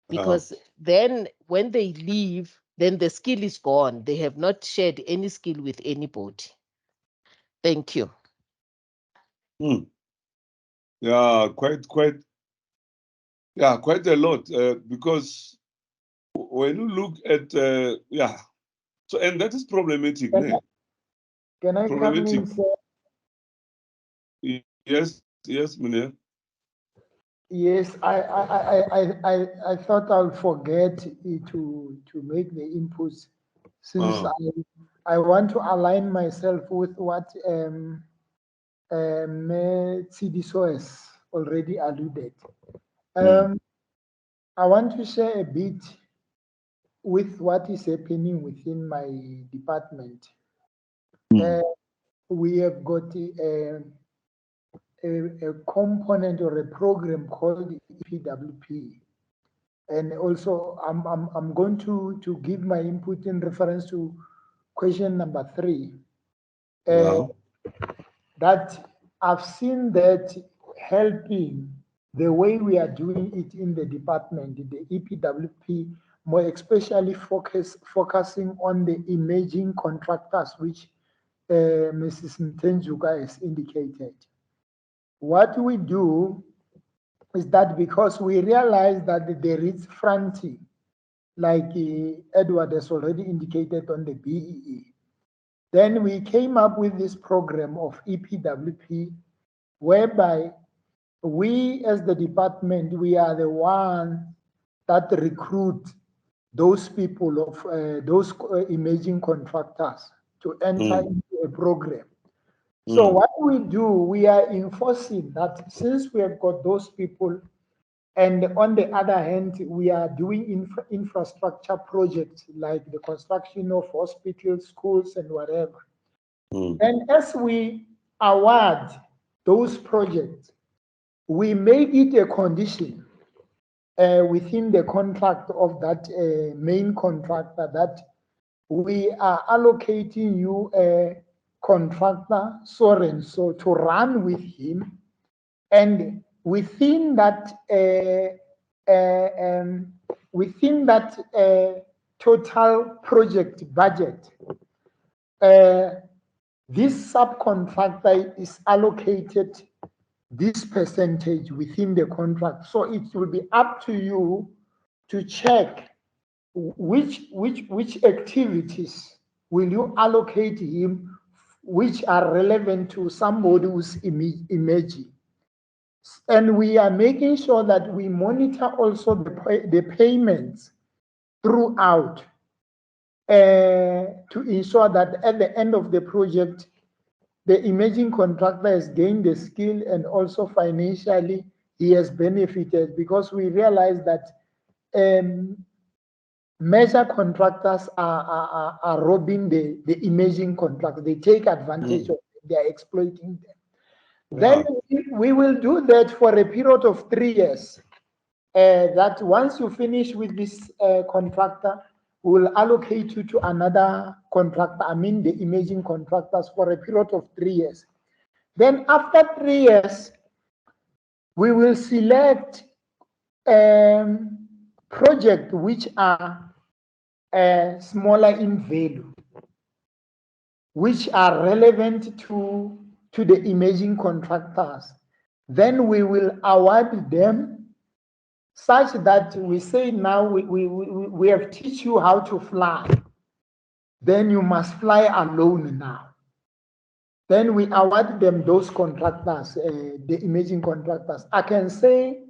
Because then when they leave, then the skill is gone. They have not shared any skill with anybody. Thank you. Yeah, quite a lot, because when you look at, so, and that is problematic. Can I come in, sir? Yes, Munir. Yes, I thought I'll forget to make the inputs, since I want to align myself with what CDSOS already alluded. I want to share a bit with what is happening within my department. We have got a component or a program called EPWP. And also, I'm going to give my input in reference to question number 3. That I've seen that helping the way we are doing it in the department, the EPWP, more especially focusing on the emerging contractors, which Mrs. Mtenzuka has indicated. What we do is that because we realize that there is fronting, like Edward has already indicated on the BEE, then we came up with this program of EPWP, whereby we as the department, we are the one that recruit those people of those emerging contractors to enter into a program. So what we do, we are enforcing that since we have got those people, and on the other hand, we are doing infrastructure projects like the construction of hospitals, schools, and whatever. And as we award those projects, we make it a condition within the contract of that main contractor that we are allocating you a contractor so and so to run with him, and within that total project budget, this subcontractor is allocated this percentage within the contract. So it will be up to you to check which activities will you allocate him, which are relevant to somebody who's emerging. And we are making sure that we monitor also the payments throughout to ensure that at the end of the project, the emerging contractor has gained the skill and also financially he has benefited, because we realize that major contractors are robbing the emerging contractors. They take advantage of them. They are exploiting them. Then we will do that for a period of 3 years. That once you finish with this contractor, we will allocate you to another contractor, the emerging contractors, for a period of 3 years. Then after 3 years, we will select projects which are smaller in value, which are relevant to the emerging contractors. Then we will award them such that we say, now we have teach you how to fly. Then you must fly alone now. Then we award them those contractors, the emerging contractors. I can say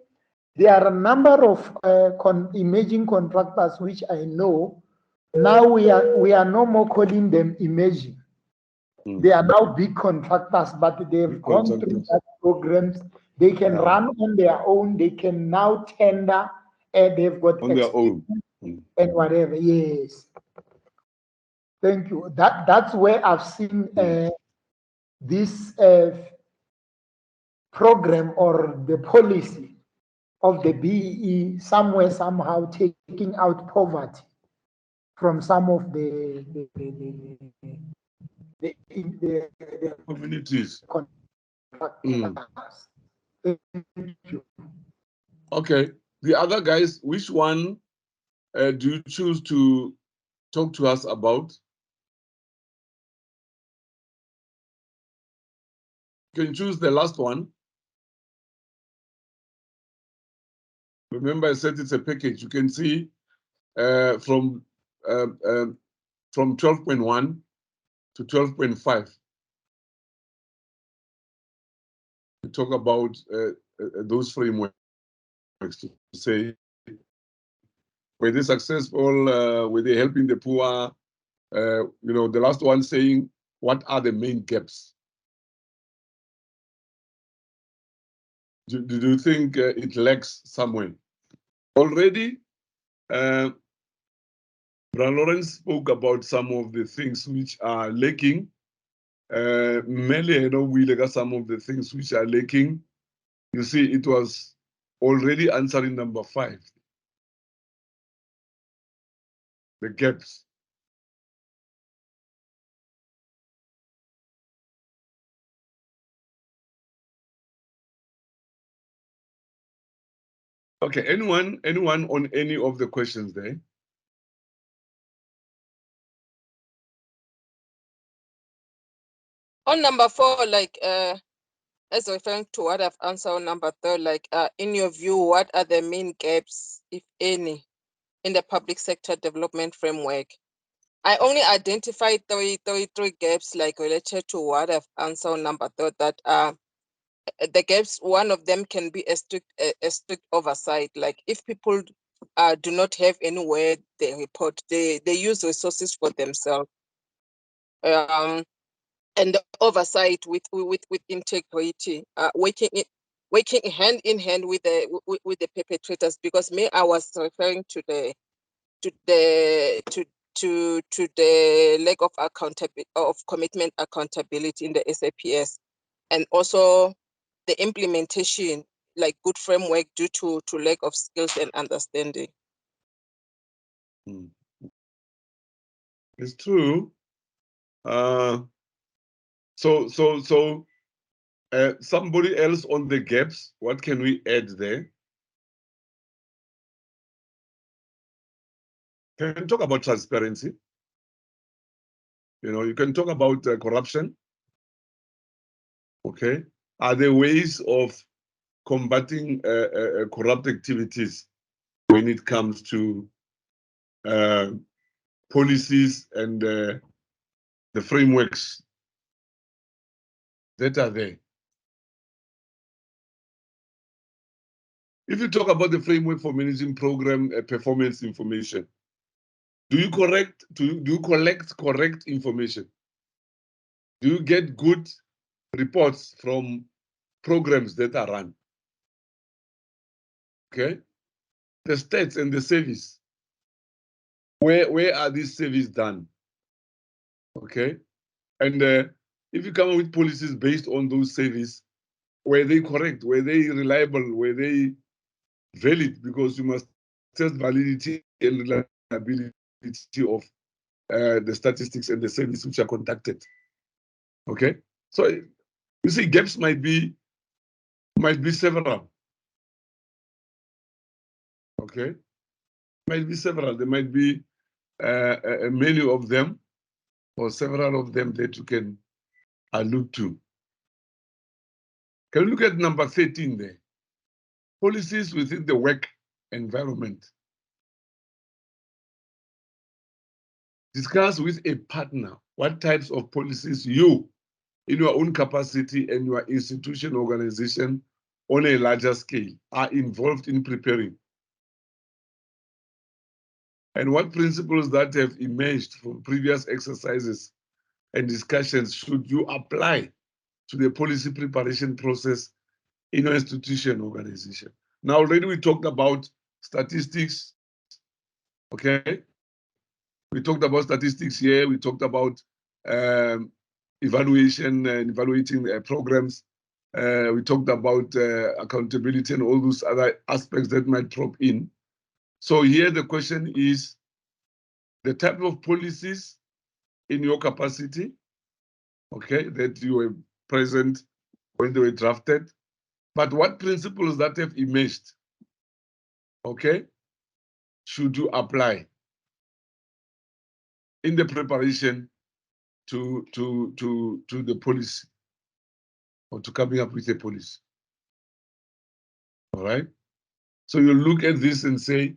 there are a number of emerging contractors which I know. Now we are no more calling them emerging. They are now big contractors, but they've gone through that programs. They can run on their own. They can now tender, and they've got on their own and whatever. Yes. Thank you. That's where I've seen this program or the policy of the BEE somewhere somehow taking out poverty from some of the communities. contractors. Thank you. Okay. The other guys, which one do you choose to talk to us about? You can choose the last one. Remember, I said it's a package. You can see from 12.1 to 12.5. We talk about those frameworks to say, were they successful? Were they helping the poor? The last one saying, what are the main gaps? Do you think it lacks somewhere? Already, Brian Lawrence spoke about some of the things which are lacking. Mainly, we look at some of the things which are lacking. You see, it was already answering number 5. The gaps. Okay, anyone on any of the questions there? On number 4, like as referring to what I've answered on number 3, like in your view, what are the main gaps, if any, in the public sector development framework? I only identified three gaps, like related to what I've answered on number 3, that the gaps, one of them can be a strict oversight. Like if people do not have anywhere they report, they use resources for themselves. And the oversight with integrity, working hand in hand with the perpetrators. Because I was referring to the lack of accountability, of commitment accountability in the SAPS, and also the implementation, like good framework, due to lack of skills and understanding. It's true. So somebody else on the gaps, what can we add there? Can you talk about transparency? You can talk about corruption. Okay. Are there ways of combating corrupt activities when it comes to policies and the frameworks that are there? If you talk about the framework for managing program performance information, do you collect correct information? Do you get good reports from programs that are run? Okay. The stats and the service. Where are these services done? Okay. And if you come up with policies based on those services, were they correct? Were they reliable? Were they valid? Because you must test validity and reliability of the statistics and the services which are conducted. Okay. So you see, gaps might be several. Okay. Might be several. There might be many of them or several of them that you can allude to. Can you look at number 13 there? Policies within the work environment. Discuss with a partner what types of policies you, in your own capacity and your institution organization on a larger scale, are involved in preparing. And what principles that have emerged from previous exercises and discussions should you apply to the policy preparation process in your institution organization? Now, already we talked about statistics, okay? We talked about statistics here. We talked about evaluation and evaluating programs. We talked about accountability and all those other aspects that might drop in. So here the question is the type of policies in your capacity, okay, that you were present when they were drafted, but what principles that have emerged, okay, should you apply in the preparation to the policy or to coming up with a policy? All right. So you look at this and say,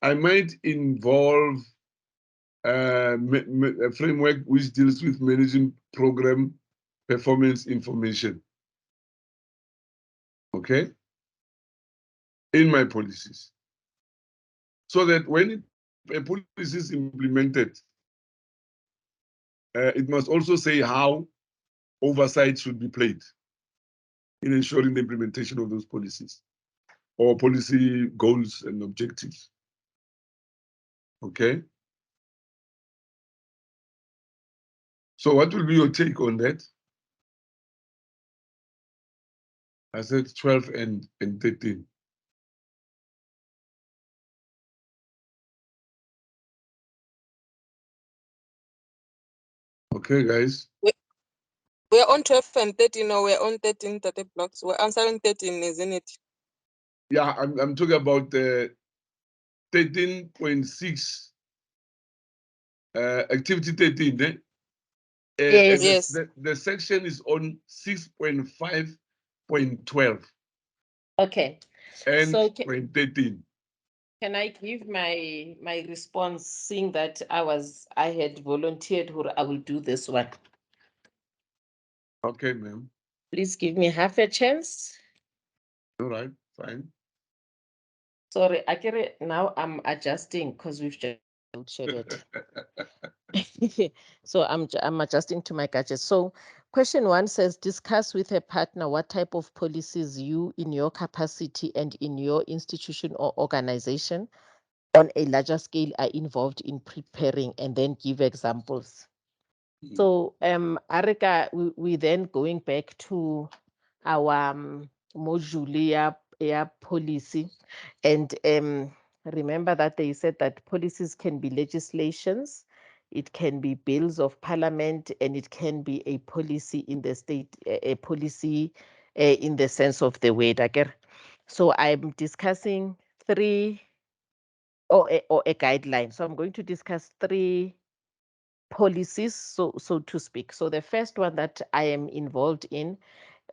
I might involve a framework which deals with managing program performance information. Okay. In my policies. So that when a policy is implemented, it must also say how oversight should be played in ensuring the implementation of those policies or policy goals and objectives. Okay. So what will be your take on that? I said 12 and 13. Okay, guys. We're on 12 and 13, or we're on 13 30 blocks. We're answering 13, isn't it? Yeah, I'm talking about 13.6, activity 13. Yes. Yes. The section is on 6.5.12 Okay. and So 13. can I give my response, seeing that I had volunteered who I will do this one? Okay, ma'am. Please give me half a chance. All right, fine. Sorry, Akere, now I'm adjusting because we've just shaded. So I'm adjusting to my gadget. So question 1 says, discuss with a partner what type of policies you in your capacity and in your institution or organization on a larger scale are involved in preparing, and then give examples. So Arika, we then going back to our module policy, and remember that they said that policies can be legislations, it can be bills of parliament, and it can be a policy in the state, a policy in the sense of the word. So I'm discussing three or a guideline. So I'm going to discuss 3 policies, so to speak. So the first one that I am involved in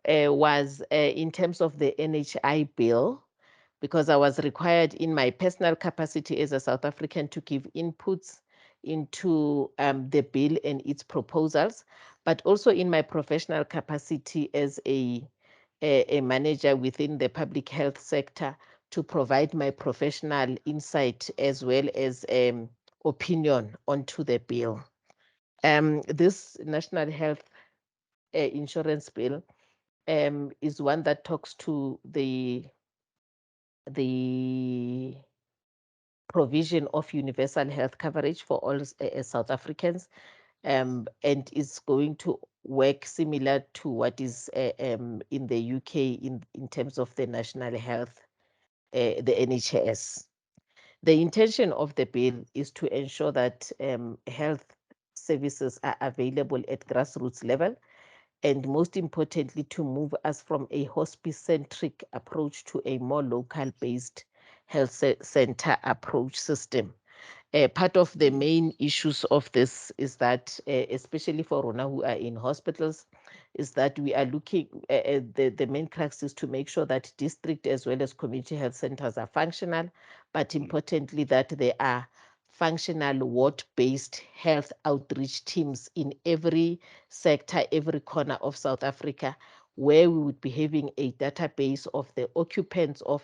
was in terms of the NHI bill, because I was required in my personal capacity as a South African to give inputs into the bill and its proposals, but also in my professional capacity as a manager within the public health sector to provide my professional insight as well as opinion onto the bill. This National Health Insurance Bill is one that talks to the provision of universal health coverage for all South Africans, and is going to work similar to what is in the UK in terms of the national health, the NHS. The intention of the bill is to ensure that health services are available at grassroots level, and most importantly, to move us from a hospice-centric approach to a more local-based health center approach system. Part of the main issues of this is that, especially for Rona who are in hospitals, is that we are looking, the main crux is to make sure that district as well as community health centers are functional, but importantly that there are functional ward-based health outreach teams in every sector, every corner of South Africa, where we would be having a database of the occupants of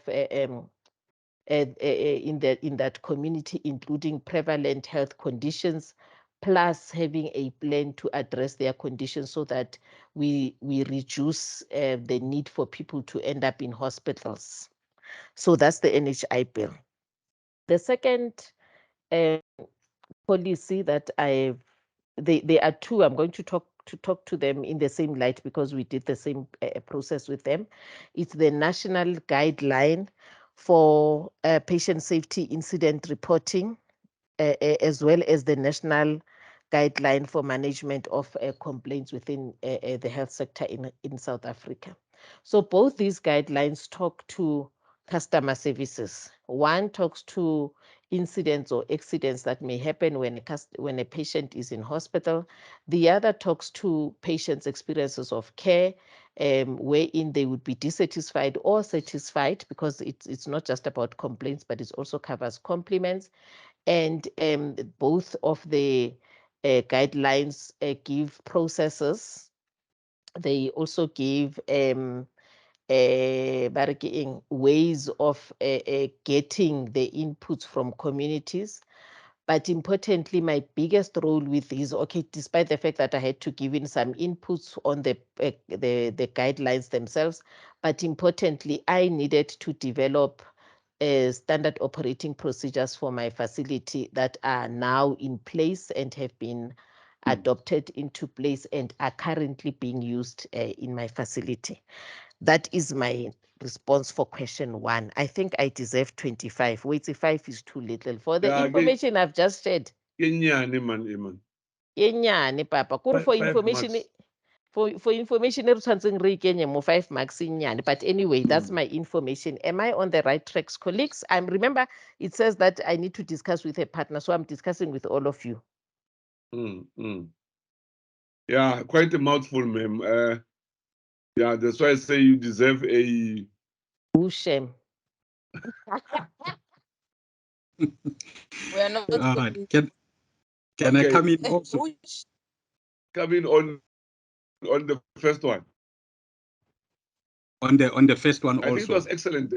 in that community, including prevalent health conditions, plus having a plan to address their conditions so that we reduce the need for people to end up in hospitals. So that's the NHI bill. The second policy that there are two. I'm going to talk to them in the same light because we did the same process with them. It's the national guideline for patient safety incident reporting, as well as the national guideline for management of complaints within the health sector in South Africa. So both these guidelines talk to customer services. One talks to incidents or accidents that may happen when a patient is in hospital. The other talks to patients' experiences of care, wherein they would be dissatisfied or satisfied, because it's not just about complaints, but it also covers compliments. And both of the guidelines give processes. They also give ways of getting the inputs from communities. But importantly, my biggest role with these, okay, despite the fact that I had to give in some inputs on the guidelines themselves, but importantly, I needed to develop standard operating procedures for my facility that are now in place and have been adopted into place and are currently being used in my facility. That is my response for question 1. I think I deserve 25. Wait, 5 is too little. For the information I've just shared. Man. Yenyane, Papa. For information. For information, more 5 marks in. But anyway, that's my information. Am I on the right tracks, colleagues? Remember, it says that I need to discuss with a partner, so I'm discussing with all of you. Yeah, quite a mouthful, ma'am. Yeah, that's why I say you deserve a... shame. We are not can I come in also? Come in on the first one. On the first one also. I think it was excellent.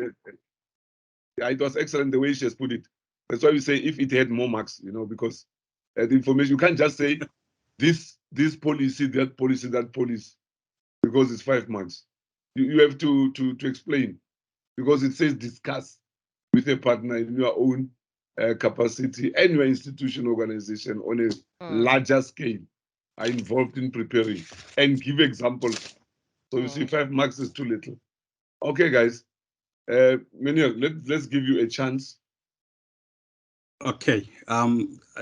Yeah, it was excellent the way she has put it. That's why we say if it had more marks, because the information, you can't just say this policy, that policy, that policy, because it's 5 marks. You have to explain, because it says discuss with a partner in your own capacity and your institution organization on a larger scale are involved in preparing and give examples. So you see 5 marks is too little. Okay, guys. Let's give you a chance. Okay,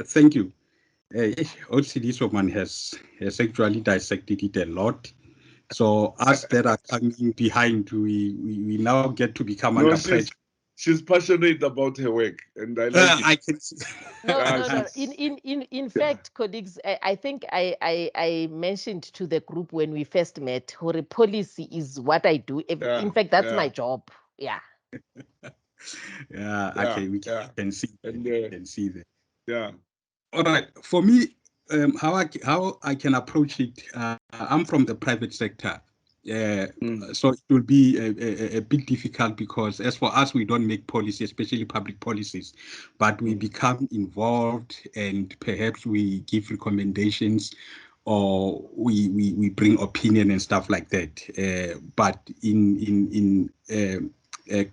thank you. OCD Woman has actually dissected it a lot. So us that are coming behind, we now get to become under pressure. She's passionate about her work, and I like it. I can see. No. In fact, colleagues, I think I mentioned to the group when we first met, her policy is what I do. In fact, that's my job. Yeah. Okay, we can see. Can see that. Yeah. All right. For me, how I can approach it. I'm from the private sector. So it will be a bit difficult, because as for us, we don't make policy, especially public policies, but we become involved and perhaps we give recommendations or we bring opinion and stuff like that. But in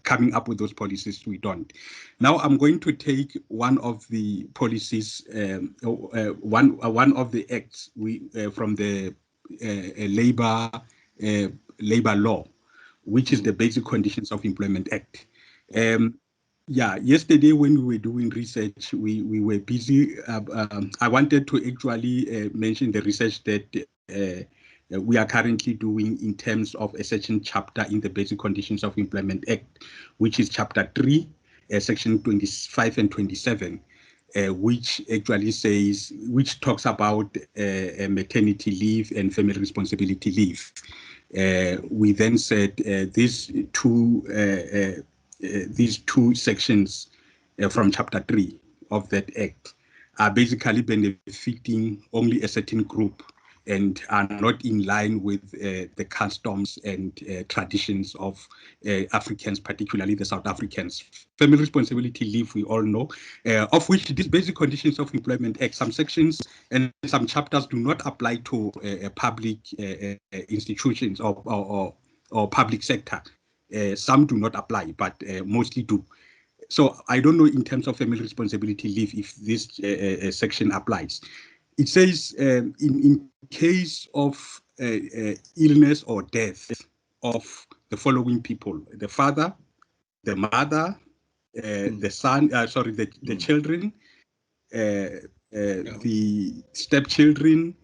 coming up with those policies, we don't. Now I'm going to take one of the policies, one of the acts from the labor law, which is the Basic Conditions of Employment Act. Yesterday when we were doing research, we were busy. I wanted to actually mention the research that we are currently doing in terms of a certain chapter in the Basic Conditions of Employment Act, which is Chapter 3, Section 25 and 27. Which actually says, which talks about maternity leave and family responsibility leave. We then said these two sections from Chapter 3 of that Act are basically benefiting only a certain group and are not in line with the customs and traditions of Africans, particularly the South Africans. Family responsibility leave, we all know, of which these Basic Conditions of Employment Act, some sections and some chapters do not apply to public institutions or public sector. Some do not apply, but mostly do. So I don't know in terms of family responsibility leave if this section applies. It says in case of illness or death of the following people: the father, the mother, the son, the children, the stepchildren,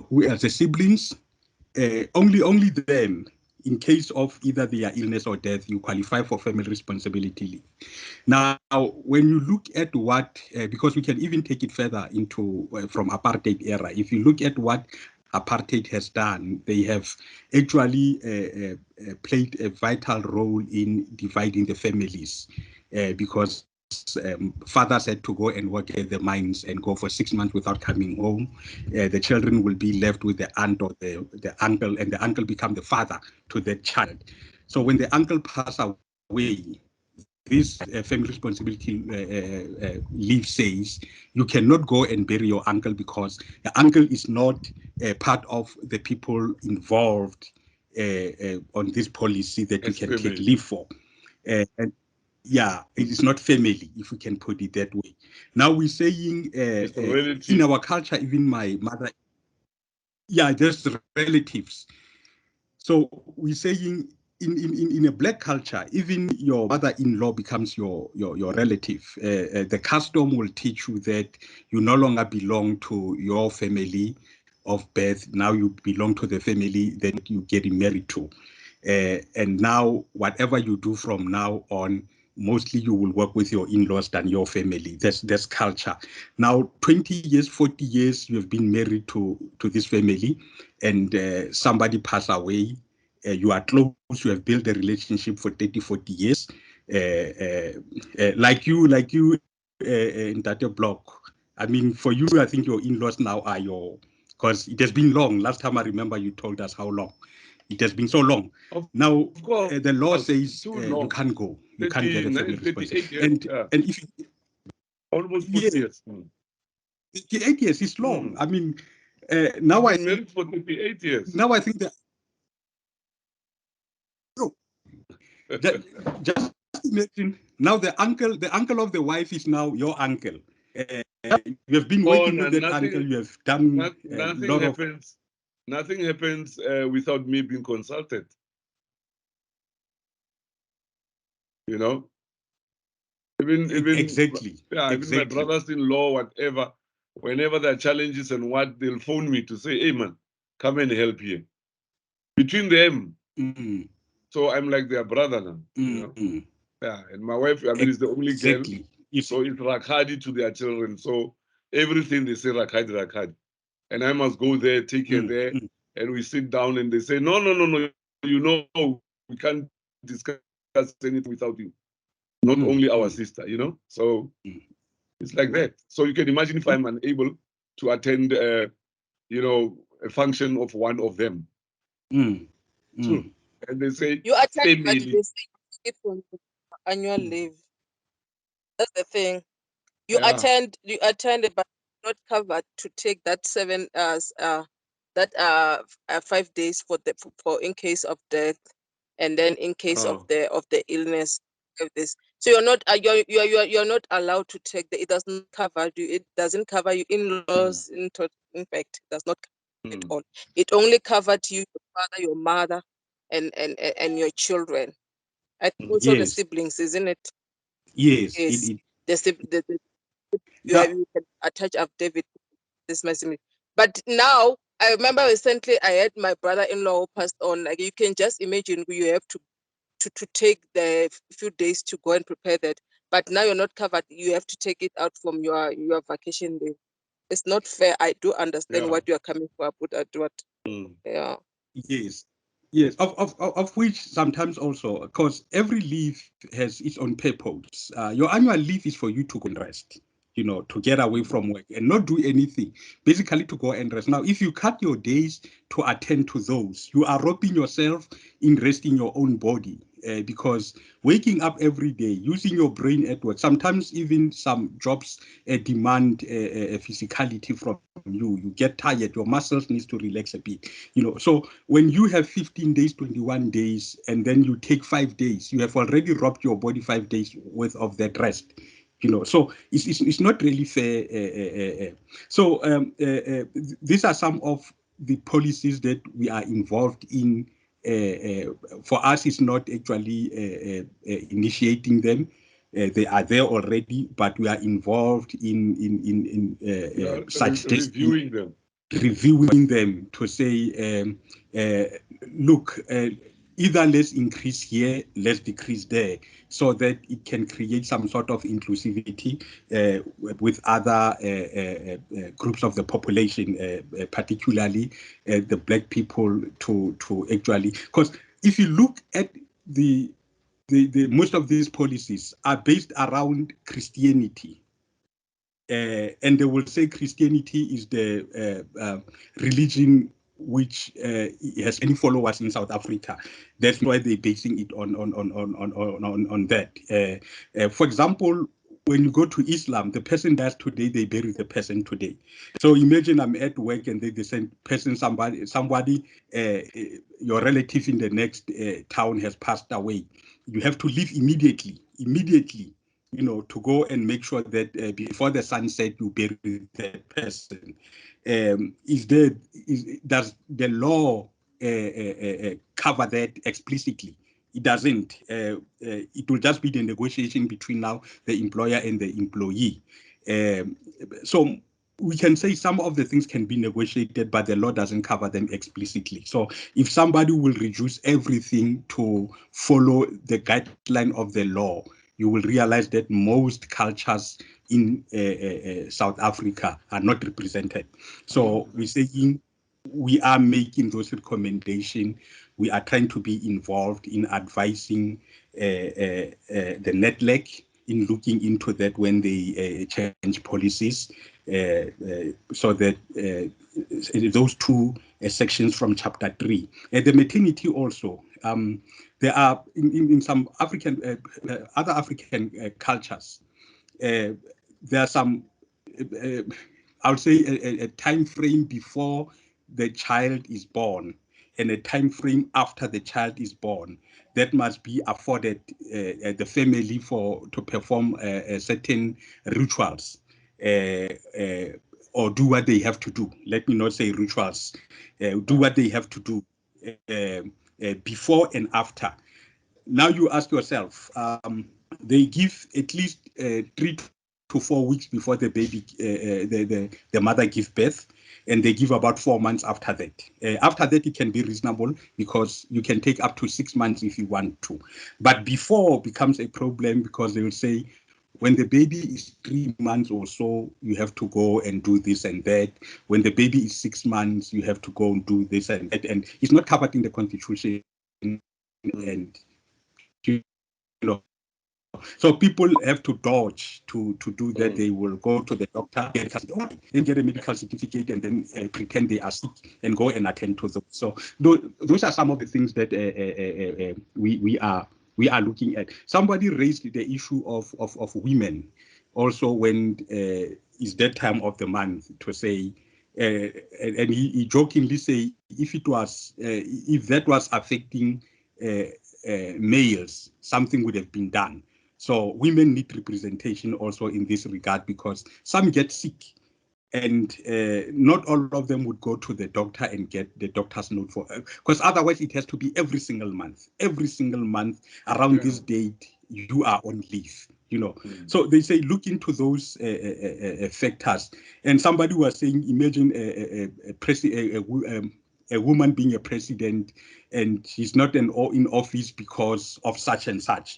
who else? The siblings. Only then, in case of either their illness or death, you qualify for family responsibility leave. Now, when you look at what, because we can even take it further into from apartheid era, if you look at what apartheid has done, they have actually played a vital role in dividing the families, because fathers had to go and work at the mines and go for 6 months without coming home. The children will be left with the aunt or the uncle, and the uncle become the father to the child. So when the uncle passes away, this family responsibility leave says you cannot go and bury your uncle because the uncle is not part of the people involved on this policy that you can take leave for. And yeah, it is not family, if we can put it that way. Now we're saying in our culture, even my mother, yeah, just relatives. So we're saying in a black culture, even your mother-in-law becomes your relative. The custom will teach you that you no longer belong to your family of birth. Now you belong to the family that you're getting married to. And now whatever you do from now on, mostly you will work with your in-laws than your family. That's culture. Now, 20 years, 40 years, you have been married to this family, and somebody passed away. You are close, you have built a relationship for 30, 40 years. Like you in that block. I mean, for you, I think your in-laws now are because it has been long. Last time I remember you told us how long. It has been so long. Now, the law says you can't go. You can't get a family responsibility. And if almost 40 years. 38 years is long. I mean, now I think married for 38 years. Now I think that just imagine now the uncle of the wife is now your uncle. You have been working with that uncle. You have done Nothing happens without me being consulted. You know, even exactly. Yeah, exactly. Even my brothers-in-law, whatever, whenever there are challenges and what, they'll phone me to say, "Hey man, come and help here." Between them, so I'm like their brother now. You know? Yeah, and my wife, I mean, is the only girl, so it's Rakhadi to their children. So everything they say Rakhadi, Rakhadi, and I must go there, take her there, and we sit down, and they say, no, you know, we can't discuss anything without you. Not only our sister, you know. So it's like that. So you can imagine if I'm unable to attend, you know, a function of one of them. So, and they say you attend, but they say it from annual leave. That's the thing. You attend, but not covered to take that 5 days for in case of death, and then in case of the illness of this. So you're not you're not allowed to take it doesn't cover you. It doesn't cover you in-laws. In fact, it does not cover at all. It only covered you, your father, your mother, and your children. I think also the siblings, isn't it? Yes. You can attach affidavit. This message. But now I remember recently I had my brother-in-law who passed on. Like you can just imagine you have to take the few days to go and prepare that. But now you're not covered. You have to take it out from your vacation leave. It's not fair. I do understand what you are coming for, but what? Yeah. Yes, of which sometimes also, because every leave has its own purpose. Your annual leave is for you to go and rest, you know, to get away from work and not do anything, basically to go and rest. Now, if you cut your days to attend to those, you are robbing yourself in resting your own body. because waking up every day, using your brain at work, sometimes even some jobs demand physicality from you. You get tired, your muscles needs to relax a bit, So when you have 15 days, 21 days, and then you take 5 days, you have already robbed your body 5 days worth of that rest. So it's not really fair. These are some of the policies that we are involved in. For us, it's not actually initiating them. They are there already, but we are involved in such reviewing them. Reviewing them to say, look, either let's increase here, let's decrease there, so that it can create some sort of inclusivity with other groups of the population, particularly the Black people, to actually, because if you look at the most of these policies are based around Christianity. And they will say Christianity is the religion which has any followers in South Africa. That's why they're basing it on that. For example, when you go to Islam, the person dies today, they bury the person today. So imagine I'm at work and they send person, somebody, your relative in the next town has passed away. You have to leave immediately, to go and make sure that before the sunset you bury that person. Does the law cover that explicitly? It doesn't. It will just be the negotiation between now the employer and the employee. So we can say some of the things can be negotiated, but the law doesn't cover them explicitly. So if somebody will reduce everything to follow the guideline of the law, you will realize that most cultures in South Africa are not represented. So we're saying we are making those recommendations. We are trying to be involved in advising the NEDLAC in looking into that when they change policies, so that those two sections from Chapter 3. The maternity also. There are in some African other African cultures. There are some, I would say, a time frame before the child is born and a time frame after the child is born that must be afforded the family to perform certain rituals or do what they have to do. Let me not say rituals. Do what they have to do before and after. Now you ask yourself, they give at least 3 to 4 weeks before the baby, the mother gives birth, and they give about 4 months after that. After that, it can be reasonable because you can take up to 6 months if you want to. But before becomes a problem because they will say, when the baby is 3 months or so, you have to go and do this and that. When the baby is 6 months, you have to go and do this and that. And it's not covered in the Constitution. And so people have to dodge to do that. They will go to the doctor and get a medical certificate and then pretend they are sick and go and attend to them. So those are some of the things that we are looking at. Somebody raised the issue of women also when is that time of the month to say, and he jokingly say if that was affecting males, something would have been done. So women need representation also in this regard because some get sick and not all of them would go to the doctor and get the doctor's note for, because otherwise it has to be every single month around this date you are on leave. So they say look into those factors. And somebody was saying, imagine a woman being a president and she's not in office because of such and such,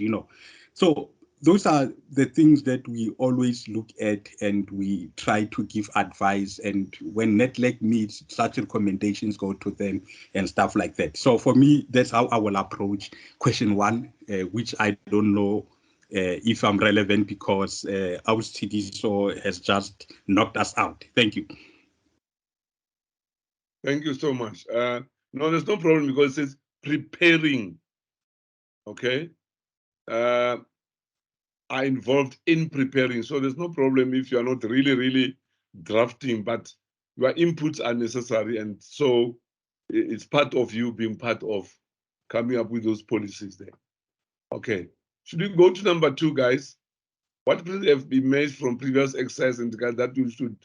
So those are the things that we always look at and we try to give advice. And when NEDLAC meets, such recommendations go to them and stuff like that. So for me, that's how I will approach question 1, which I don't know if I'm relevant because Austidiso has just knocked us out. Thank you. Thank you so much. No, there's no problem because it says preparing. okay, are involved in preparing. So there's no problem if you are not really drafting, but your inputs are necessary. And so it's part of you being part of coming up with those policies there. Okay. Should we go to number 2, guys? What will have been made from previous exercise and that you should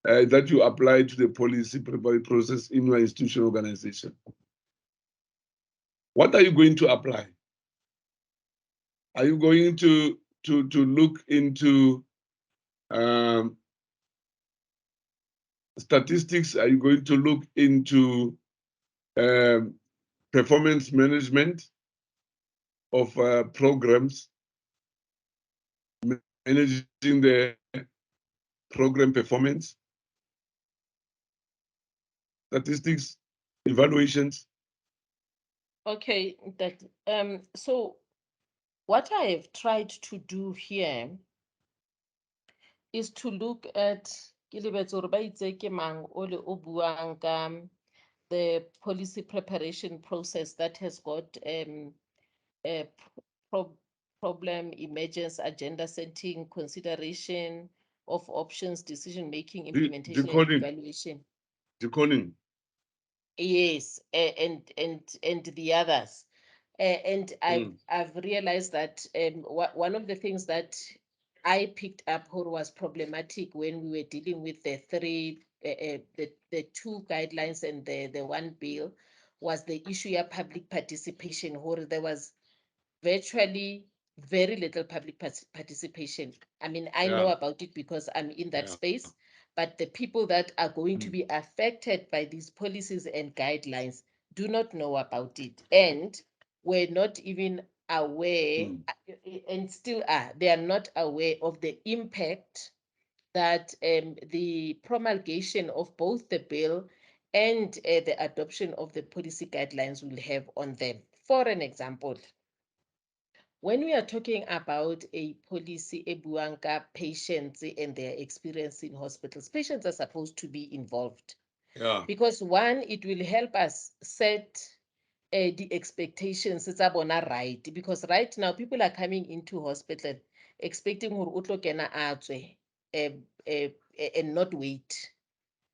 that you apply to the policy preparation process in your institutional organization? What are you going to apply? Are you going to look into statistics? Are you going to look into performance management of programs, managing the program performance, statistics, evaluations? Okay, that so what I have tried to do here is to look at ke lebetse hore ba itse ke mang ole o buang ka the policy preparation process that has got a problem emergence, agenda setting, consideration of options, decision making, implementation, and evaluation. Decoding. Yes, and the others. And I've realized that one of the things that I picked up or was problematic when we were dealing with the the 2 guidelines and the 1 bill was the issue of public participation, or there was virtually very little public participation. I mean, I know about it because I'm in that space, but the people that are going to be affected by these policies and guidelines do not know about it and were not even aware, and still are, they are not aware of the impact that the promulgation of both the bill and the adoption of the policy guidelines will have on them. For an example, when we are talking about a policy e buang ka patients and their experience in hospitals, patients are supposed to be involved. Yeah. Because 1, it will help us set the expectations tsa bona right. Because right now, people are coming into hospital expecting hore o tlo kena a tswe and not wait.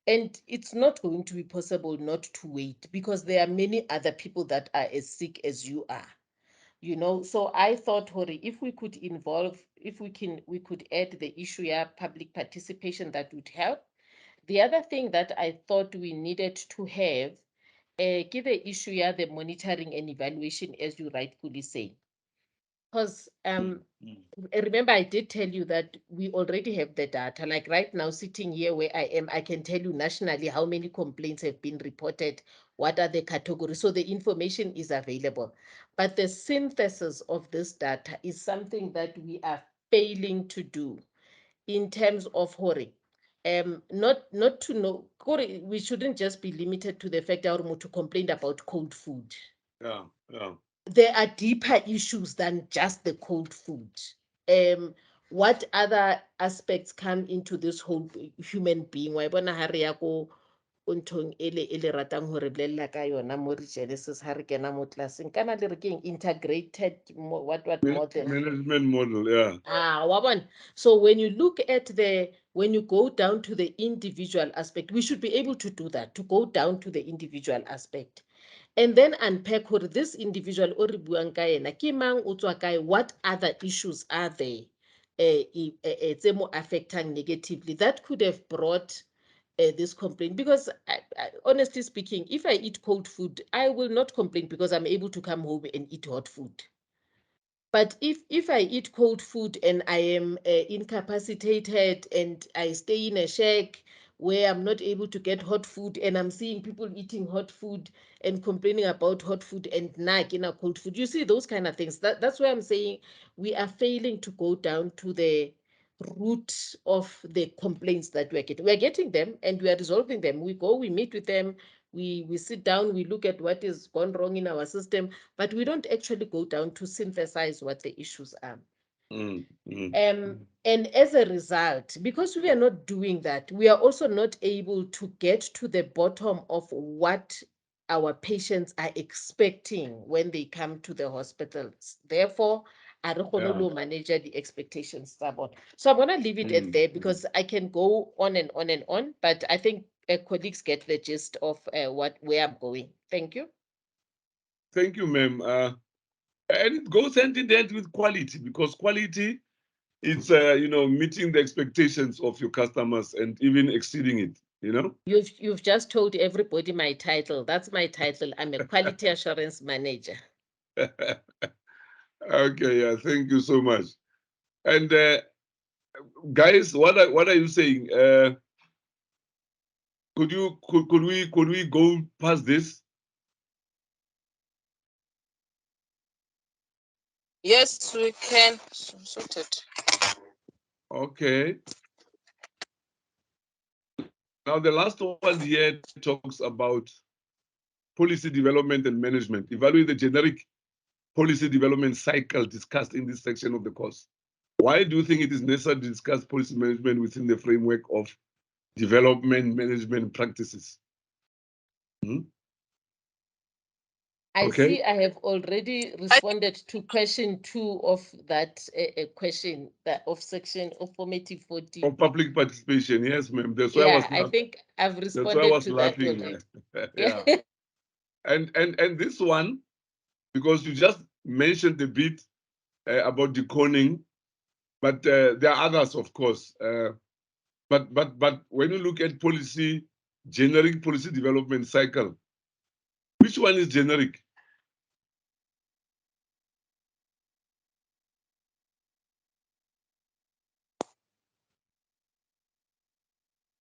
And it's not going to be possible not to wait because there are many other people that are as sick as you are. You know, so I thought, Hori, if we could involve, if we could add the issue of public participation, that would help. The other thing that I thought we needed to have, give the issue of the monitoring and evaluation, as you rightfully say. Because remember, I did tell you that we already have the data. Like right now, sitting here where I am, I can tell you nationally how many complaints have been reported, what are the categories. So the information is available. But the synthesis of this data is something that we are failing to do in terms of Hori. Not to know, we shouldn't just be limited to the fact that Mutu complained about cold food. Yeah. There are deeper issues than just the cold food. What other aspects come into this whole human being? Wa bona ha re ya ko nthong ele ratang hore bolella ka yona mo Genesis ha re kena mo classeng kana le re keng integrated what model management model, yeah. wa bona. So when you look at when you go down to the individual aspect, we should be able to do that, to go down to the individual aspect and then unpack what this individual o re buang ka ena ke mang o tswa kae, what other issues are there tse mo affecting negatively that could have brought this complaint. Because honestly speaking, if I eat cold food, I will not complain because I'm able to come home and eat hot food. But if I eat cold food and I am incapacitated and I stay in a shack where I'm not able to get hot food and I'm seeing people eating hot food and complaining about hot food and cold food, you see those kind of things. That's why I'm saying we are failing to go down to the root of the complaints that we're getting. We're getting them and we are resolving them. We go, we meet with them, we sit down, we look at what is gone wrong in our system, but we don't actually go down to synthesize what the issues are. And as a result, because we are not doing that, we are also not able to get to the bottom of what our patients are expecting when they come to the hospitals. Therefore, I don't manage the expectations. So I'm going to leave it at there because I can go on and on and on, but I think colleagues get the gist of where I'm going. Thank you. Thank you, ma'am. And it goes hand in hand with quality, because quality is, meeting the expectations of your customers and even exceeding it. You've just told everybody my title. That's my title. I'm a quality assurance manager. Okay, yeah, thank you so much. And guys, what are you saying? Could we go past this? Yes, we can. Sorted. Okay. Now the last one here talks about policy development and management. Evaluate the generic policy development cycle discussed in this section of the course. Why do you think it is necessary to discuss policy management within the framework of development management practices? I see I have already responded to question 2 of that question of section of formative 14. Of public participation, yes, ma'am. That's why I think I've responded to laughing. That already. Yeah. and this one, because you just mentioned a bit about deconing, but there are others, of course. But when you look at generic policy development cycle, which one is generic?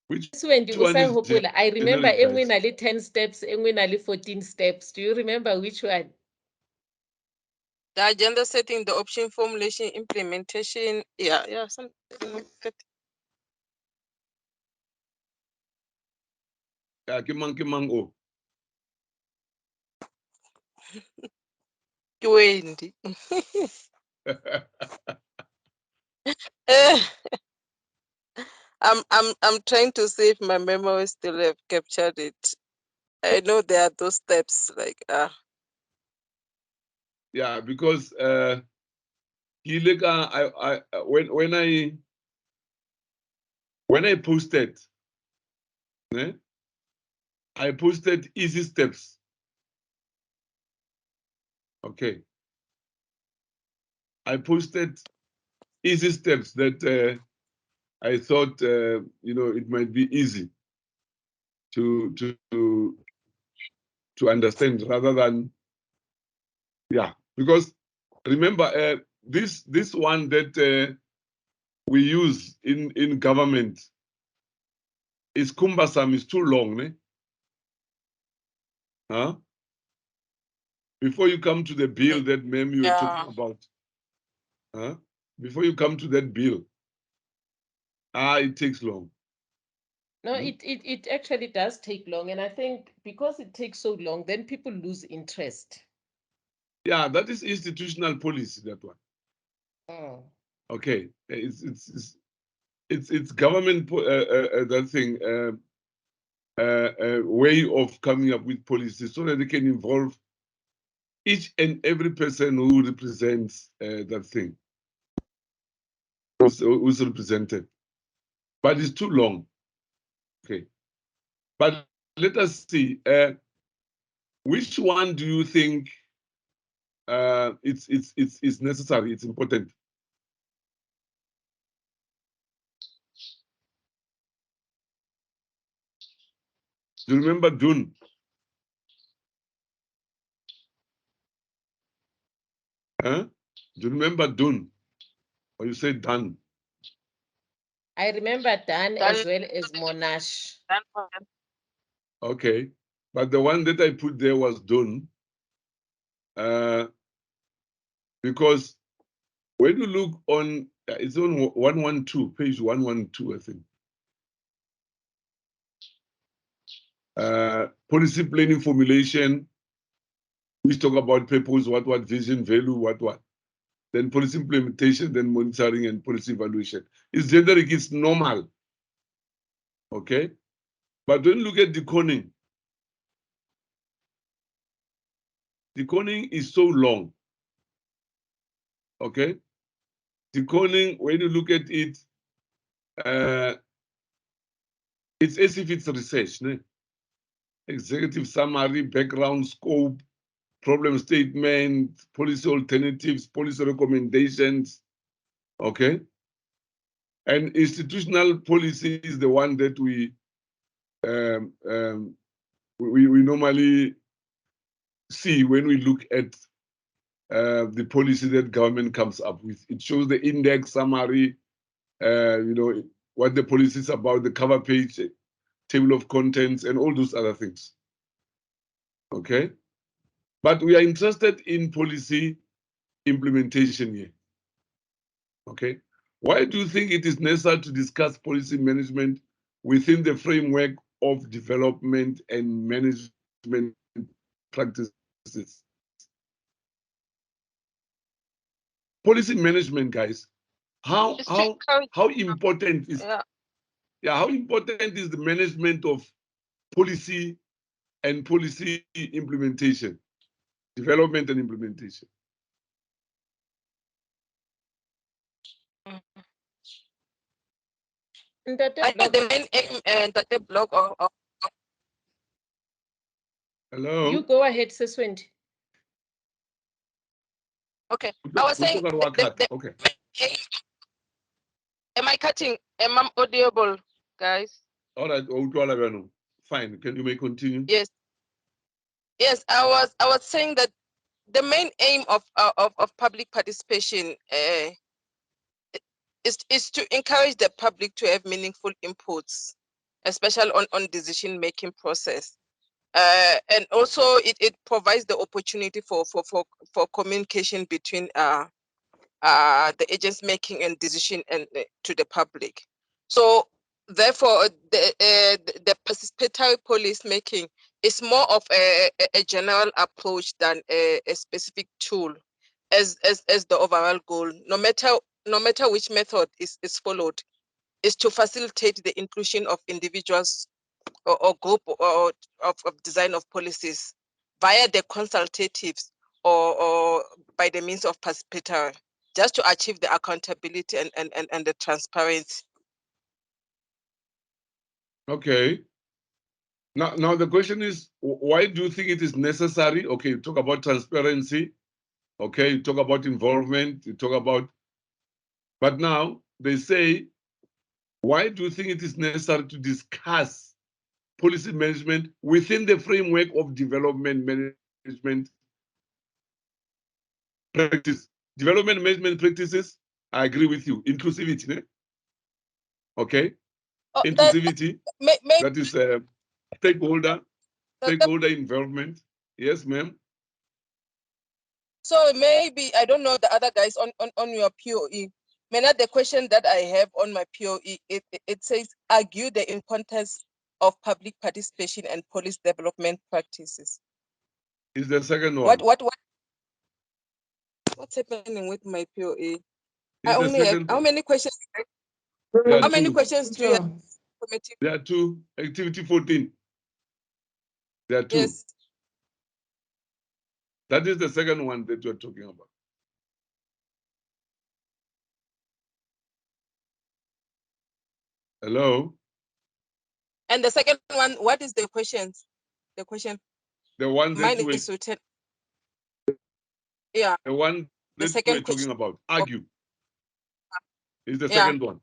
Which when you one is I remember generic, 10 steps, 14 steps. Do you remember which one? The agenda setting, the option formulation, implementation. Yeah, something like that. Kimang. 20. I'm trying to see if my memory still have captured it. I know there are those steps like Yeah, because when I posted, I posted easy steps. Okay. I posted easy steps that I thought it might be easy to understand, rather than, because remember this one that we use in government is cumbersome, is too long, huh? Before you come to the bill that, ma'am, you were talking about, huh? Before you come to that bill, it takes long. No, it actually does take long. And I think because it takes so long, then people lose interest. Yeah, that is institutional policy, that one. Oh. Okay, it's government that thing, way of coming up with policies so that they can involve each and every person who represents that thing, who's represented. But it's too long. Okay, but let us see. Which one do you think it's necessary? It's important. Do you remember Dune? Huh? Do you remember Dune? Or you say Dan? I remember Dan as well as Monash. Okay, but the one that I put there was Dune. Because when you look on, it's on 112, page 112, I think. Policy planning formulation, we talk about purpose, what, vision, value, what. Then policy implementation, then monitoring and policy evaluation. It's generic, it's normal. Okay? But when you look at deconing, Decoding is so long. Okay? Decoding, when you look at it, it's as if it's research. Ne? Executive summary, background, scope, problem statement, policy alternatives, policy recommendations. Okay? And institutional policy is the one that we normally see when we look at the policy that government comes up with. It shows the index summary, what the policy is about, the cover page, table of contents, and all those other things. Okay? But we are interested in policy implementation here. Okay? Why do you think it is necessary to discuss policy management within the framework of development and management practices? Policy management, guys, how important is how important is the management of policy and policy implementation, development and implementation? I think the main aim and the block of Hello? You go ahead, Siswenti. okay. I was saying okay. Am I cutting? Am I audible, guys? All right, fine. Can you may continue? Yes. Yes, I was saying that the main aim of public participation is to encourage the public to have meaningful inputs, especially on decision-making process. And also it provides the opportunity for communication between the agents making and decision and to the public. So therefore the participatory policy making is more of a general approach than a specific tool as the overall goal, no matter which method is followed, is to facilitate the inclusion of individuals or group or of design of policies via the consultatives or by the means of participatory, just to achieve the accountability and the transparency. Okay. Now the question is, why do you think it is necessary? Okay, you talk about transparency. Okay, you talk about involvement. You talk about, but now they say, why do you think it is necessary to discuss policy management within the framework of development management practice? Development management practices, I agree with you. Inclusivity, né? Okay? Inclusivity, that is stakeholder involvement. Yes, ma'am. So maybe, I don't know the other guys on your POE. Maybe the question that I have on my POE, it says, argue the importance of public participation and policy development practices. Is the second one. What's happening with my POE? I only have, how many questions? How many questions do you have? There are two. Activity 14. There are two. Yes. That is the second one that you're talking about. Hello? And the second one, what is the questions? The question. The one that mine is written. Yeah. The one that we're talking about. Argue. Is the second one.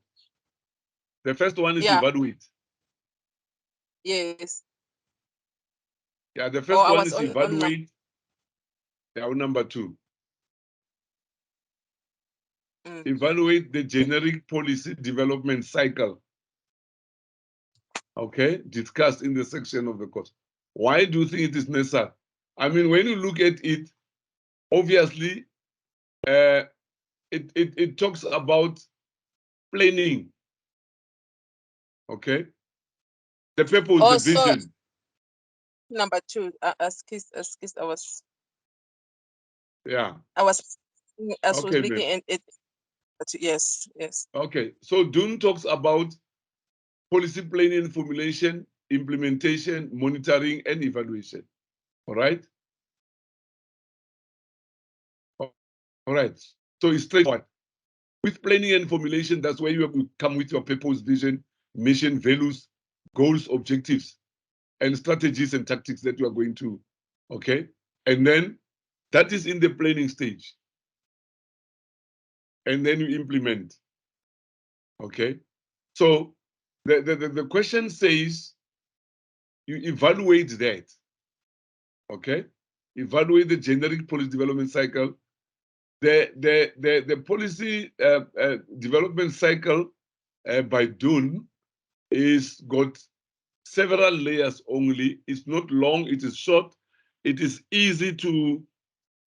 The first one is evaluate. Yes. Yeah, the first one is evaluate. Number 2. Evaluate the generic policy development cycle. Okay, discussed in the section of the course. Why do you think it is necessary? I mean, when you look at it, obviously, it talks about planning. Okay, the purpose, the vision. Number 2, excuse, I was. Yeah. I was looking at it. Yes. Okay, so Dune talks about policy planning, formulation, implementation, monitoring, and evaluation. All right. All right. So it's straightforward. With planning and formulation, that's where you come with your purpose, vision, mission, values, goals, objectives, and strategies and tactics that you are going to, okay? And then that is in the planning stage. And then you implement, okay? So the question says, you evaluate that, okay? Evaluate the generic policy development cycle. The policy development cycle by Dunn is got several layers only. It's not long, it is short, it is easy to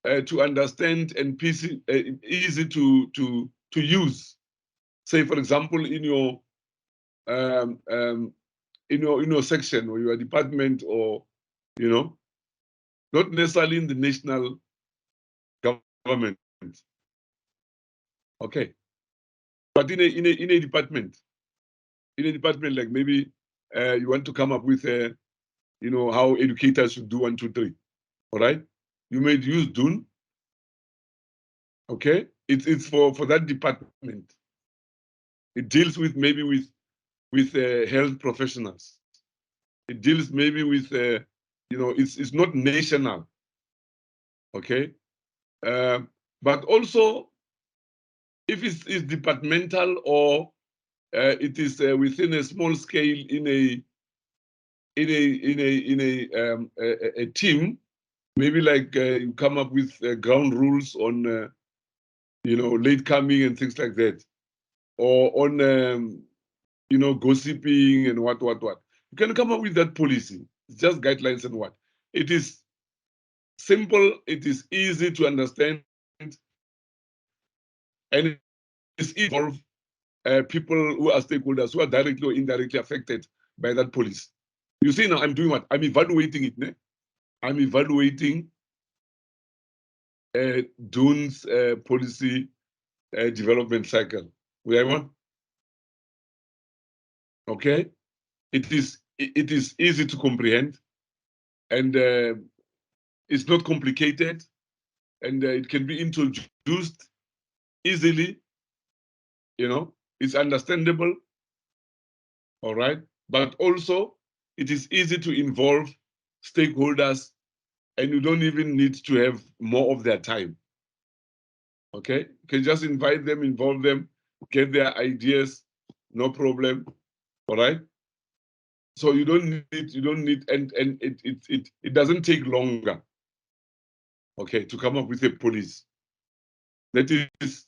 understand and easy to use. Say, for example, in your in your section or your department, or not necessarily in the national government. Okay, but in a department, like maybe you want to come up with how educators should do 1, 2, 3. All right, you may use Dunn. Okay, it's for that department. It deals with maybe with health professionals. It deals maybe with it's not national. Okay, but also if it's departmental, or it is within a small scale in a team, maybe like you come up with ground rules on late coming and things like that, or on gossiping and what. You can come up with that policy. It's just guidelines and what. It is simple, it is easy to understand, and it's involve people who are stakeholders who are directly or indirectly affected by that policy. You see, now I'm doing what? I'm evaluating it. Ne? I'm evaluating Dunn's policy development cycle. We have one? Okay. It is easy to comprehend, and it's not complicated, and it can be introduced easily. It's understandable. All right. But also, it is easy to involve stakeholders, and you don't even need to have more of their time. Okay. You can just invite them, involve them, get their ideas, no problem. All right. So you don't need, and it doesn't take longer, okay, to come up with a policy that is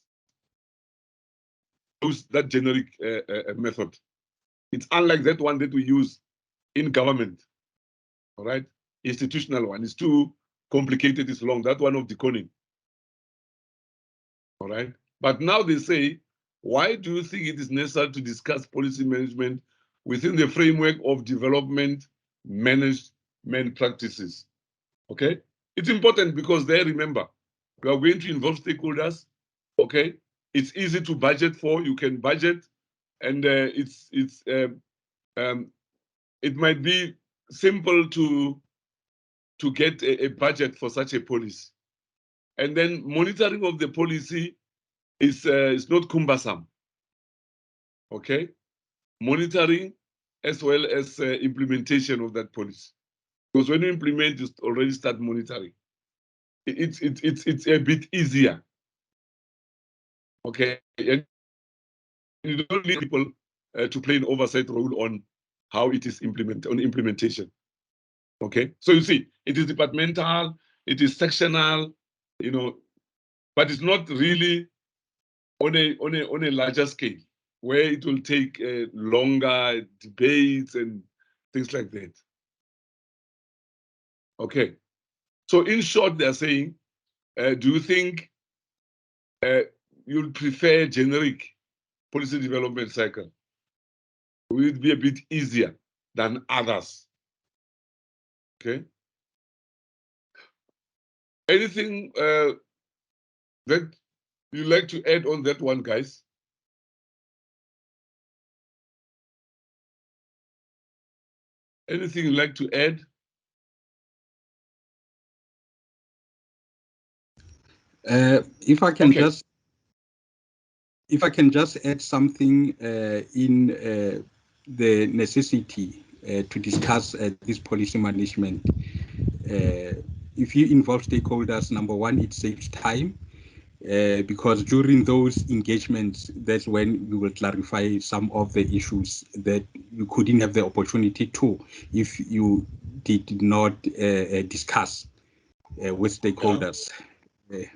that generic method. It's unlike that one that we use in government. All right, institutional one is too complicated, it's long. That one of deconing. All right, but now they say, why do you think it is necessary to discuss policy management within the framework of development management practices? Okay, it's important because they remember we are going to involve stakeholders. Okay, it's easy to budget for. You can budget, and it might be simple to get a budget for such a policy, and then monitoring of the policy is not cumbersome. Okay, monitoring as well as implementation of that policy, because when you implement, you already start monitoring. It's a bit easier. Okay, and you don't need people to play an oversight role on how it is implemented, on implementation. Okay, so you see, it is departmental, it is sectional, but it's not really on a larger scale where it will take longer debates and things like that. Okay, so in short, they're saying, do you think you'll prefer generic policy development cycle? Will it be a bit easier than others? Okay. Anything that you like to add on that one, guys? Anything you'd like to add? If I can Okay. just add something in the necessity to discuss this policy management. If you involve stakeholders, number one, it saves time. Because during those engagements, that's when we will clarify some of the issues that you couldn't have the opportunity to if you did not discuss with stakeholders.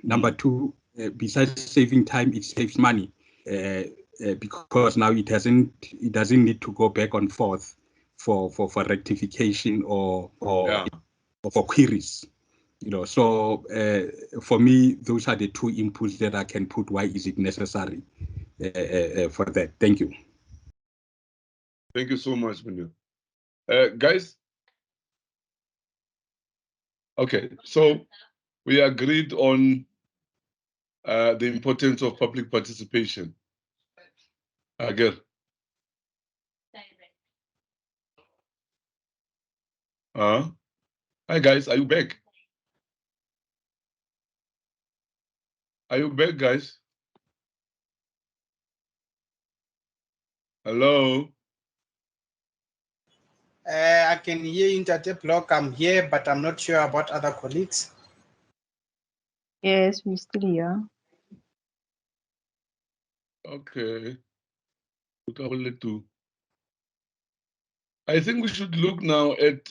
Number two, besides saving time, it saves money because now it doesn't need to go back and forth for rectification or for queries. So for me, those are the two inputs that I can put. Why is it necessary for that? Thank you. Thank you so much, Manu. Guys? Okay, so we agreed on the importance of public participation. Again. Hi guys, are you back? Are you back, guys? Hello? I can hear you, Ntate Block. I'm here, but I'm not sure about other colleagues. Yes, we're still here. Okay. I think we should look now at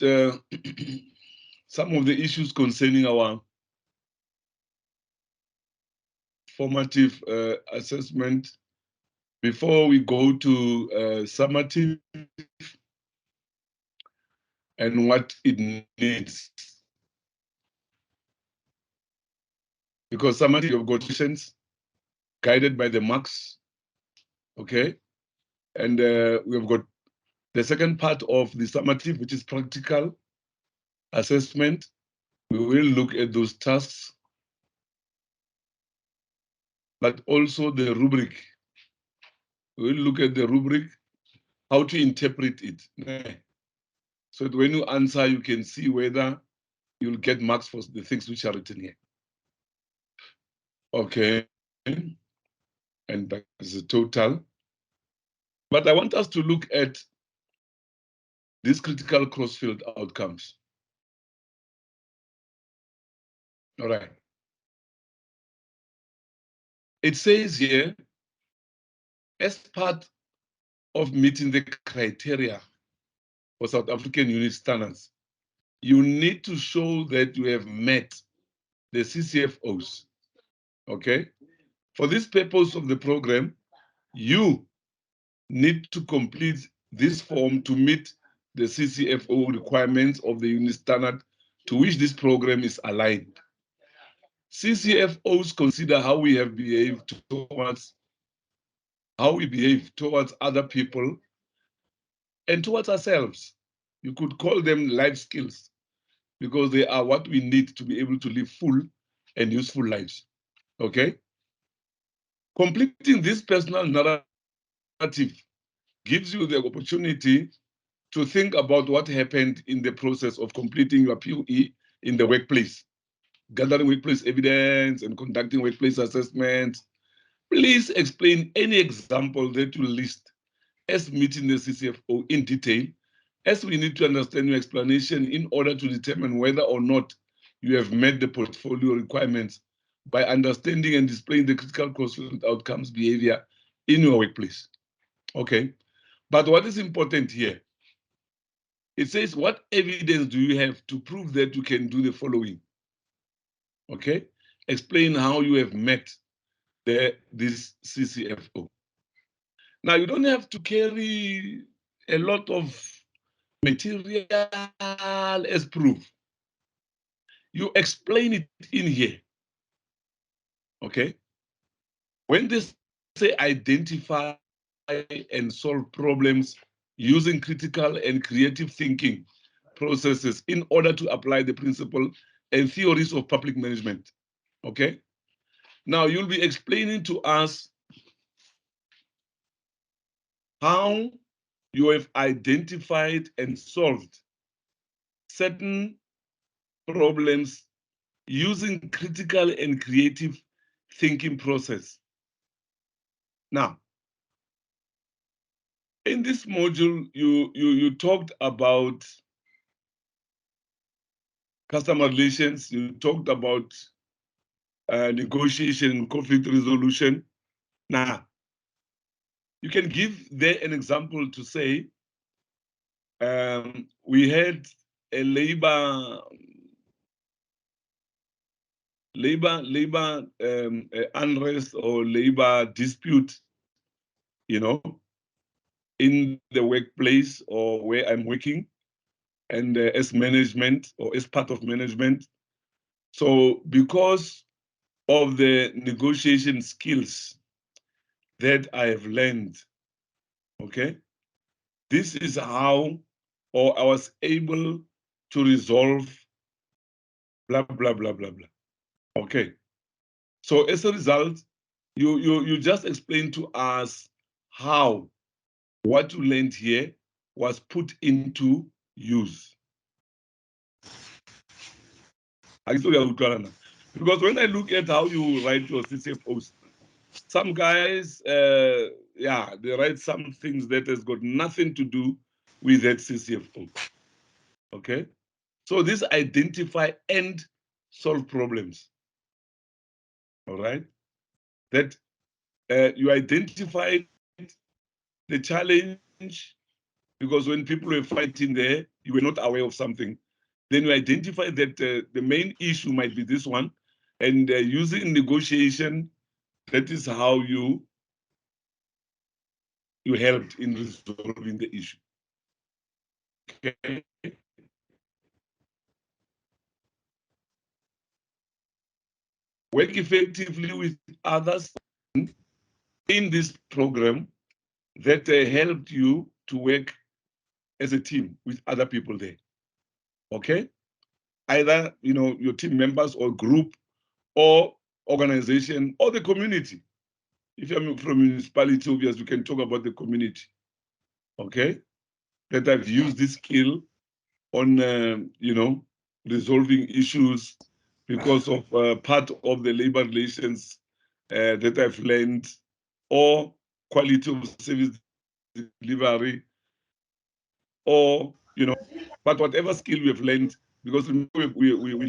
some of the issues concerning our formative assessment before we go to summative and what it needs. Because summative, you've got questions guided by the marks, okay? And we've got the second part of the summative, which is practical assessment. We will look at those tasks, but also the rubric. We will look at the rubric, how to interpret it. So that when you answer, you can see whether you'll get marks for the things which are written here. Okay, and that is the total. But I want us to look at these critical cross-field outcomes. All right. It says here, as part of meeting the criteria for South African unit standards, you need to show that you have met the CCFOs, okay? For this purpose of the program, you need to complete this form to meet the CCFO requirements of the unit standard to which this program is aligned. CCFOs consider how we have behaved towards, how we behave towards other people and towards ourselves. You could call them life skills because they are what we need to be able to live full and useful lives, okay? Completing this personal narrative gives you the opportunity to think about what happened in the process of completing your POE in the workplace, gathering workplace evidence and conducting workplace assessments. Please explain any example that you list as meeting the CCFO in detail, as we need to understand your explanation in order to determine whether or not you have met the portfolio requirements by understanding and displaying the critical cross-field outcomes behavior in your workplace. Okay, but what is important here? It says, what evidence do you have to prove that you can do the following? Okay, explain how you have met this CCFO. Now, you don't have to carry a lot of material as proof. You explain it in here, okay? When they say identify and solve problems using critical and creative thinking processes in order to apply the principle and theories of public management, okay? Now, you'll be explaining to us how you have identified and solved certain problems using critical and creative thinking process. Now, in this module, you talked about customer relations, you talked about negotiation, conflict resolution. Now, you can give there an example to say, we had a labor unrest or labor dispute, you know, in the workplace or where I'm working, and as management or as part of management. So because of the negotiation skills that I have learned, okay, this is how, or I was able to resolve blah, blah, blah, blah, blah. Okay. So as a result, you just explained to us how what you learned here was put into use. Because when I look at how you write your CCFOs, some guys, yeah, they write some things that has got nothing to do with that CCFO. Okay? So this identify and solve problems. All right? That you identified the challenge, because when people were fighting there, you were not aware of something. Then you identify that the main issue might be this one, and using negotiation, that is how you helped in resolving the issue. Okay. Work effectively with others in this program that helped you to work as a team with other people there. Okay? Either, you know, your team members or group or organization or the community. If you're from municipality, obviously, you can talk about the community. Okay? That I've used this skill on, you know, resolving issues because of part of the labor relations that I've learned, or quality of service delivery, or, you know, but whatever skill we have learned, because we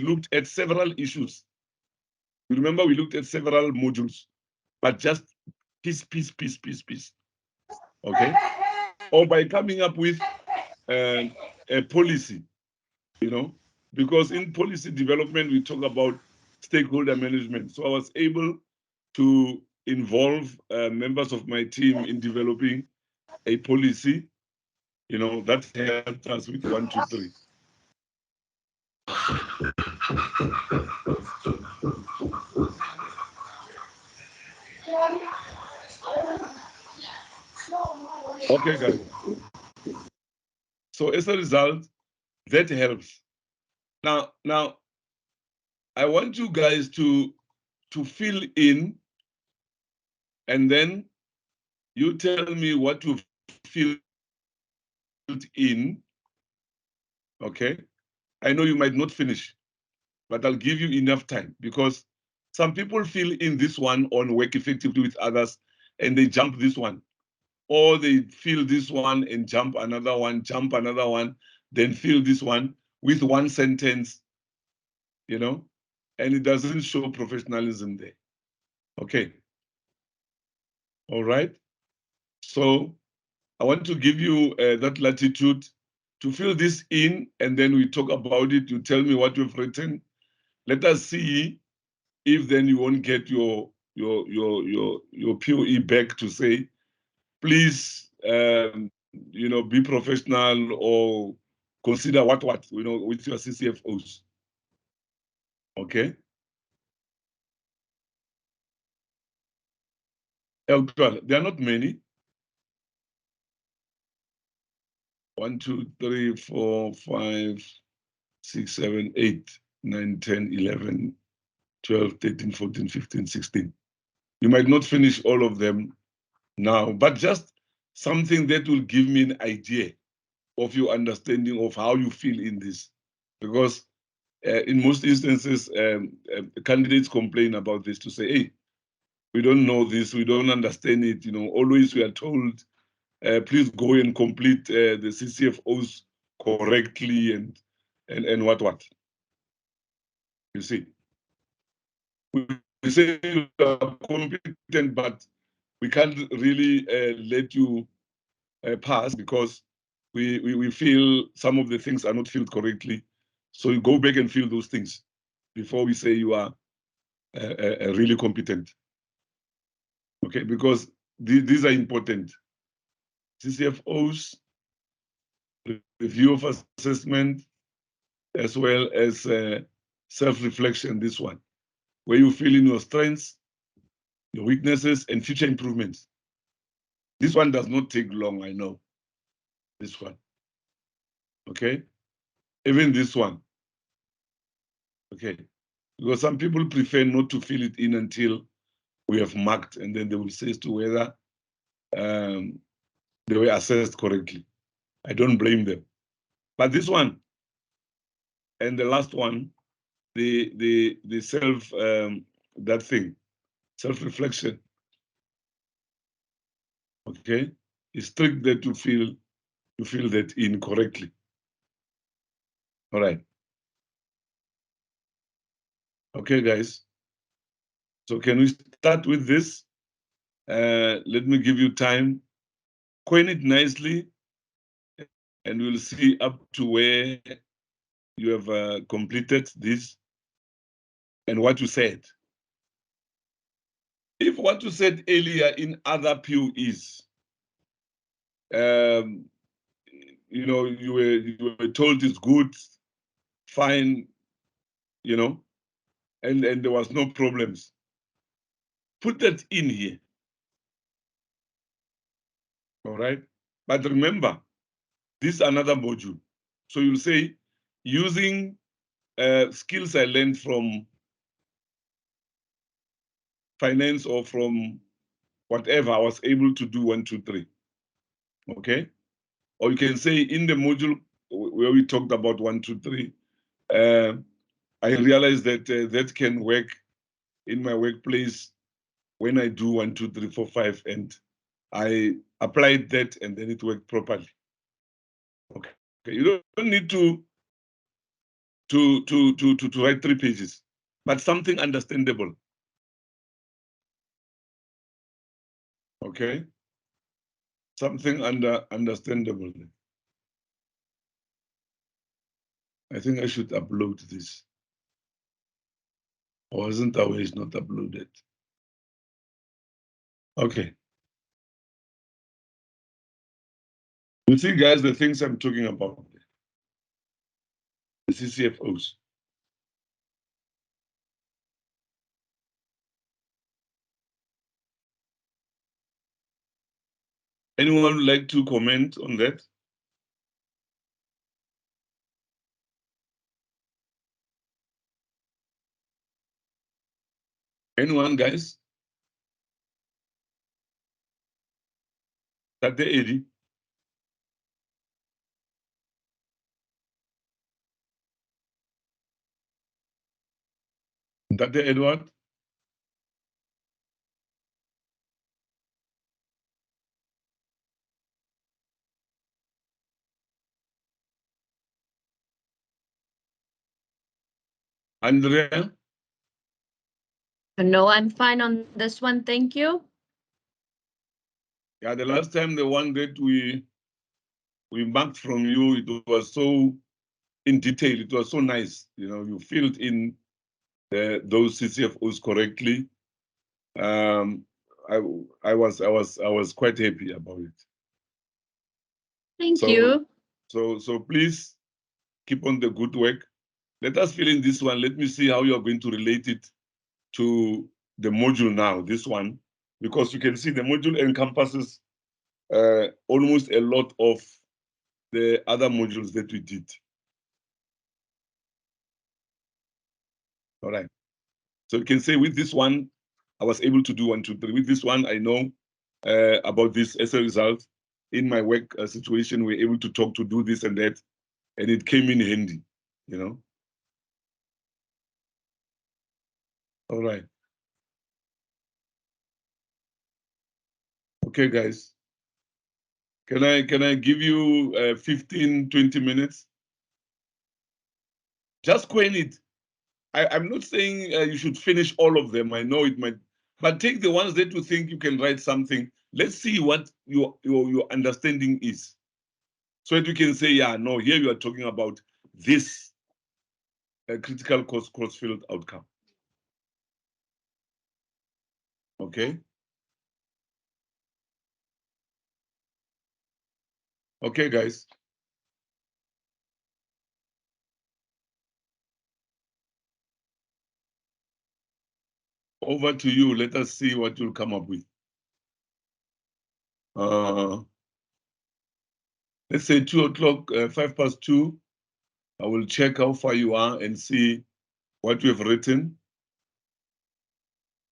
looked at several issues. Remember, we looked at several modules, but just piece. Okay? Or by coming up with a policy, you know, because in policy development, we talk about stakeholder management. So I was able to involve members of my team in developing a policy, you know, that helped us with 1, 2, 3. Okay, guys. So as a result, that helps. Now, I want you guys to fill in, and then you tell me what you filled in. Okay? I know you might not finish, but I'll give you enough time, because some people fill in this one on work effectively with others and they jump this one, or they fill this one and jump another one, then fill this one with one sentence, you know, and it doesn't show professionalism there. Okay. All right. So I want to give you that latitude to fill this in, and then we talk about it. You tell me what you've written. Let us see if then you won't get your POE back to say, please, you know, be professional or consider what, you know, with your CCFOs. Okay. There are not many. 1, 2, 3, 4, 5, 6, 7, 8, 9, 10, 11, 12, 13, 14, 15, 16. You might not finish all of them now, but just something that will give me an idea of your understanding of how you feel in this. Because in most instances, candidates complain about this to say, hey, we don't know this, we don't understand it. Always we are told, please go and complete the CCFOs correctly and what. You see, we say you are competent, but we can't really let you pass because we feel some of the things are not filled correctly. So you go back and fill those things before we say you are really competent. Okay, because these are important. CCFOs, review of assessment, as well as self-reflection, this one, where you fill in your strengths, your weaknesses, and future improvements. This one does not take long, I know. This one. Okay? Even this one. Okay? Because some people prefer not to fill it in until we have marked, and then they will say as to whether they were assessed correctly. I don't blame them. But this one, and the last one, the self, that thing, self-reflection, okay? It's strict that to fill that in correctly. All right. Okay, guys. So can we start with this? Let me give you time. Coin it nicely, and we'll see up to where you have completed this and what you said. If what you said earlier in other POEs, you were told it's good, fine, and there was no problems. Put that in here. All right. But remember, this is another module. So you'll say, using skills I learned from finance or from whatever, I was able to do 1, 2, 3. Okay. Or you can say in the module where we talked about 1, 2, 3, I realized that that can work in my workplace when I do 1, 2, 3, 4, 5, and I applied that and then it worked properly. Okay. You don't need to write 3 pages, but something understandable. Okay. Something understandable. I think I should upload this. Or isn't that way it's not uploaded? Okay. You see, guys, the things I'm talking about, the CCFOs. Anyone would like to comment on that? Anyone, guys? Tate Eddie? Tate Edward? Andrea? No, I'm fine on this one. Thank you. Yeah, the last time, the one that we marked from you, it was so in detail. It was so nice. You filled in those CCFOs correctly. I was quite happy about it. Thank you. So please keep on the good work. Let us fill in this one. Let me see how you are going to relate it to the module now, this one, because you can see the module encompasses almost a lot of the other modules that we did. All right. So you can say with this one, I was able to do 1, 2, 3. With this one, I know about this as a result. In my work situation, we're able to talk to do this and that, and it came in handy, All right. Okay, guys. Can I give you 15, 20 minutes? Just coin it. I'm not saying you should finish all of them. I know it might, but take the ones that you think you can write something. Let's see what your understanding is. So that you can say, yeah, no, here you are talking about this critical cross-field outcome. Okay? Okay, guys. Over to you. Let us see what you'll come up with. Let's say 2 o'clock, 2:05. I will check how far you are and see what you have written.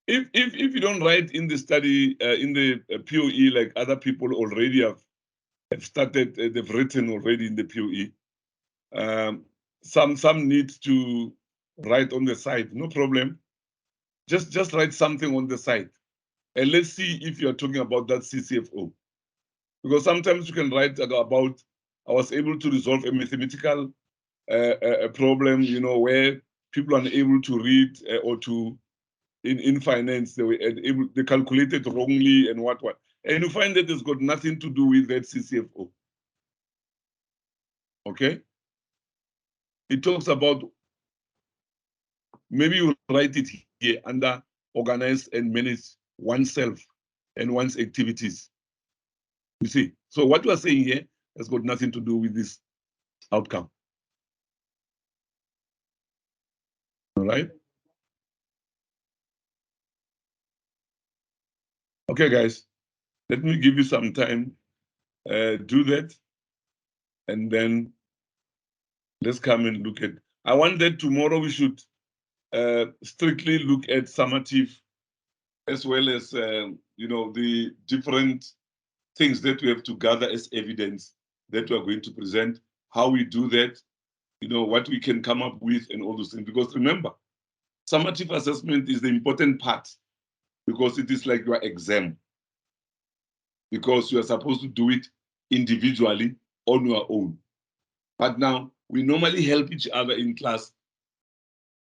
If you don't write in the study, in the POE, like other people already have started, they've written already in the POE. Some need to write on the side, no problem. Just write something on the side. And let's see if you're talking about that CCFO. Because sometimes you can write about, I was able to resolve a mathematical a problem, you know, where people are unable to read or to, in finance, they calculated wrongly and what. And you find that it's got nothing to do with that CCFO. Okay? It talks about, maybe you write it here under organize and manage oneself and one's activities. You see? So what you are saying here has got nothing to do with this outcome. All right? Okay, guys, let me give you some time. Do that. And then let's come and look at, I want that tomorrow we should strictly look at summative as well as, you know, the different things that we have to gather as evidence that we are going to present, how we do that, you know, what we can come up with and all those things. Because remember, summative assessment is the important part because it is like your exam. Because you are supposed to do it individually on your own. But now we normally help each other in class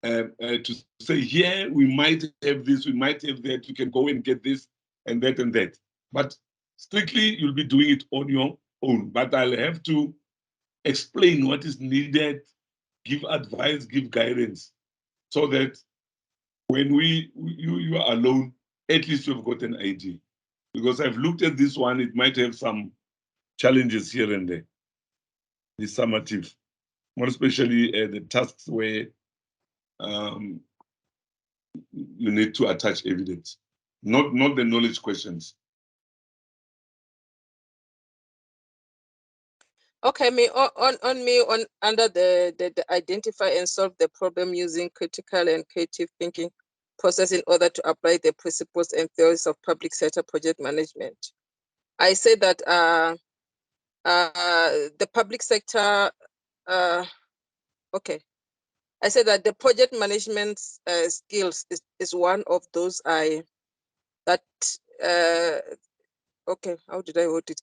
to say, here we might have this, we might have that, you can go and get this and that and that. But strictly, you'll be doing it on your own. But I'll have to explain what is needed, give advice, give guidance, so that when you are alone, at least you've got an idea. Because I've looked at this one, it might have some challenges here and there. The summative, more especially the tasks where you need to attach evidence, not the knowledge questions. Okay, under the identify and solve the problem using critical and creative thinking process in order to apply the principles and theories of public sector project management. I say that the public sector, okay. I said that the project management skills is one of those okay, how did I word it?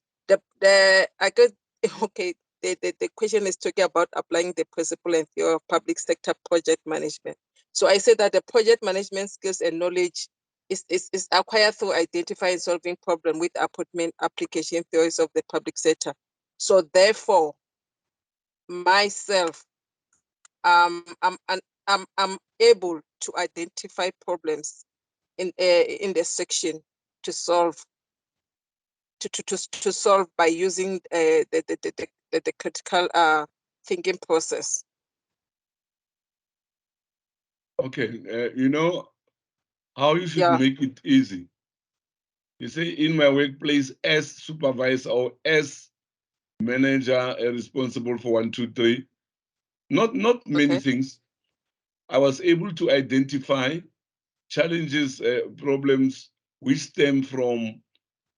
Okay, the question is talking about applying the principle and theory of public sector project management. So I said that the project management skills and knowledge is acquired through identifying and solving problem with application theories of the public sector. So therefore, myself, I'm able to identify problems in the section to solve by using the critical thinking process. Okay, you know how you should make it easy. You say, in my workplace, as supervisor or as manager responsible for 1, 2, 3. Not many things. I was able to identify challenges, problems which stem from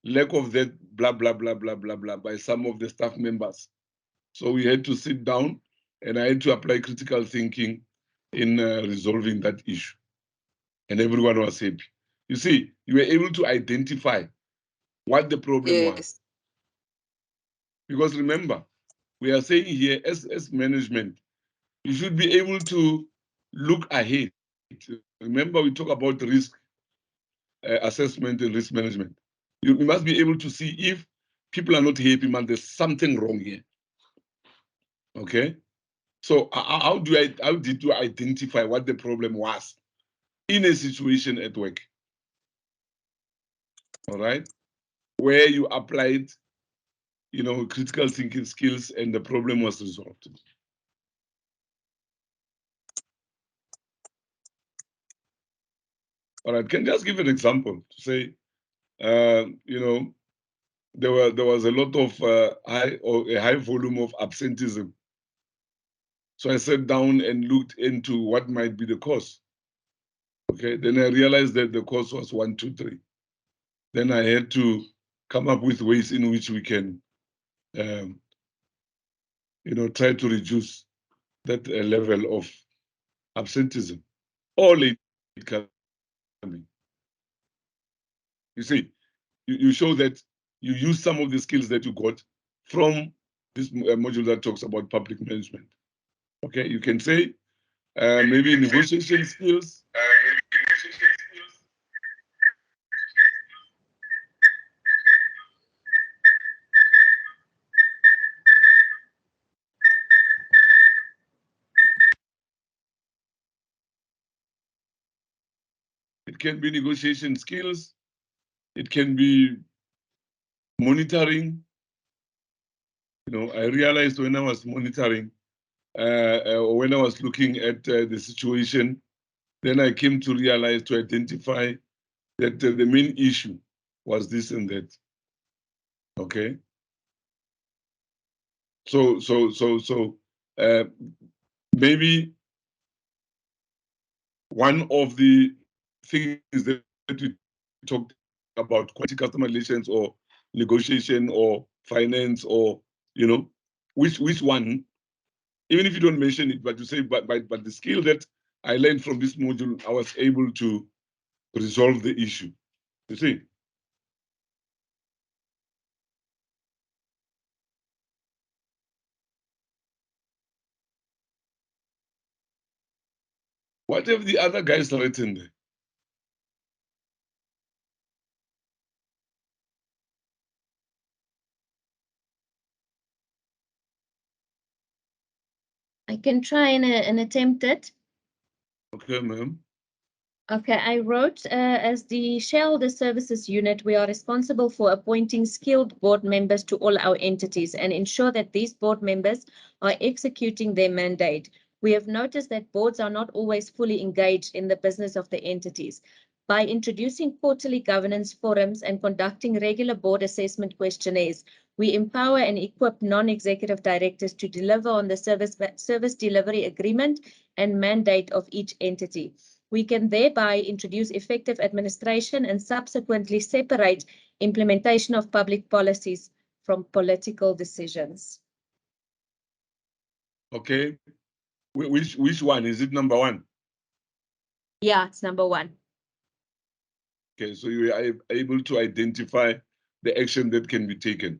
lack of that blah, blah, blah, blah, blah, blah by some of the staff members. So we had to sit down and I had to apply critical thinking in resolving that issue. And everyone was happy. You see, you were able to identify what the problem was. Yes. Because remember, we are saying here as management, you should be able to look ahead. Remember, we talk about risk assessment and risk management. You must be able to see if people are not happy, man, there's something wrong here. Okay? So how did you identify what the problem was in a situation at work? All right? Where you applied, critical thinking skills and the problem was resolved. All right, can I just give an example to say, there was a lot of a high volume of absenteeism. So I sat down and looked into what might be the cause. Okay, then I realized that the cause was 1, 2, 3. Then I had to come up with ways in which we can, try to reduce that level of absenteeism or late coming. You see, you show that you use some of the skills that you got from this module that talks about public management. Okay, you can say maybe negotiation skills. It can be negotiation skills. It can be monitoring. I realized when I was monitoring, or when I was looking at the situation, then I came to realize, to identify that the main issue was this and that. Okay. So maybe one of the things that we talked about, quality customer relations or negotiation or finance, or which one, even if you don't mention it, but you say, but the skill that I learned from this module, I was able to resolve the issue. You see? What have the other guys written there? I can try and attempt it. Okay, ma'am. Okay, I wrote, as the shareholder services unit, we are responsible for appointing skilled board members to all our entities and ensure that these board members are executing their mandate. We have noticed that boards are not always fully engaged in the business of the entities. By introducing quarterly governance forums and conducting regular board assessment questionnaires, we empower and equip non-executive directors to deliver on the service delivery agreement and mandate of each entity. We can thereby introduce effective administration and subsequently separate implementation of public policies from political decisions. Okay. Which one? Is it number 1? Yeah, it's number 1. Okay, so you are able to identify the action that can be taken.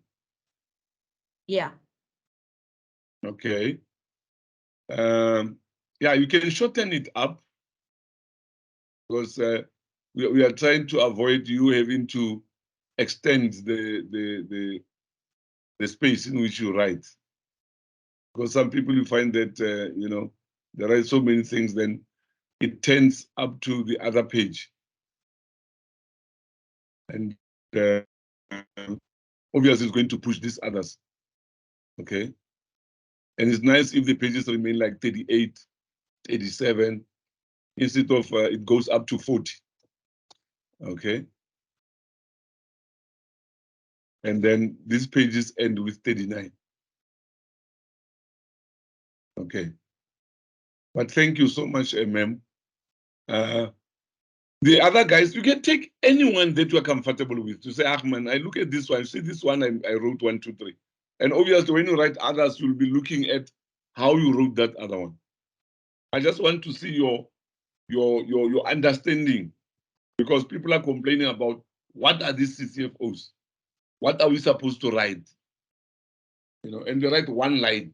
Yeah. Okay. Yeah, you can shorten it up, because we are trying to avoid you having to extend the space in which you write. Because some people, you find that they write so many things, then it tends up to the other page. And obviously it's going to push these others. Okay. And it's nice if the pages remain like 38, 87, instead of it goes up to 40. Okay. And then these pages end with 39. Okay. But thank you so much, ma'am. The other guys, you can take anyone that you are comfortable with to say, Ahman, I look at this one, see this one, I wrote 1, 2, 3. And obviously when you write others, you'll be looking at how you wrote that other one. I just want to see your understanding, because people are complaining about what are these CCFOs. What are we supposed to write? You know, and we write one line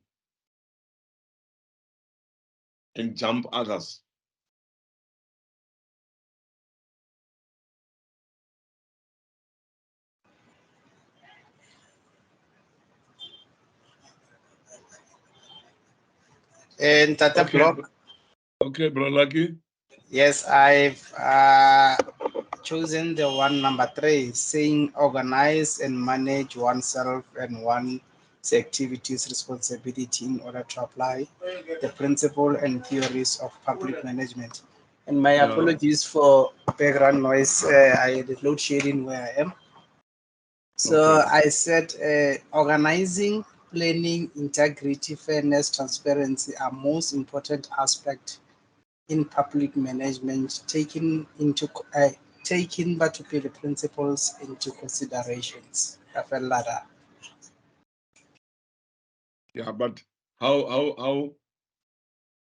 and jump others. And Tata Okay. Block. Okay, bro, Lucky. Yes, I've chosen the one number 3, saying organize and manage oneself and one's activities responsibility in order to apply the principle and theories of public management. And my apologies for background noise. I had load shedding where I am. So Okay. I said organizing, planning, integrity, fairness, transparency are most important aspects in public management, taking particular principles into considerations. I felt that. Yeah, but how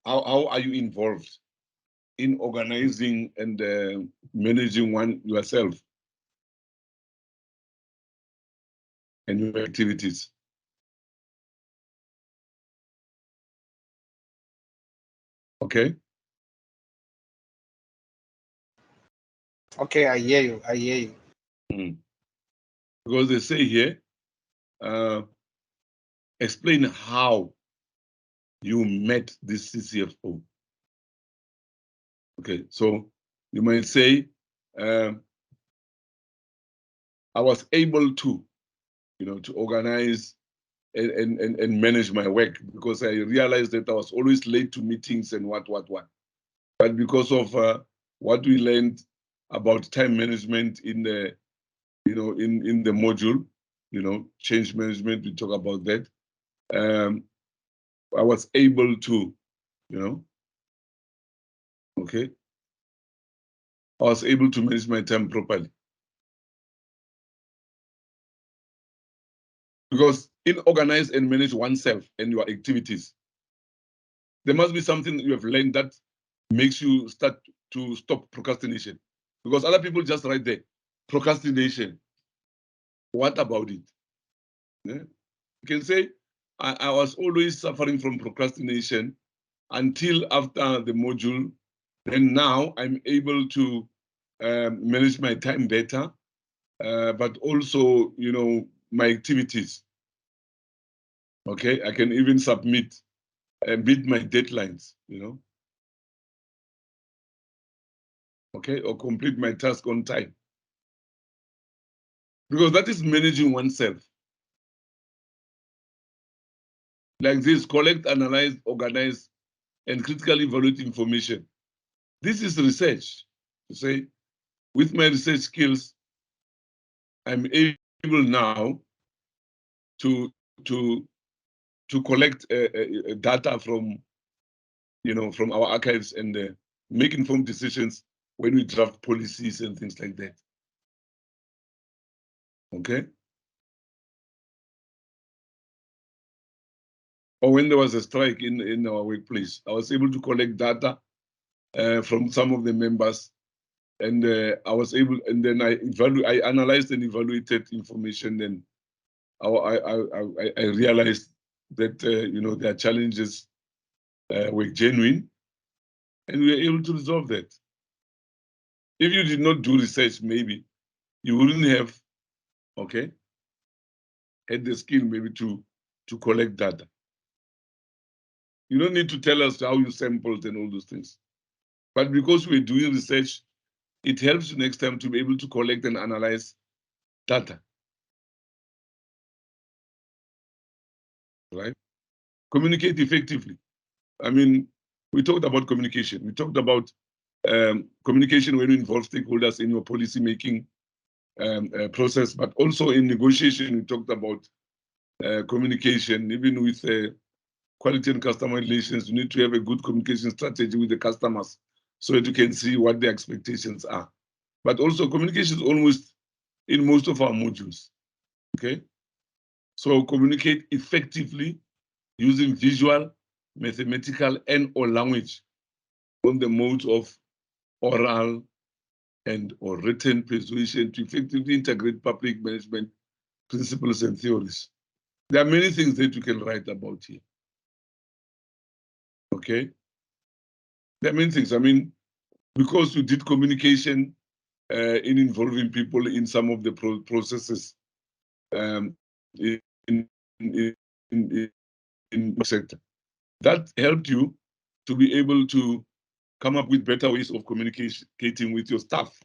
are you involved in organizing and managing one yourself and your activities? Okay. Okay, I hear you. I hear you. Because they say here, explain how you met this CCFO. Okay, so you might say, I was able to, to organize and manage my work because I realized that I was always late to meetings and what. But because of what we learned about time management in the, in the module, change management, we talk about that. I was able to, okay, I was able to manage my time properly. Because in organize and manage oneself and your activities, there must be something you have learned that makes you start to stop procrastination. Because other people just write there, procrastination. What about it? Yeah? You can say, I was always suffering from procrastination until after the module. Then now I'm able to manage my time better, but also, my activities. Okay, I can even submit and meet my deadlines, okay, or complete my task on time. Because that is managing oneself. Like this, collect, analyze, organize, and critically evaluate information. This is research. To say, with my research skills, I'm able now to collect data from, from our archives and make informed decisions when we draft policies and things like that. Okay. Or when there was a strike in our workplace, I was able to collect data from some of the members, and I was able, and then I analyzed and evaluated information, and I realized that their challenges were genuine, and we were able to resolve that. If you did not do research, maybe you wouldn't have, okay, had the skill maybe to collect data. You don't need to tell us how you sampled and all those things. But because we're doing research, it helps you next time to be able to collect and analyze data. Right? Communicate effectively. I mean, we talked about communication. We talked about communication when you involve stakeholders in your policy making process, but also in negotiation, we talked about communication, even with quality and customer relations. You need to have a good communication strategy with the customers so that you can see what their expectations are. But also communication is almost in most of our modules, okay? So communicate effectively using visual, mathematical, and or language on the modes of oral and or written persuasion to effectively integrate public management principles and theories. There are many things that you can write about here. Okay? There are many things. I mean, because you did communication in involving people in some of the processes in the sector, that helped you to be able to come up with better ways of communicating with your staff,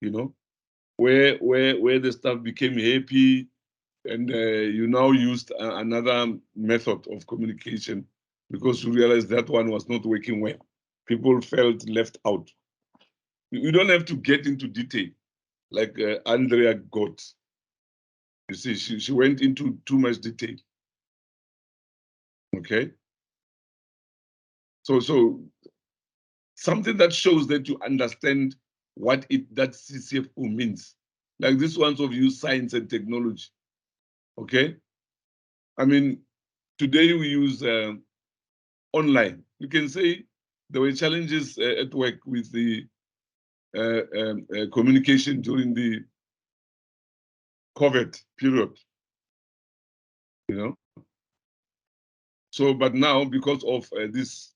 you know, where the staff became happy, and you now used another method of communication because you realized that one was not working well. People felt left out. You don't have to get into detail like Andrea got. You see, she went into too much detail. Okay. So something that shows that you understand what that CCFO means. Like this ones of use science and technology. Okay. I mean, today we use online. You can say there were challenges at work with the communication during the COVID period, you know. So, but now because of this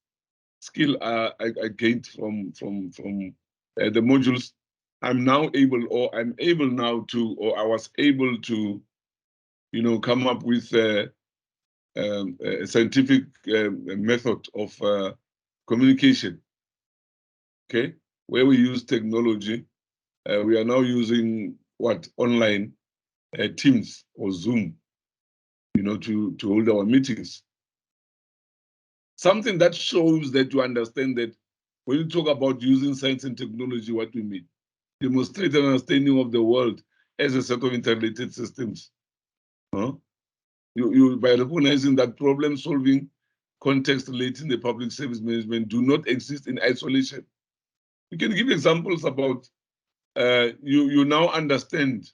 skill I gained from the modules, I'm able now to, or I was able to, you know, come up with a scientific method of communication. Okay, where we use technology, we are now using what, online Teams or Zoom, you know, to hold our meetings. Something that shows that you understand that when you talk about using science and technology, what we mean. Demonstrate an understanding of the world as a set of interrelated systems. Huh? You by recognizing that problem solving context relating the public service management do not exist in isolation. You can give examples about you now understand.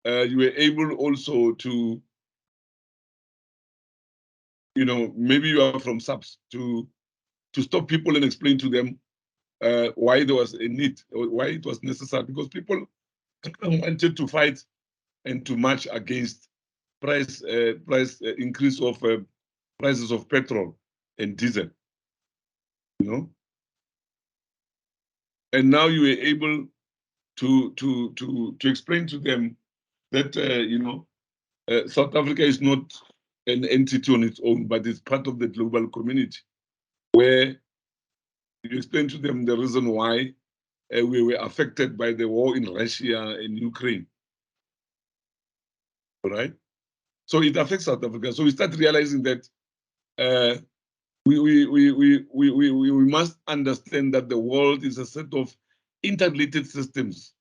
You were able also to, you know, maybe you are from SAPS to stop people and explain to them why there was a need, or why it was necessary, because people wanted to fight and to march against price increase of prices of petrol and diesel, you know. And now you were able to explain to them that you know, South Africa is not an entity on its own, but it's part of the global community, where you explain to them the reason why we were affected by the war in Russia and Ukraine. All right? So it affects South Africa. So we start realizing that we must understand that the world is a set of interrelated systems.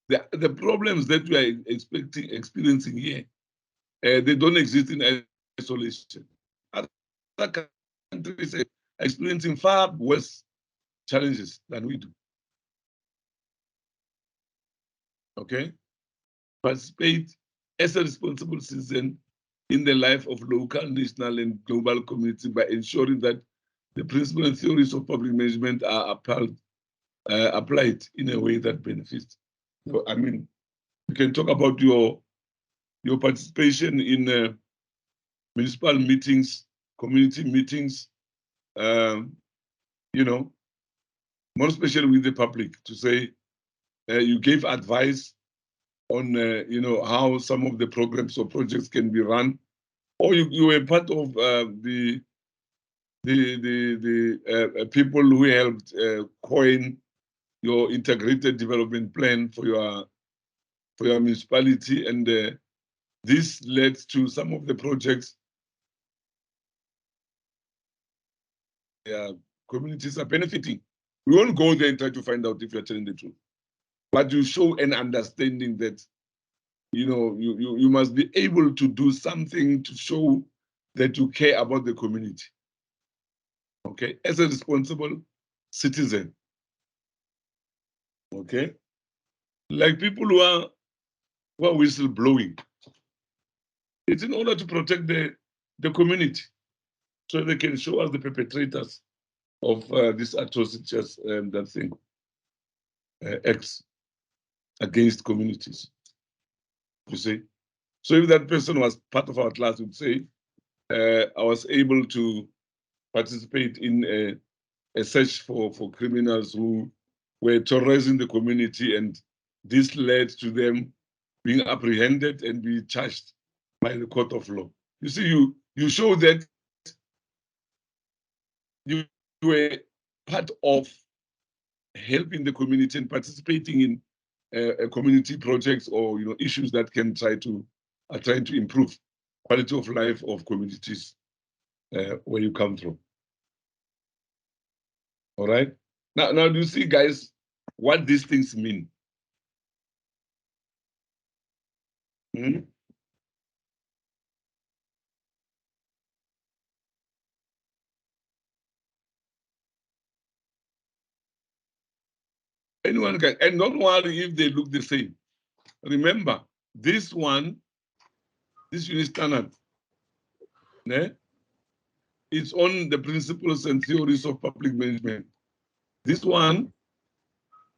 The problems that we are experiencing here, they don't exist in isolation. Other countries are experiencing far worse challenges than we do. Okay? Participate as a responsible citizen in the life of local, national, and global community by ensuring that the principles and theories of public management are applied in a way that benefits. So, I mean, you can talk about your participation in municipal meetings, community meetings, you know, more especially with the public, to say you gave advice on you know, how some of the programs or projects can be run, or you were part of the people who helped coin your integrated development plan for your municipality, and this led to some of the projects communities are benefiting. We won't go there and try to find out if you're telling the truth, but you show an understanding that, you know, you must be able to do something to show that you care about the community. Okay, as a responsible citizen. Okay, like people who are whistleblowing, it's in order to protect the community, so they can show us the perpetrators of this atrocities that thing acts against communities. You see, So if that person was part of our class, would say, I was able to participate in a search for criminals who were terrorizing the community, and this led to them being apprehended and be charged by the court of law. You see, you show that you were part of helping the community and participating in community projects or issues that can trying to improve quality of life of communities where you come from. All right. Now do you see, guys, what these things mean? Hmm? Anyone can, and don't worry if they look the same. Remember, this one, this unit standard, it's on the principles and theories of public management. This one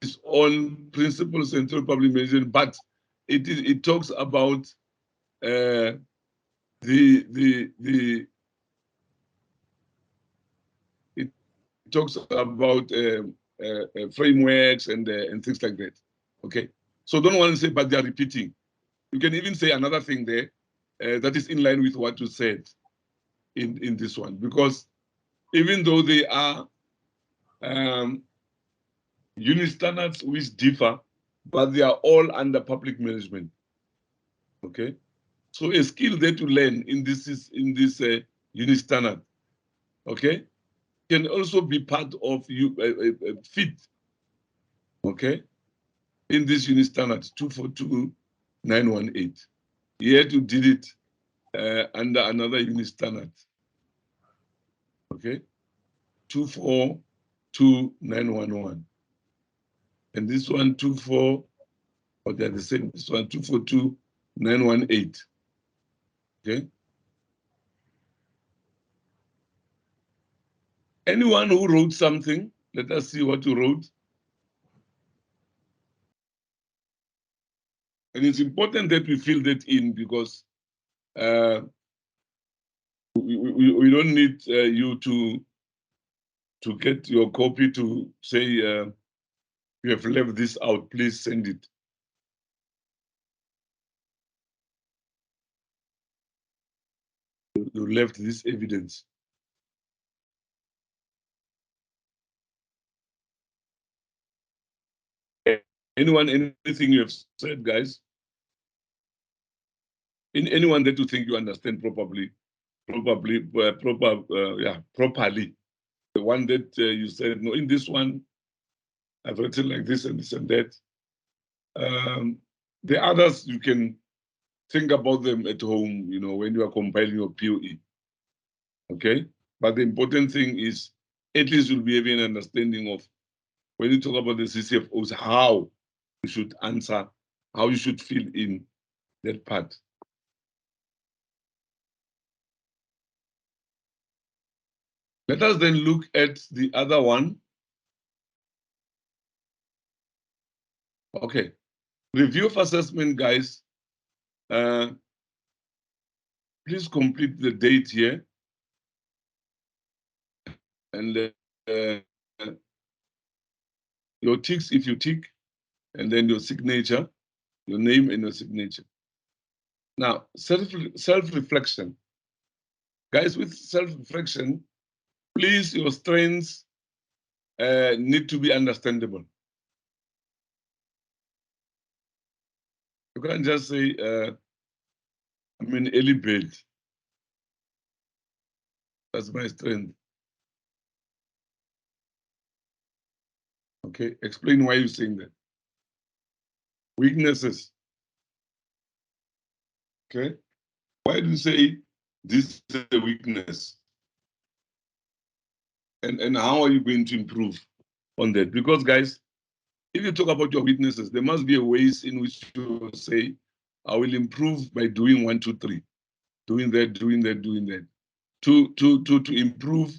is on principles and theories of public management, but it talks about the it talks about frameworks and things like that. Okay, so don't want to say, but they are repeating. You can even say another thing there that is in line with what you said in this one, because even though they are unit standards which differ, but they are all under public management. Okay, so a skill that you learn in this unit standard, okay, can also be part of fit, okay, in this unit standard 242918. Yet you did it under another unit standard, okay, 242911. And this one 24, or they're the same, this one 242918. Okay. Anyone who wrote something, let us see what you wrote. And it's important that we fill that in, because we don't need you to get your copy to say you have left this out, please send it. You left this evidence. Anyone, anything you have said, guys? Anyone that you think you understand properly? Properly. The one that you said, no, in this one, I've written like this and this and that. The others, you can think about them at home, when you are compiling your POE. Okay? But the important thing is, at least you'll be having an understanding of, when you talk about the CCFOs, how you should answer, how you should fill in that part. Let us then look at the other one. Okay. Review of assessment, guys. Please complete the date here. And your ticks, if you tick, and then your signature, your name and your signature. Now, self-reflection. Guys, with self-reflection, please, your strengths need to be understandable. You can't just say, I'm an early bird. That's my strength. Okay, explain why you're saying that. Weaknesses. Okay, why do you say this is a weakness? And how are you going to improve on that? Because, guys, if you talk about your weaknesses, there must be a ways in which you say, I will improve by doing 1, 2, 3, doing that, doing that, doing that, to improve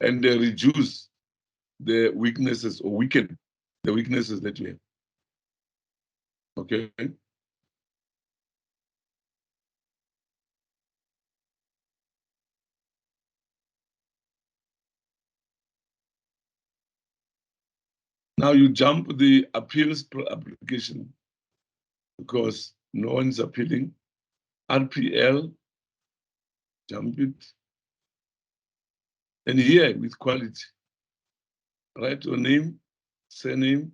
and reduce the weaknesses or weaken the weaknesses that you have. Okay. Now you jump the appeals application because no one's appealing. RPL, jump it. And here with quality, write your name, surname,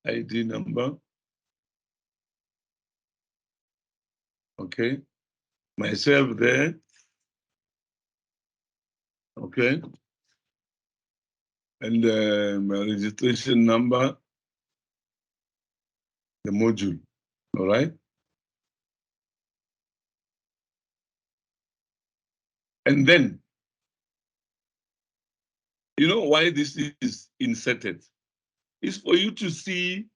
ID number. Okay. Myself there. Okay. And my registration number, the module. All right. And then, you know why this is inserted? It's for you to see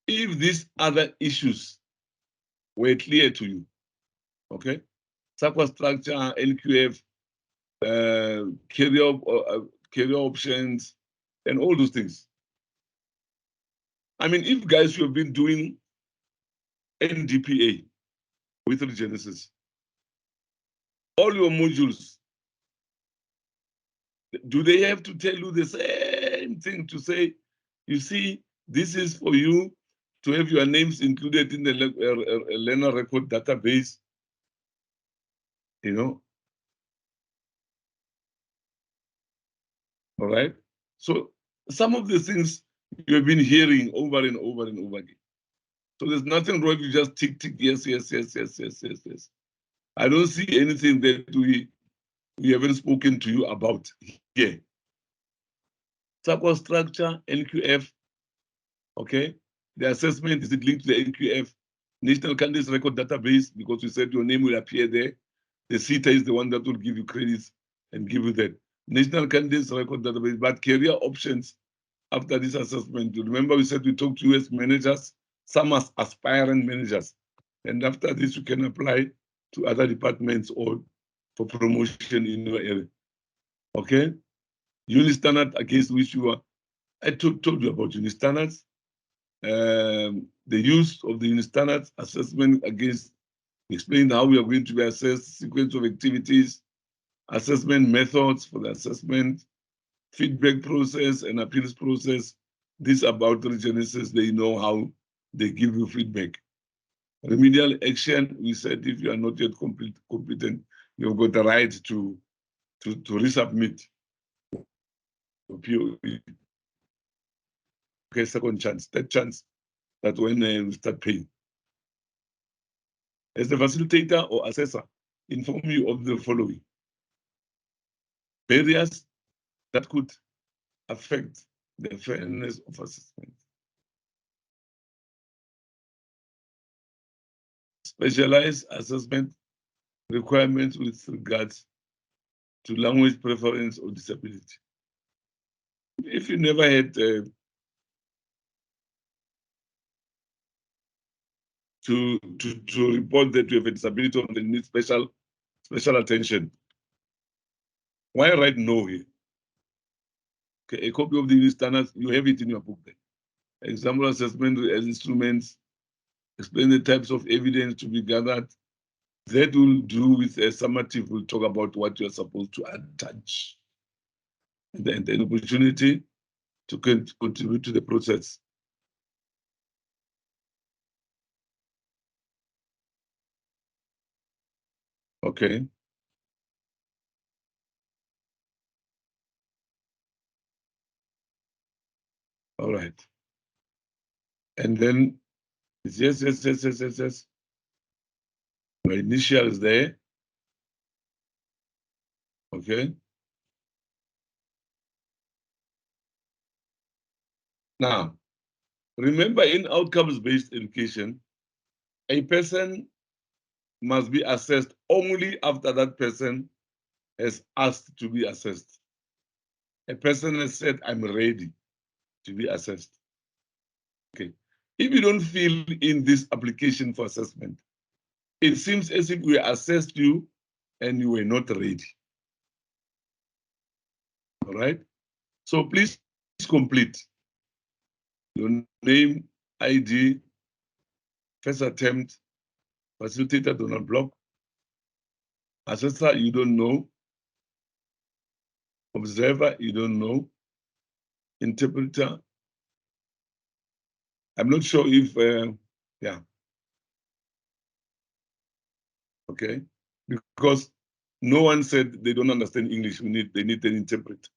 if these other issues were clear to you. Okay. SAQA structure, NQF, career options, and all those things. I mean, if guys, you have been doing NDPA with Regenesis, all your modules, do they have to tell you the same thing to say, you see, this is for you to have your names included in the learner record database, you know? All right. So some of the things you have been hearing over and over and over again. So there's nothing wrong if you just tick, yes, yes, yes, yes, yes, yes, yes. I don't see anything that we haven't spoken to you about here. SAQA structure, NQF, okay? The assessment, is it linked to the NQF? National Candidates Record Database, because we said your name will appear there. The CETA is the one that will give you credits and give you that. National Candidates Record Database, but career options after this assessment. You remember we said we talked to US managers, some as aspiring managers. And after this, you can apply to other departments or for promotion in your area. Okay? Unistandard against which you are. I told you about Unistandards. The use of the Unistandards assessment against, explain how we are going to be assessed, sequence of activities, assessment methods for the assessment, feedback process and appeals process. This about Regenesis, they know how they give you feedback. Remedial action, we said if you are not yet competent, you've got the right to resubmit. Okay, second chance, third chance, that when we start paying. As the facilitator or assessor, inform you of the following. Barriers that could affect the fairness of assessment. Specialized assessment requirements with regards to language preference or disability. If you never had to report that you have a disability or need special attention, why write no here? Okay, a copy of the standards, you have it in your book there. Example assessment as instruments, explain the types of evidence to be gathered. That will do with a summative, we'll talk about what you're supposed to attach. And then the opportunity to contribute to the process. Okay. All right. And then, yes. My initial is there. Okay. Now, remember in outcomes-based education, a person must be assessed only after that person has asked to be assessed. A person has said, I'm ready to be assessed. Okay. If you don't fill in this application for assessment, it seems as if we assessed you and you were not ready. All right? So please complete your name, ID, first attempt, facilitator do not block, assessor you don't know, observer you don't know, interpreter. I'm not sure if, yeah. Okay, because no one said they don't understand English. They need an interpreter.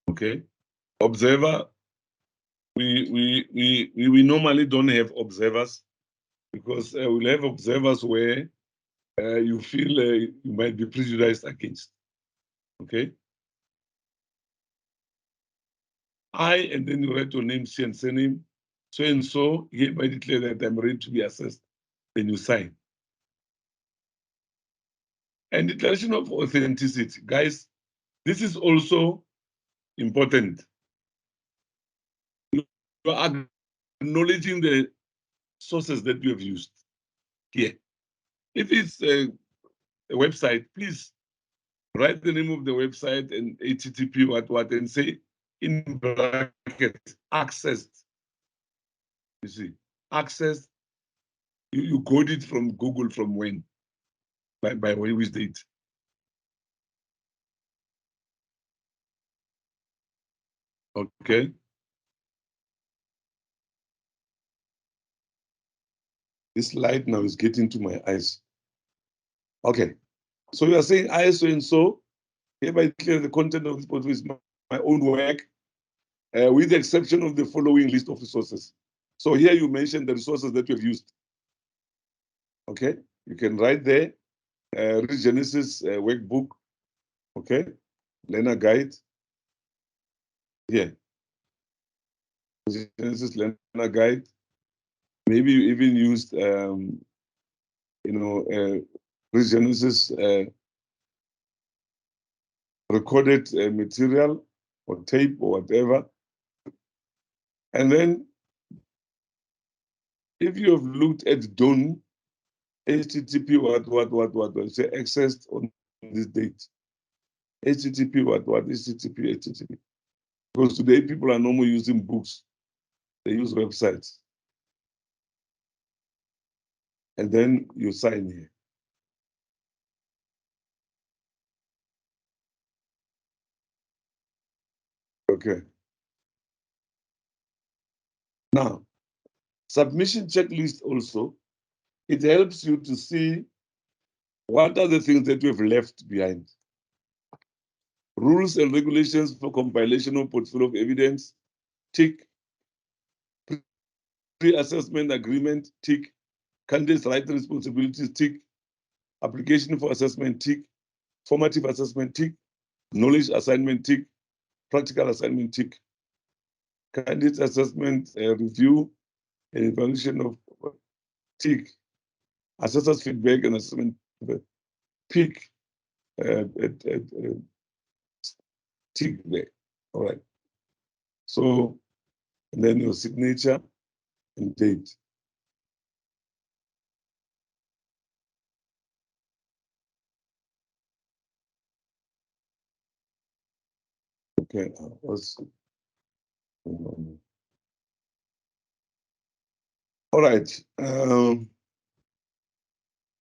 Okay, observer. We normally don't have observers because we'll have observers where you feel you might be prejudiced against. Okay. And then you write your name, and surname, so and so, hereby declare that I'm ready to be assessed. Then you sign. And declaration of authenticity, guys, this is also important. You are acknowledging the sources that you have used here. If it's a website, please write the name of the website and HTTP what and say in brackets accessed. You see, accessed. You got it from Google from when? By which date? Okay. This light now is getting to my eyes. Okay. So you are saying I so and so, hereby declare the content of this portfolio is my own work, with the exception of the following list of resources. So here you mentioned the resources that you have used. Okay. You can write there, Read Genesis workbook. Okay. Learner guide. Yeah. Genesis learner guide. Maybe you even used, Read Genesis recorded material or tape or whatever. And then if you have looked at DON, HTTP what, say accessed on this date. HTTP what, HTTP. Because today people are no more using books. They use websites. And then you sign here. Okay. Now, submission checklist also, it helps you to see what are the things that you have left behind. Rules and regulations for compilation of portfolio of evidence, tick. Pre-assessment agreement, tick. Candidates' rights and responsibilities, tick. Application for assessment, tick. Formative assessment, tick. Knowledge assignment, tick. Practical assignment, tick. Candidates' assessment review and evaluation of tick. Assessors' feedback and assessment, tick. Tick there. All right. So, and then your signature and date. Okay, all right.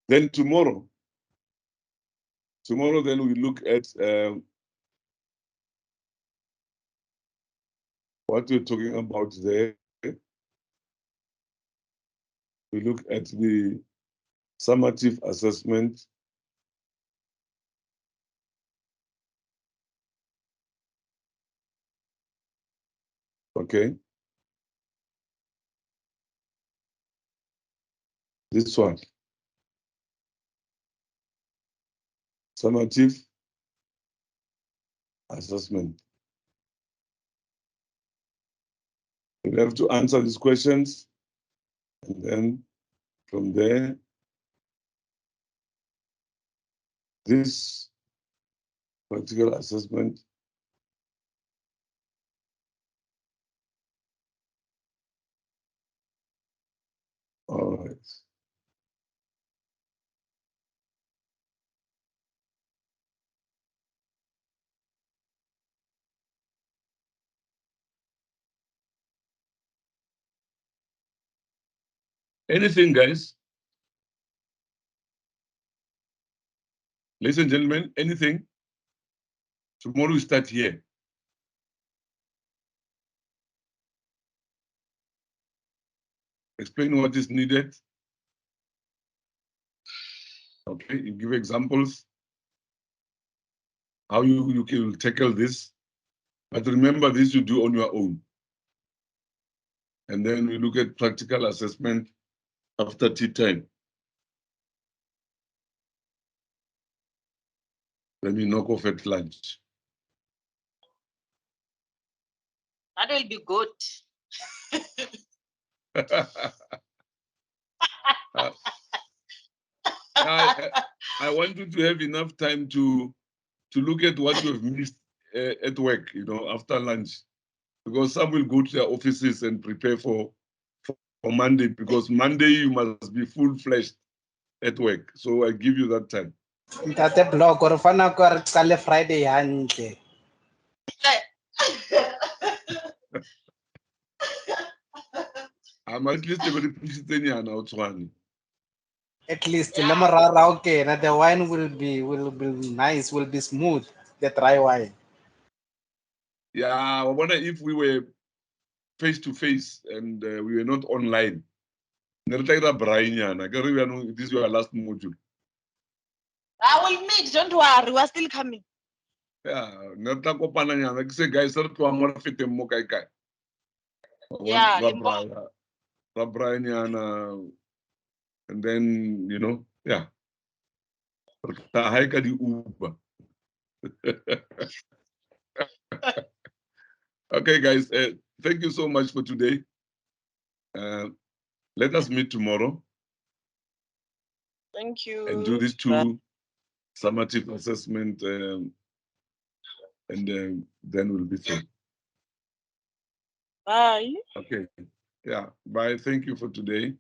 Then tomorrow then we look at what we're talking about there. We look at the summative assessment. Okay. This one. Summative assessment. You have to answer these questions, and then from there, this particular assessment all right. Anything, guys? Ladies and gentlemen, anything? Tomorrow we start here. explain what is needed. Okay, you give examples, how you can tackle this. But remember, this you do on your own. And then we look at practical assessment after tea time. Then we knock off at lunch. That will be good. I want you to have enough time to look at what you have missed at work, after lunch. Because some will go to their offices and prepare for Monday, because Monday you must be full-fledged at work. So I give you that time. Ntate Block or fana ko re qale Friday hantle. I'm at least a very pretty. At least lemara okay, na the wine will be nice, will be smooth, the dry wine. Yeah, I wonder if we were face to face and we were not online. This is your last module. I will meet, don't worry, we're still coming. Yeah, guys, Yeah, and then, yeah. Okay, guys, thank you so much for today. Let us meet tomorrow. Thank you. And do these two summative assessment, and then we'll be through. Bye. Okay. Yeah. Bye. Thank you for today.